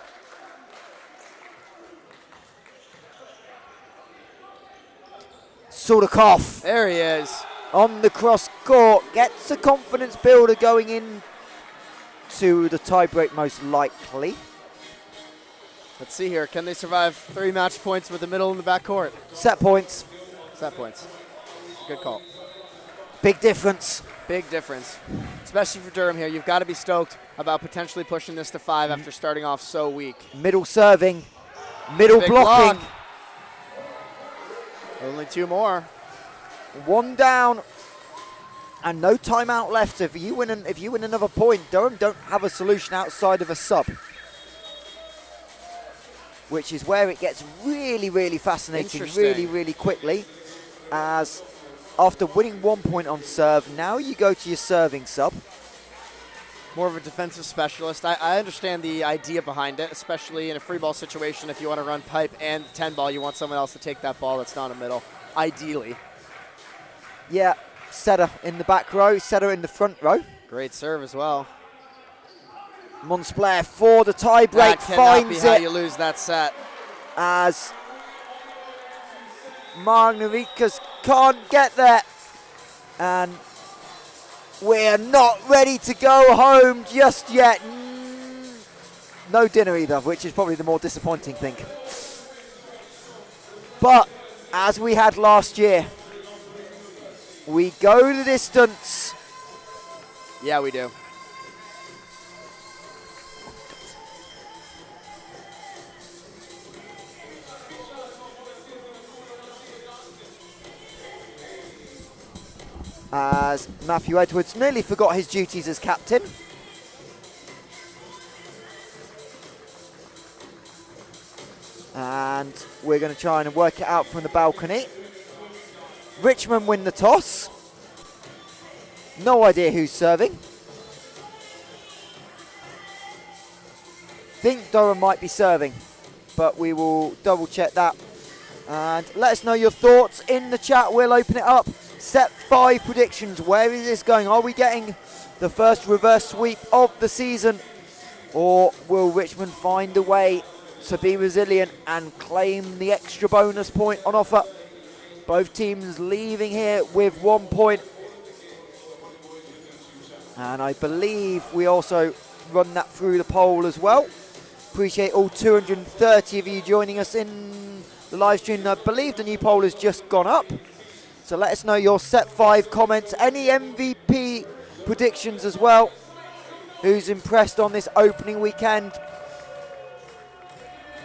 Sudakov There he is. on the cross court gets a confidence builder going in to the tiebreak most likely. Let's see here. Can they survive 3 match points with the middle and the back court? Set points. Set points. Good call. Big difference. Big difference. Especially for Durham here. You've got to be stoked about potentially pushing this to 5 after starting off so weak. Middle serving. Middle Big blocking. block. Only 2 more. 1 down. And no timeout left. If you win another point, Durham don't have a solution outside of a sub. Which is where it gets really, really fascinating, really, really quickly. As after winning 1 point on serve, now you go to your serving sub. More of a defensive specialist. I understand the idea behind it, especially in a free ball situation. If you want to run pipe and 10 ball, you want someone else to take that ball that's not a middle, ideally. Yeah, setter in the back row, setter in the front row. Great serve as well. Montspler for the tie break, That cannot be finds how it you lose that set. as Magnavikas can't get there. And we're not ready to go home just yet. No dinner either, which is probably the more disappointing thing. But as we had last year, we go the distance. Yeah, we do. As Matthew Edwards nearly forgot his duties as captain. And we're going to try and work it out from the balcony. Richmond win the toss. No idea who's serving. Think Durham might be serving, but we will double check that. And let us know your thoughts in the chat. We'll open it up. Set 5 predictions. Where is this going? Are we getting the first reverse sweep of the season? Or will Richmond find a way to be resilient and claim the extra bonus point on offer? Both teams leaving here with 1 point. And I believe we also run that through the poll as well. Appreciate all 230 of you joining us in the live stream. I believe the new poll has just gone up. So let us know your set 5 comments, any MVP predictions as well. Who's impressed on this opening weekend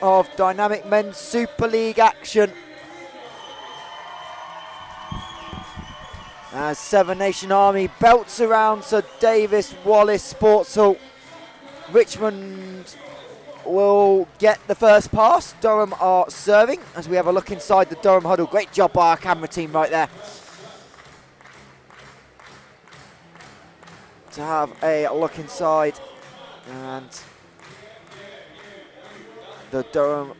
of Dynamic Men's Super League action? As Seven Nation Army belts around Sir Davis Wallace Sports Hall. Richmond will get the first pass. Durham are serving as we have a look inside the Durham huddle. Great job by our camera team right there to have a look inside. And the Durham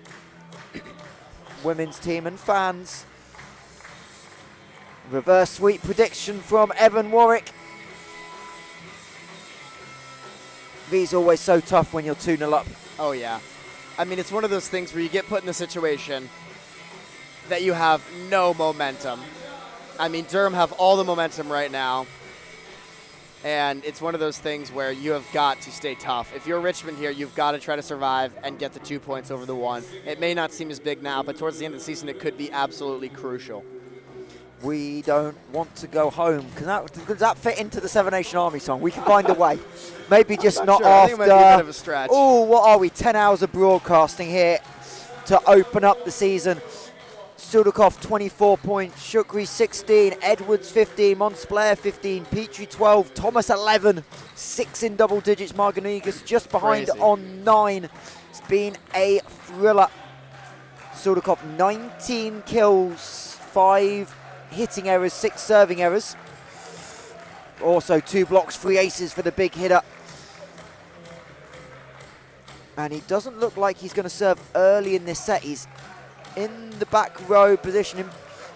women's team and fans. Reverse sweep prediction from Evan Warwick. These are always so tough when you're 2-0 up. Oh, yeah. I mean, it's one of those things where you get put in a situation that you have no momentum. I mean, Durham have all the momentum right now, and it's one of those things where you have got to stay tough. If you're Richmond here, you've got to try to survive and get the 2 points over the 1. It may not seem as big now, but towards the end of the season, it could be absolutely crucial. We don't want to go home. Does that fit into the Seven Nation Army song? We can find a way. Maybe just not sure. after. I think it might be a bit of a stretch. Oh, what are we? 10 hours of broadcasting here to open up the season. Sudakov 24 points, Shukri 16, Edwards 15, Montspler 15, Petrie 12, Thomas 11, 6 in double digits, Marganigas just behind Crazy. on 9. It's been a thriller. Sudakov 19 kills, 5 hitting errors, 6 serving errors. Also 2 blocks, 3 aces for the big hitter. And he doesn't look like he's going to serve early in this set. He's in the back row position,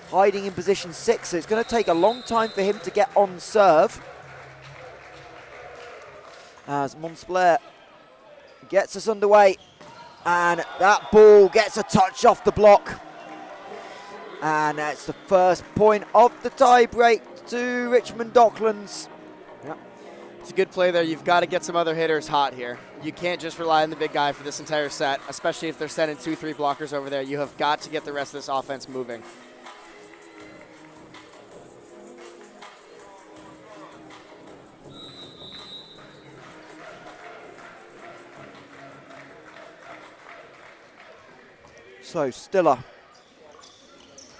hiding in position 6, so it's going to take a long time for him to get on serve. As Montspler gets us underway, and that ball gets a touch off the block. And that's the first point of the tie break to Richmond Docklands. Yep. It's a good play there. You've got to get some other hitters hot here. You can't just rely on the big guy for this entire set, especially if they're sending 2-3 blockers over there. You have got to get the rest of this offense moving. So Stiller,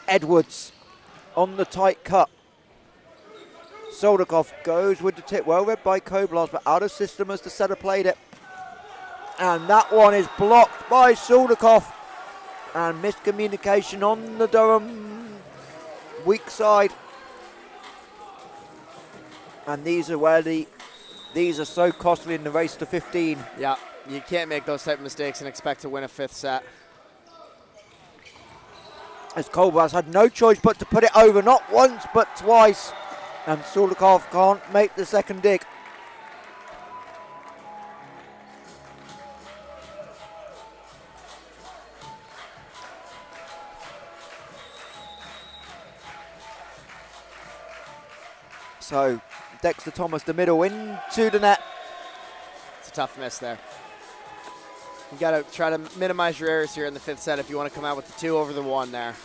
Edwards on the tight cut. Soldakov goes with the tip, well read by Koblas, but out of system as the setter played it. And that one is blocked by Soldakov. And miscommunication on the Durham weak side. And these are so costly in the race to 15. Yeah, you can't make those type of mistakes and expect to win a 5th set. As Koblas had no choice but to put it over, not once but twice. And Soldakov can't make the second dig. So Dexter Thomas, the middle, into the net. It's a tough miss there. You got to try to minimize your errors here in the 5th set if you want to come out with the 2 over the 1 there.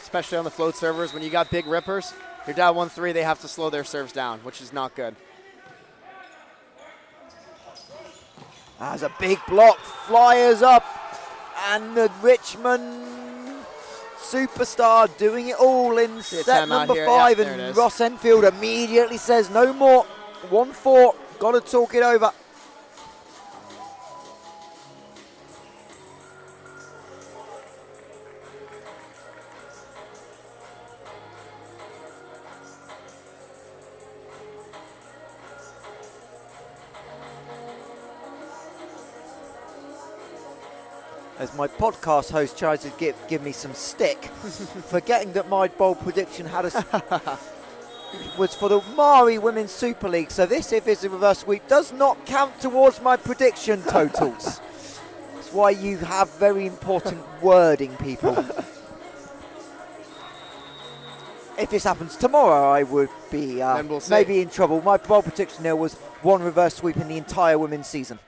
Especially on the float servers, when you got big rippers, you're down 1-3, they have to slow their serves down, which is not good. As a big block flyers up, and the Richmond superstar doing it all in set number 5, and Ross Enfield immediately says no more. 1-4, got to talk it over. As my podcast host tries to give me some stick, forgetting that my bold prediction had was for the Mari Women's Super League. So this, if it's a reverse sweep, does not count towards my prediction totals. That's why you have very important wording, people. If this happens tomorrow, I would be maybe in trouble. My bold prediction there was 1 reverse sweep in the entire women's season.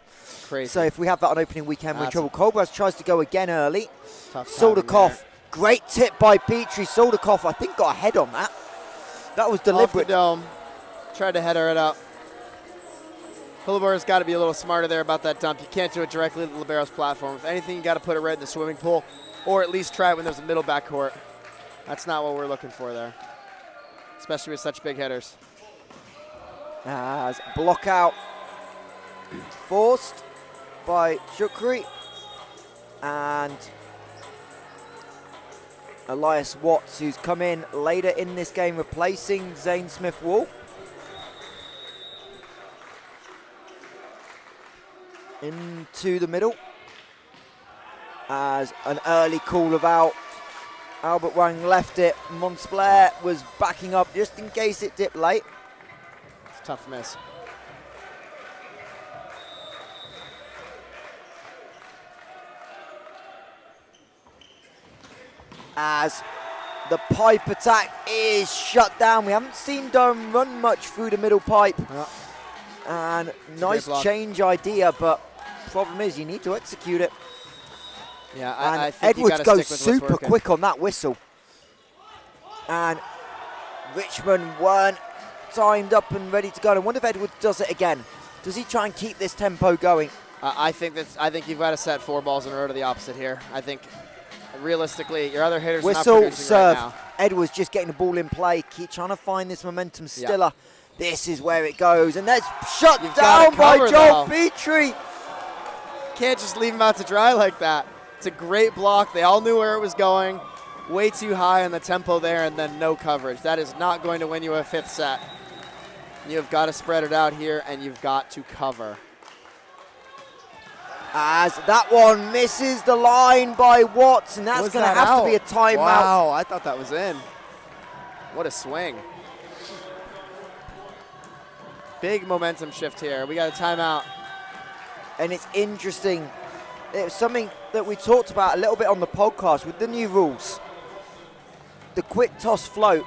Crazy. So if we have that on opening weekend, we're in trouble. Kobras tries to go again early. Soldakov, great tip by Petrie. Soldakov, I think, got a head on that. That was deliberate. Off the dome. Tried to header it up. Hilleborg's got to be a little smarter there about that dump. You can't do it directly to the libero's platform. If anything, you got to put it right in the swimming pool, or at least try it when there's a middle backcourt. That's not what we're looking for there, especially with such big headers. As block out forced by Shukri, and Elias Watts, who's come in later in this game, replacing Zane Smith-Wall. Into the middle as an early call of out Albert Wang left it. Monsblair was backing up just in case it dipped late. It's a tough miss. As the pipe attack is shut down. We haven't seen Durham run much through the middle pipe. And nice change idea, but problem is you need to execute it. Yeah, And I think Edwards you gotta goes stick with super what's working. quick on that whistle. And Richmond weren't timed up and ready to go. I wonder if Edwards does it again. Does he try and keep this tempo going? I think you've got to set 4 balls in a row to the opposite here. I think realistically, your other hitters are not Whistle, producing serve. right now. Edwards just getting the ball in play, keep trying to find this momentum stiller. This is where it goes, and that's shut You've down gotta by cover, Joel though. Petrie. Can't just leave him out to dry like that. It's a great block. They all knew where it was going. Way too high on the tempo there, and then no coverage. That is not going to win you a 5th set. You have got to spread it out here, and you've got to cover. As that one misses the line by Watts, and that's Was going to that have out? to be a timeout. Wow, I thought that was in. What a swing. Big momentum shift here. We got a timeout. And it's interesting. It was something that we talked about a little bit on the podcast with the new rules. The quick toss float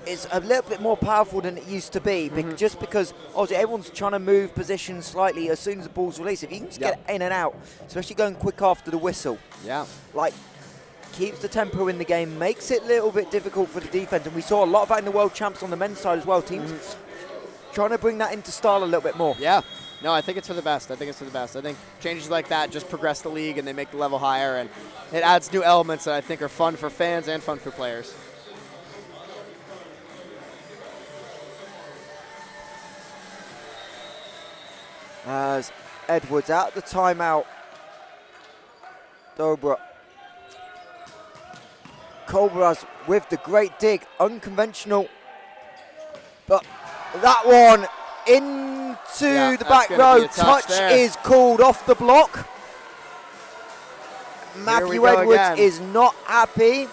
is a little bit more powerful than it used to be, just because obviously everyone's trying to move position slightly as soon as the ball's released. If you can just get in and out, especially going quick after the whistle, like keeps the tempo in the game, makes it a little bit difficult for the defense. And we saw a lot of that in the World Champs on the men's side as well. Teams trying to bring that into style a little bit more. Yeah. No, I think it's for the best. I think changes like that just progress the league and they make the level higher, and it adds new elements that I think are fun for fans and fun for players. As Edwards out the timeout. Dobra. Cobras with the great dig, unconventional. But that one into the back row. Touch is called off the block. Matthew Edwards is not happy.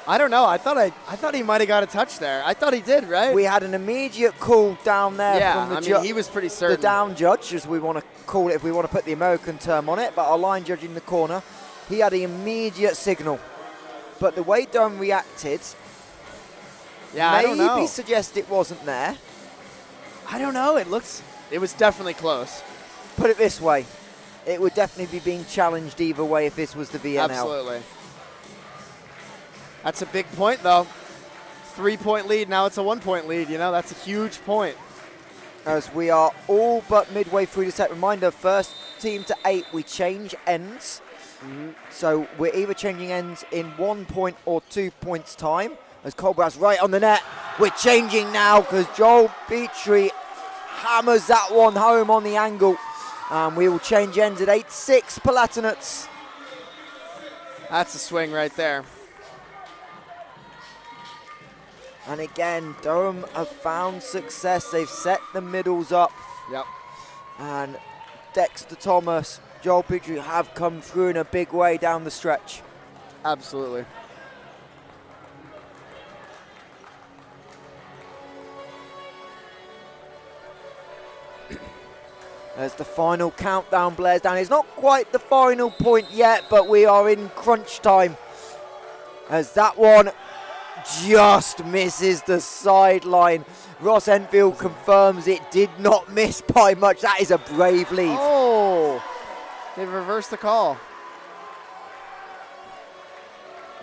I don't know. I thought he might have got a touch there. I thought he did, right? We had an immediate call down there from the he was pretty certain. The down judge, as we want to call it, if we want to put the American term on it, but our line judge in the corner, he had an immediate signal. But the way Durham reacted, I don't know. maybe suggest it wasn't there. I don't know. It was definitely close. Put it this way, it would definitely be being challenged either way if this was the VNL. Absolutely. That's a big point, though. 3-point lead, now it's a 1-point lead. That's a huge point. As we are all but midway through the set. Reminder, first team to 8, we change ends. So we're either changing ends in 1 point or 2 points time. As Colbrath's right on the net. We're changing now because Joel Petrie hammers that one home on the angle. And we will change ends at 8-6 Palatinates. That's a swing right there. And again, Durham have found success. They've set the middles up. Yep. And Dexter Thomas, Joel Petrie have come through in a big way down the stretch. Absolutely. As the final countdown blares down. It's not quite the final point yet, but we are in crunch time. As that one just misses the sideline. Ross Enfield confirms it did not miss by much. That is a brave leave. Oh, they've reversed the call.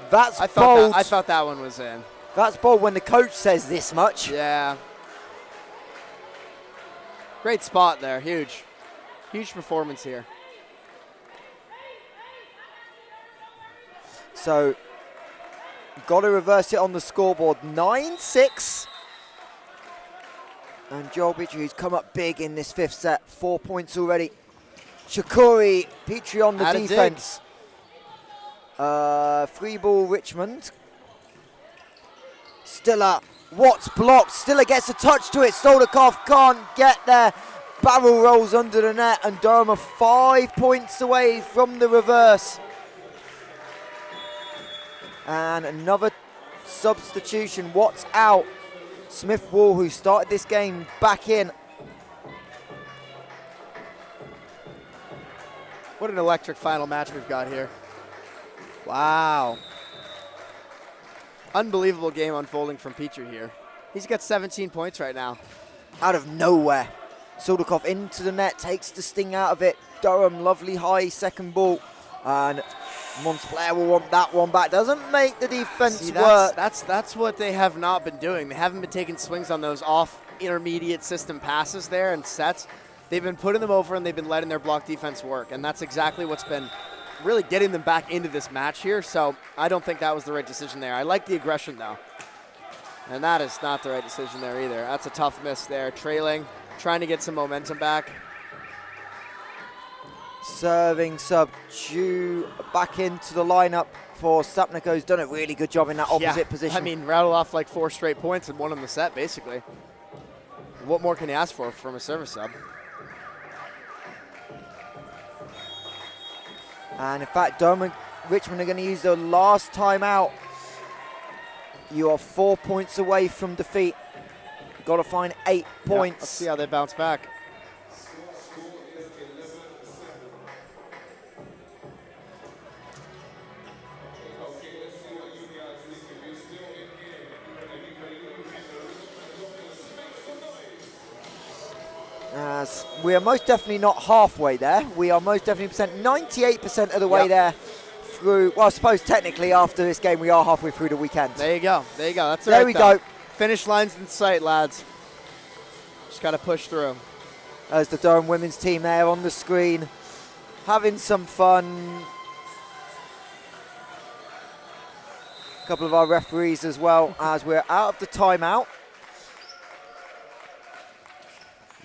That's I bold. thought that one was in. That's bold when the coach says this much. Yeah. Great spot there. Huge. Huge performance here. So, got to reverse it on the scoreboard. 9-6. And Joel Petrie, who's come up big in this 5th set. 4 points already. Shakuri, Petrie on the defense. Free ball, Richmond. Stiller, Watts blocked. Stiller gets a touch to it. Stolikov can't get there. Barrel rolls under the net, and Durham are 5 points away from the reverse. And another substitution. Watts out. Smith Wall, who started this game, back in. What an electric final match we've got here. Wow. Unbelievable game unfolding from Petrie here. He's got 17 points right now. Out of nowhere. Suldakov into the net, takes the sting out of it. Durham, lovely high second ball. And Montpellier will want that one back. Doesn't make the defense work. That's what they have not been doing. They haven't been taking swings on those off intermediate system passes there and sets. They've been putting them over and they've been letting their block defense work. And that's exactly what's been really getting them back into this match here. So I don't think that was the right decision there. I like the aggression though. And that is not the right decision there either. That's a tough miss there. Trailing, trying to get some momentum back. Serving sub Ju back into the lineup for Stepnico's done a really good job in that opposite position. I mean, rattle off like 4 straight points and 1 on the set, basically. What more can you ask for from a service sub? And in fact, Durham and Richmond are going to use their last timeout. You are 4 points away from defeat. Got to find 8 points. Let's see how they bounce back. As we are most definitely not halfway there. We are most definitely 98% of the way there through. Well, I suppose technically after this game we are halfway through the weekend. There you go. There you go. That's there. Right, We go. Finish lines in sight, lads. Just got to push through. As the Durham women's team there on the screen, having some fun. A couple of our referees as well as we're out of the timeout.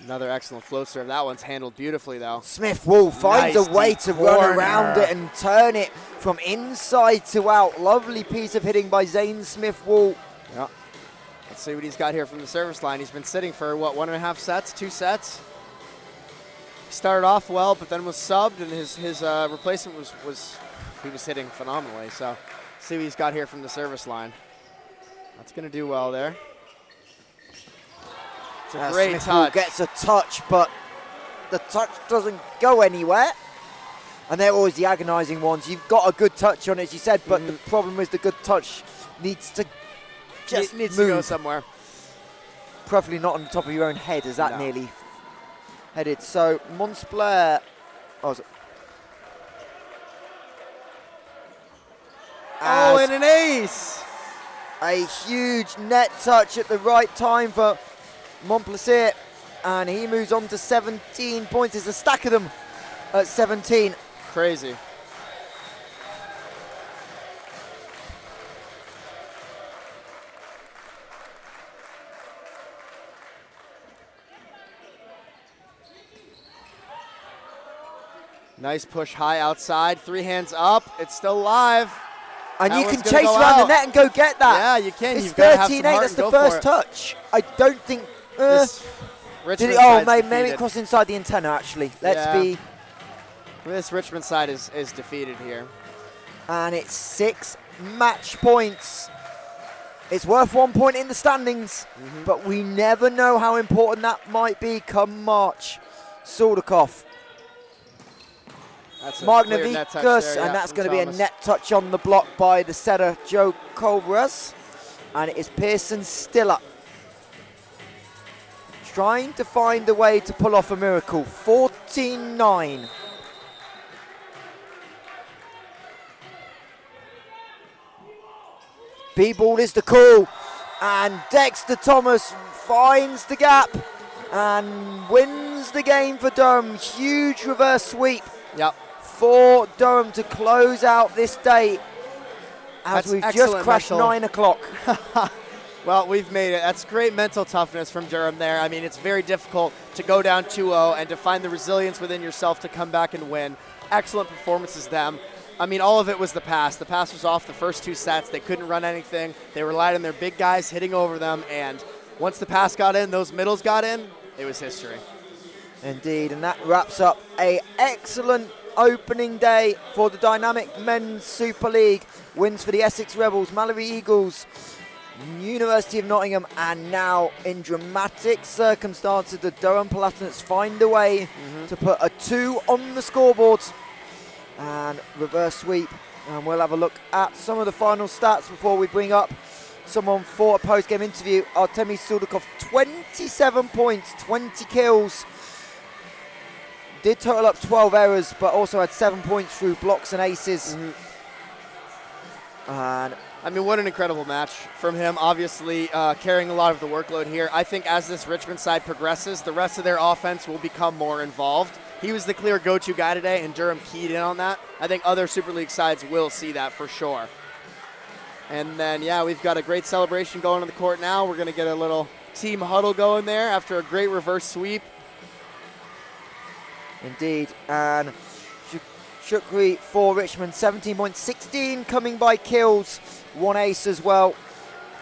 Another excellent float serve. That one's handled beautifully, though. Smith Wall finds Nice a way to run corner. around it and turn it from inside to out. Lovely piece of hitting by Zane Smith Wall. Yeah. Let's see what he's got here from the service line. He's been sitting for, what, 1.5 sets, 2 sets? He started off well, but then was subbed, and his replacement was hitting phenomenally. So see what he's got here from the service line. That's going to do well there. It's a great Smith touch. Wall gets a touch, but the touch doesn't go anywhere. And they're always the agonising ones. You've got a good touch on it, as you said, but the problem is the good touch needs to just needs move. to go somewhere. Preferably not on the top of your own head, as that nearly headed. So Montpellier. And an ace! A huge net touch at the right time for Montplaisir, and he moves on to 17 points. There's a stack of them at 17. Crazy. Nice push high outside, 3 hands up, it's still live. And That you one's can gonna chase go around out. the net and go get that. Yeah, you can. It's You've got to have some 13-8, heart that's and the go for first it. touch. I don't think... This did Richmond it? side's Maybe defeated. it crossed inside the antenna, actually. Let's be... This Richmond side is defeated here. And it's 6 match points. It's worth 1 point in the standings, but we never know how important that might be come March. Suldakov. That's a Mark clear net touch Navikas, there, and that's from going to be a Thomas. net touch on the block by the setter Joe Colbras. And it is Pearson still up. Trying to find a way to pull off a miracle. 14-9. B-ball is the call. And Dexter Thomas finds the gap and wins the game for Durham. Huge reverse sweep. Yep. For Durham to close out this day as That's we've just excellent crashed mental. 9 o'clock. Well, we've made it. That's great mental toughness from Durham there. I mean, it's very difficult to go down 2-0 and to find the resilience within yourself to come back and win. Excellent performances, them. I mean, all of it was the pass. The pass was off the first 2 sets. They couldn't run anything. They relied on their big guys hitting over them, and once the pass got in, those middles got in, it was history. Indeed, and that wraps up a excellent opening day for the DYNAMIK Men's Super League. Wins for the Essex Rebels, Mallory Eagles, University of Nottingham, and now in dramatic circumstances, the Durham Palatinates find a way to put a 2 on the scoreboard and reverse sweep. And we'll have a look at some of the final stats before we bring up someone for a post-game interview. Artemi Suldakov, 27 points, 20 kills. Did total up 12 errors, but also had 7 points through blocks and aces. And I mean, what an incredible match from him. Obviously, carrying a lot of the workload here. I think as this Richmond side progresses, the rest of their offense will become more involved. He was the clear go-to guy today, and Durham keyed in on that. I think other Super League sides will see that for sure. And then, yeah, we've got a great celebration going on the court now. We're going to get a little team huddle going there after a great reverse sweep. Indeed, and Shukri for Richmond, 17 points, 16 coming by kills, 1 ace as well.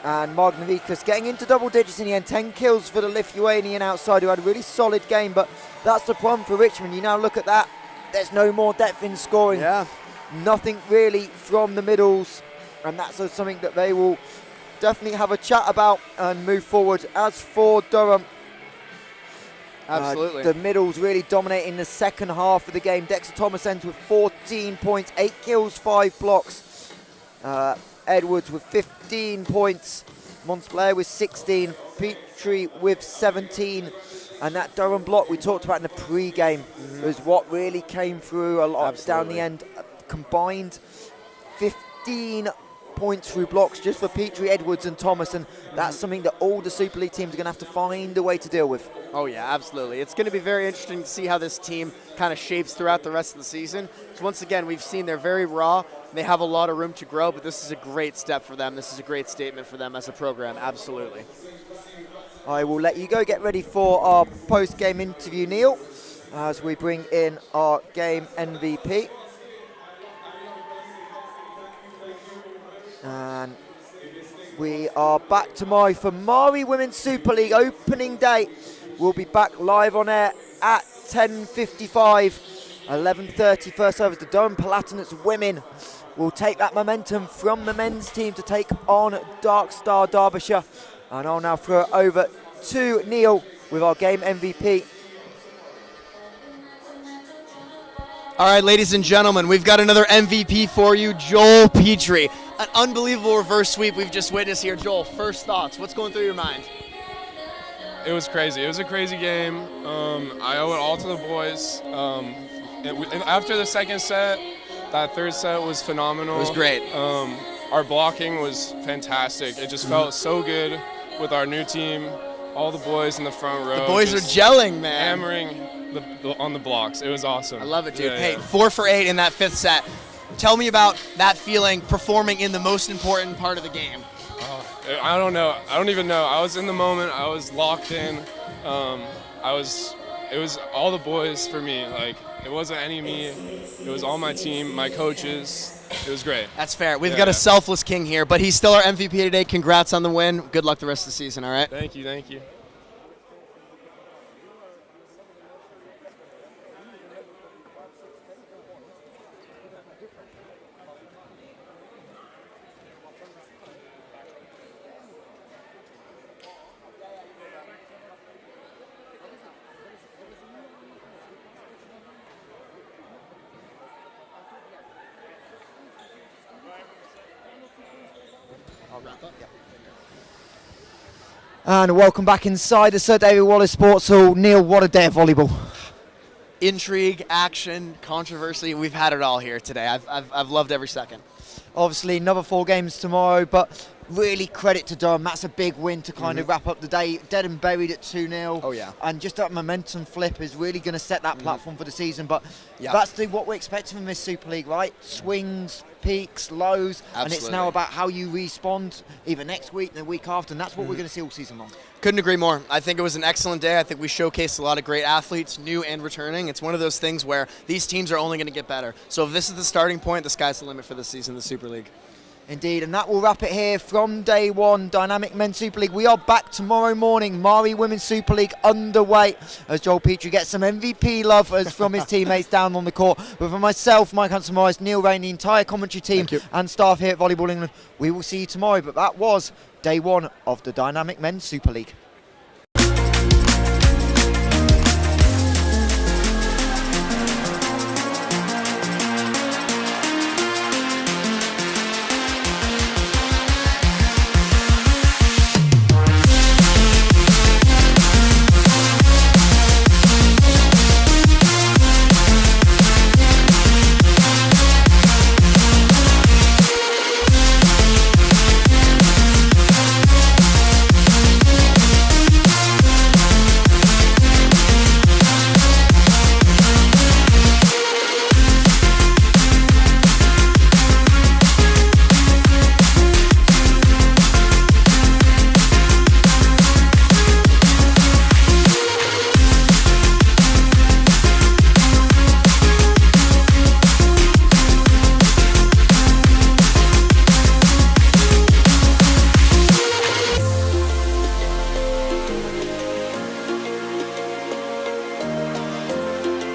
And Magnavikas getting into double digits in the end, 10 kills for the Lithuanian outside, who had a really solid game, but that's the problem for Richmond. You now look at that, there's no more depth in scoring. Yeah. Nothing really from the middles, and that's something that they will definitely have a chat about and move forward. As for Durham, absolutely. The middles really dominating the second half of the game. Dexter Thomas ends with 14 points, 8 kills, 5 blocks. Edwards with 15 points. Montpellier with 16. Petrie with 17. And that Durham block we talked about in the pre-game was what really came through a lot down the end. Combined 15 points through blocks just for Petrie, Edwards and Thomas, and that's something that all the Super League teams are going to have to find a way to deal with. Oh yeah, absolutely. It's going to be very interesting to see how this team kind of shapes throughout the rest of the season. So once again, we've seen they're very raw. They have a lot of room to grow, but this is a great step for them. This is a great statement for them as a program, absolutely. I will let you go get ready for our post-game interview, Neil, as we bring in our game MVP. And we are back tomorrow for Mari Women's Super League opening day. We'll be back live on air at 10:55, 11:30 first service. The Durham Palatinates women will take that momentum from the men's team to take on Dark Star Derbyshire. And I'll now throw it over to Neil with our game MVP. All right, ladies and gentlemen, we've got another MVP for you, Joel Petrie. An unbelievable reverse sweep we've just witnessed here. Joel, first thoughts. What's going through your mind? It was crazy. It was a crazy game. I owe it all to the boys. And after the second set, that third set was phenomenal. It was great. Our blocking was fantastic. It just felt so good with our new team. All the boys in the front row. The boys are gelling, man. Hammering on the blocks. It was awesome. I love it, dude. Yeah, Hey, yeah. 4 for 8 in that fifth set. Tell me about that feeling, performing in the most important part of the game. I don't know. I don't even know. I was in the moment. I was locked in. It was all the boys for me. Like, it wasn't any me. It was all my team, my coaches. It was great. That's fair. We've got a selfless king here, but he's still our MVP today. Congrats on the win. Good luck the rest of the season, all right? Thank you, thank you. And welcome back inside the Sir David Wallace Sports Hall. Neil, what a day of volleyball. Intrigue, action, controversy. We've had it all here today. I've loved every second. Obviously, another 4 games tomorrow, but really credit to Durham. That's a big win to kind of wrap up the day. Dead and buried at 2-0. Oh, yeah. And just that momentum flip is really going to set that platform for the season. But Yeah. that's what we're expecting from this Super League, right? Swings, peaks, lows. And it's Absolutely. now about how you respond either next week and the week after. And that's what we're going to see all season long. Couldn't agree more. I think it was an excellent day. I think we showcased a lot of great athletes, new and returning. It's one of those things where these teams are only going to get better. So if this is the starting point, the sky's the limit for this season, the Super League. Indeed, and that will wrap it here from day one, Dynamic Men's Super League. We are back tomorrow morning, Mari Women's Super League underway, as Joel Petrie gets some MVP love from his teammates down on the court. But for myself, Mike Hanson-Morris, Neil Rain, the entire commentary team and staff here at Volleyball England, we will see you tomorrow. But that was day one of the Dynamic Men's Super League.